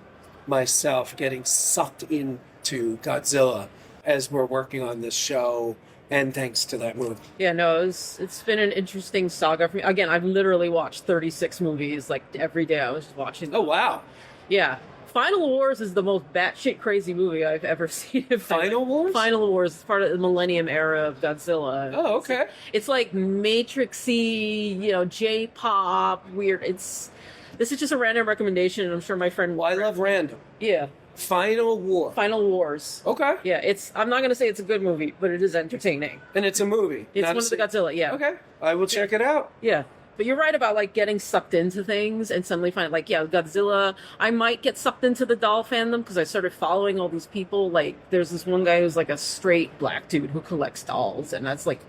myself getting sucked into Godzilla as we're working on this show. And thanks to that movie. Yeah, no, it's been an interesting saga for me. Again, I've literally watched 36 movies, like, every day I was just watching them. Oh, wow. Yeah. Final Wars is the most batshit crazy movie I've ever seen. Final Wars? Final Wars is part of the Millennium era of Godzilla. Oh, okay. It's like Matrixy, J-pop, weird. This is just a random recommendation, and I'm sure my friend... Well, I love random. Yeah. Final Wars. Okay. Yeah, I'm not going to say it's a good movie, but it is entertaining. And it's a movie. It's one of the Godzilla, yeah. Okay. I will check it out. Yeah. But you're right about, like, getting sucked into things and suddenly find, like, Godzilla. I might get sucked into the doll fandom because I started following all these people. Like, there's this one guy who's, like, a straight black dude who collects dolls, and that's, like,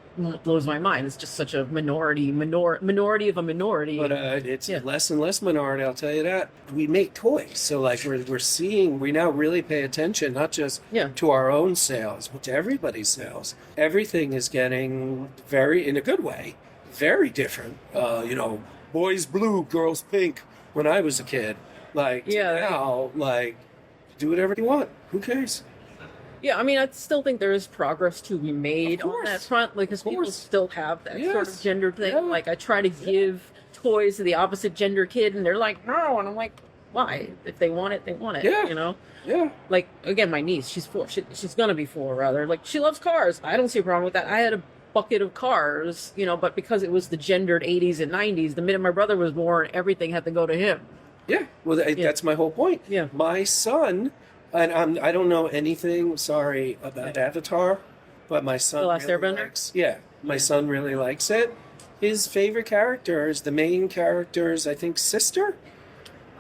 blows my mind. It's just such a minority of a minority. But it's less and less minority, I'll tell you that. We make toys, so like we now really pay attention, not just to our own sales, but to everybody's sales. Everything is getting very, in a good way, very different. Boys blue, girls pink when I was a kid. Like, now, like, do whatever you want. Who cares? Yeah, I mean, I still think there is progress to be made on that front, like, because people still have that sort of gender thing. Yeah. Like, I try to give toys to the opposite gender kid, and they're like, no, and I'm like, why? If they want it, they want it, Yeah. Like, again, my niece, she's 4. She's gonna be 4, rather. Like, she loves cars. I don't see a problem with that. I had a bucket of cars, but because it was the gendered 80s and 90s, the minute my brother was born, everything had to go to him. Yeah, well, that's my whole point. Yeah. My son... And I don't know anything, sorry, about Avatar, but my son The Last really Airbender? likes. Yeah, my son really likes it. His favorite character is the main character's, I think, sister.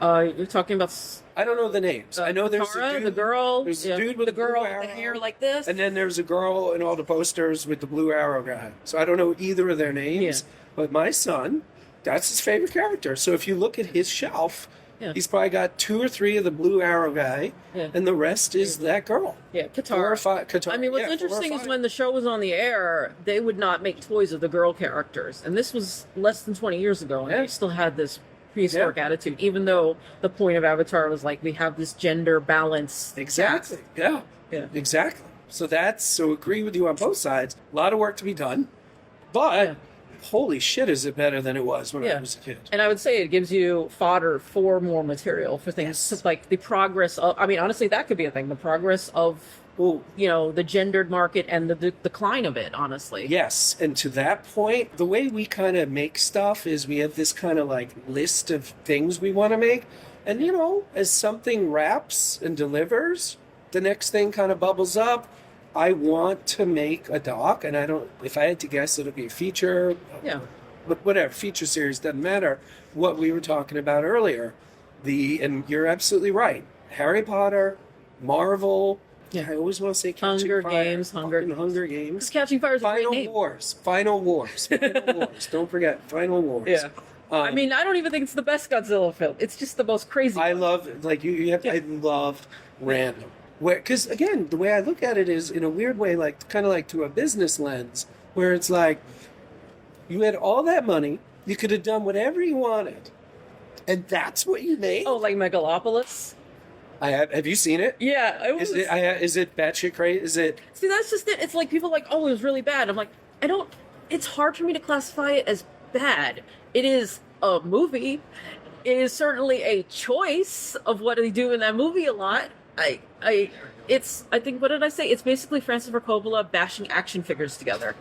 You're talking about... I don't know the names. I know there's Katara, a dude. the girl. There's a dude with the girl blue with the arrow. hair like this. And then there's a girl in all the posters with the blue arrow guy. So I don't know either of their names. But my son, that's his favorite character. So if you look at his shelf... Yeah. He's probably got 2 or 3 of the blue arrow guy, and the rest is that girl. Yeah, Katara. 4 or 5. Katara. I mean, what's interesting is when the show was on the air, they would not make toys of the girl characters. And this was less than 20 years ago, and they still had this prehistoric attitude, even though the point of Avatar was like, we have this gender balance. Exactly. Yeah, exactly. So agree with you on both sides. A lot of work to be done, but holy shit, is it better than it was when I was a kid? And I would say it gives you fodder for more material for things like the progress of. I mean, honestly, that could be a thing. The progress of, the gendered market and the decline of it. Honestly, yes. And to that point, the way we kind of make stuff is we have this kind of like list of things we want to make, and as something wraps and delivers, the next thing kind of bubbles up. I want to make a doc, and if I had to guess, it'll be a feature. But whatever, feature series, doesn't matter. What we were talking about earlier, and you're absolutely right. Harry Potter, Marvel. Yeah, I always want to say Catching Fire. Hunger Games. Because Catching Fire is a great name. Final Wars. Don't forget, Final Wars. Yeah. I mean, I don't even think it's the best Godzilla film. It's just the most crazy. I love, I love random. Because again, the way I look at it is in a weird way, kind of like through a business lens, where it's like you had all that money, you could have done whatever you wanted, and that's what you made. Oh, like Megalopolis. Have you seen it? Yeah, it was. Is it batshit crazy? Is it? See, that's just it. It's like people are like, oh, it was really bad. I'm like, I don't. It's hard for me to classify it as bad. It is a movie. It is certainly a choice of what they do in that movie a lot. I think, what did I say? It's basically Francis Ford Coppola bashing action figures together.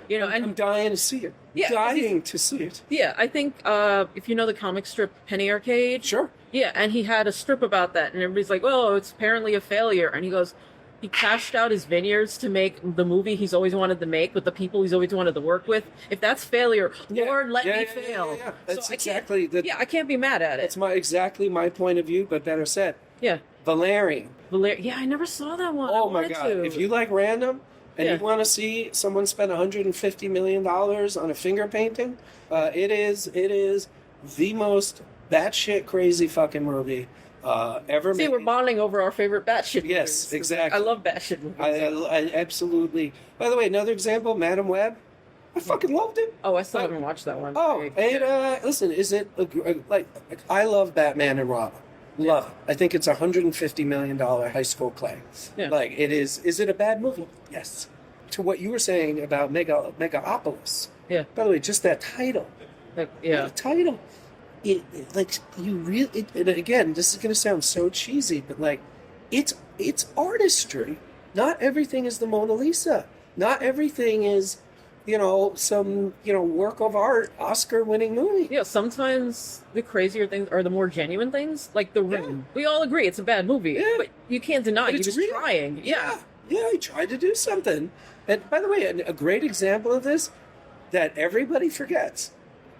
And I'm dying to see it. Dying to see it. Yeah, I think if you know the comic strip Penny Arcade. Sure. Yeah, and he had a strip about that, and everybody's like, "Oh, it's apparently a failure." And he goes, he cashed out his vineyards to make the movie he's always wanted to make with the people he's always wanted to work with. If that's failure, Lord, let me fail. Yeah. That's so exactly. I can't be mad at it. It's exactly my point of view, but better said. Yeah. Valerian. Yeah, I never saw that one. Oh my God! If you like random and you want to see someone spend $150 million on a finger painting, it is the most batshit crazy fucking movie ever made. See, we're bonding over our favorite batshit. Yes, movies. exactly. I love batshit movies. I absolutely. By the way, another example, Madam Web. I fucking loved it. Oh, I still haven't watched that one. Oh, and listen, is it like I love Batman and Robin. Love it. I think it's $150 million high school play. Yeah. Like it is. Is it a bad movie? Yes. To what you were saying about Megapolis. Yeah. By the way, just that title. Yeah. The title. And again, this is going to sound so cheesy, but like, it's artistry. Not everything is the Mona Lisa. Not everything is, some, work of art, Oscar-winning movie. Yeah, sometimes the crazier things are the more genuine things, like The Room. We all agree it's a bad movie, but you can't deny he was trying. Yeah, he tried to do something. And by the way, a great example of this that everybody forgets,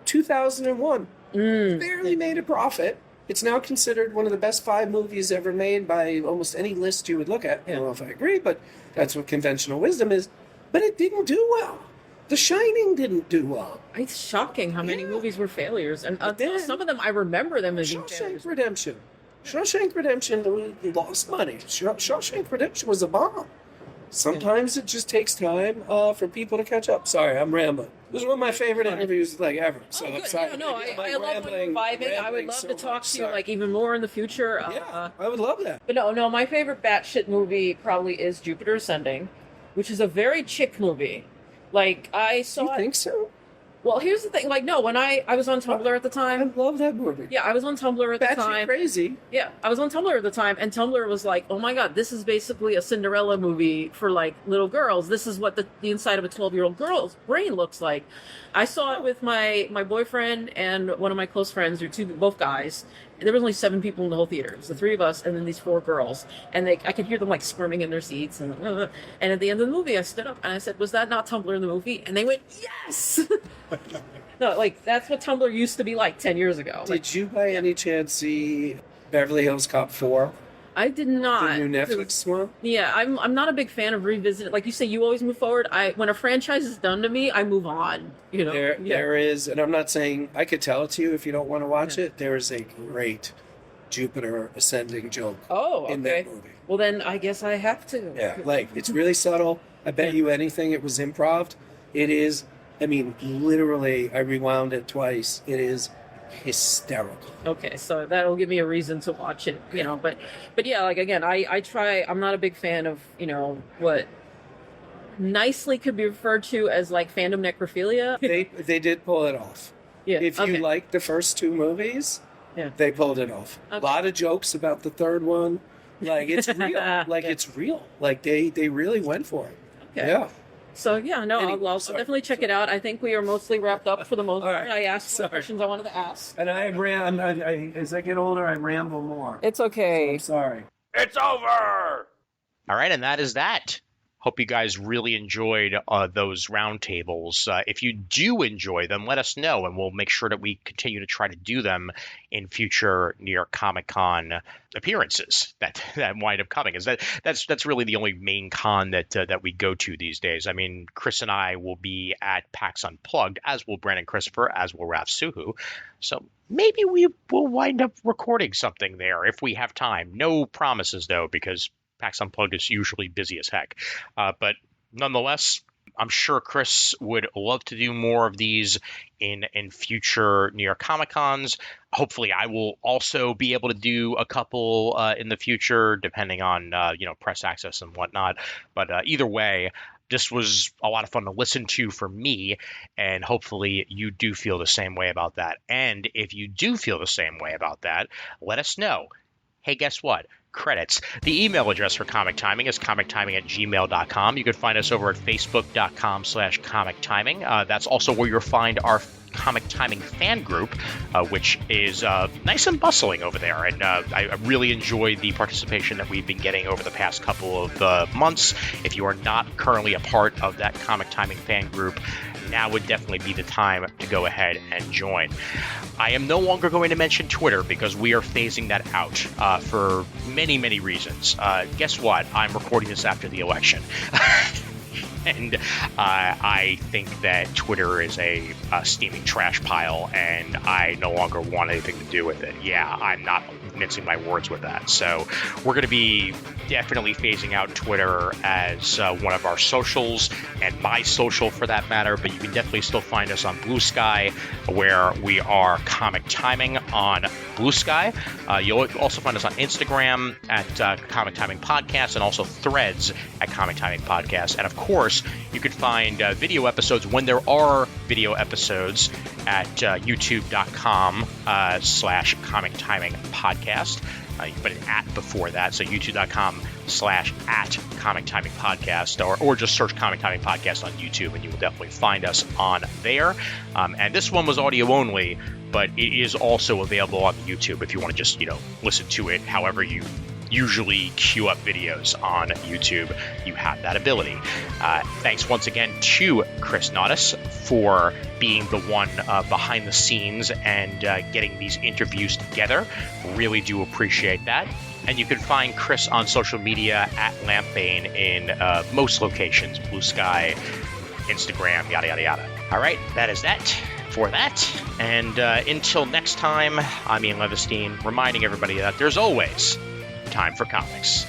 2001, barely made a profit. It's now considered one of the best 5 movies ever made by almost any list you would look at. I don't know if I agree, but that's what conventional wisdom is. But it didn't do well. The Shining didn't do well. It's shocking how many movies were failures, and some of them I remember them as being failures. Shawshank Redemption lost money. Shawshank Redemption was a bomb. Sometimes it just takes time for people to catch up. Sorry, I'm rambling. This is one of my favorite interviews ever. So I'm sorry. No, I love when you're vibing. I would love to talk to you even more in the future. I would love that. But no, my favorite batshit movie probably is Jupiter Ascending, which is a very chick movie. Like, I saw You think so? Well, here's the thing. Like, no, when I was on Tumblr at the time. I love that movie. Yeah, I was on Tumblr at the time. Crazy. Yeah, I was on Tumblr at the time, and Tumblr was like, oh my God, this is basically a Cinderella movie for, like, little girls. This is what the inside of a 12-year-old girl's brain looks like. I saw it with my boyfriend and one of my close friends, both guys. There was only 7 people in the whole theater. It was the 3 of us and then these 4 girls. And I could hear them like squirming in their seats. And at the end of the movie, I stood up and I said, was that not Tumblr in the movie? And they went, yes! No, like, that's what Tumblr used to be like 10 years ago. Did you by any chance see Beverly Hills Cop 4? I did not. The new Netflix one? Yeah, I'm not a big fan of revisiting. Like you say, you always move forward. When a franchise is done to me, I move on. There is, and I'm not saying I could tell it to you if you don't want to watch it. There is a great Jupiter Ascending joke in that movie. Well, then I guess I have to. Yeah, like it's really subtle. I bet you anything it was improv. It is. I mean, literally, I rewound it twice. It is hysterical. Okay, so that'll give me a reason to watch it, but yeah, like again, I try. I'm not a big fan of what nicely could be referred to as like fandom necrophilia. They did pull it off. Yeah. If you liked the first two movies, they pulled it off. A lot of jokes about the third one. Like, it's real. It's real. Like, they really went for it. Okay. Yeah. So yeah, no, I'll definitely check it out. I think we are mostly wrapped up for the most part. I asked the questions I wanted to ask. And as I get older, I ramble more. It's okay. So I'm sorry. It's over! All right, and that is that. Hope you guys really enjoyed those roundtables. If you do enjoy them, let us know, and we'll make sure that we continue to try to do them in future New York Comic Con appearances that wind up coming. That's really the only main con that we go to these days. I mean, Chris and I will be at PAX Unplugged, as will Brandon Christopher, as will Raf Suhu. So maybe we will wind up recording something there if we have time. No promises, though, because PAX Unplugged is usually busy as heck. But nonetheless, I'm sure Chris would love to do more of these in future New York Comic Cons. Hopefully, I will also be able to do a couple in the future, depending on press access and whatnot. But either way, this was a lot of fun to listen to for me, and hopefully you do feel the same way about that. And if you do feel the same way about that, let us know. Hey, guess what? Credits. The email address for Comic Timing is comictiming@gmail.com. You can find us over at facebook.com/comictiming. That's also where you'll find our Comic Timing fan group, which is nice and bustling over there. And I really enjoy the participation that we've been getting over the past couple of months. If you are not currently a part of that Comic Timing fan group, now would definitely be the time to go ahead and join. I am no longer going to mention Twitter because we are phasing that out for many, many reasons. Guess what? I'm recording this after the election. And I think that Twitter is a steaming trash pile, and I no longer want anything to do with it. Yeah, I'm not mincing my words with that. So we're going to be definitely phasing out Twitter as one of our socials, and my social for that matter, but you can definitely still find us on Blue Sky, where we are Comic Timing on Blue Sky. You'll also find us on Instagram at Comic Timing Podcast, and also Threads at Comic Timing Podcast. And of course, you can find video episodes when there are video episodes at youtube.com/Comic Timing Podcast. You can put an @ before that, so youtube.com/@Comic Timing Podcast, or just search Comic Timing Podcast on YouTube, and you will definitely find us on there. And this one was audio only, but it is also available on YouTube if you want to just, listen to it however you usually queue up videos on YouTube. You have that ability. Thanks once again to Chris Naudis for being the one behind the scenes and getting these interviews together. Really do appreciate that. And you can find Chris on social media at Lampbane in most locations, Blue Sky, Instagram, yada, yada, yada. All right, that is that for that. And until next time, I'm Ian Levenstein, reminding everybody that there's always time for comics.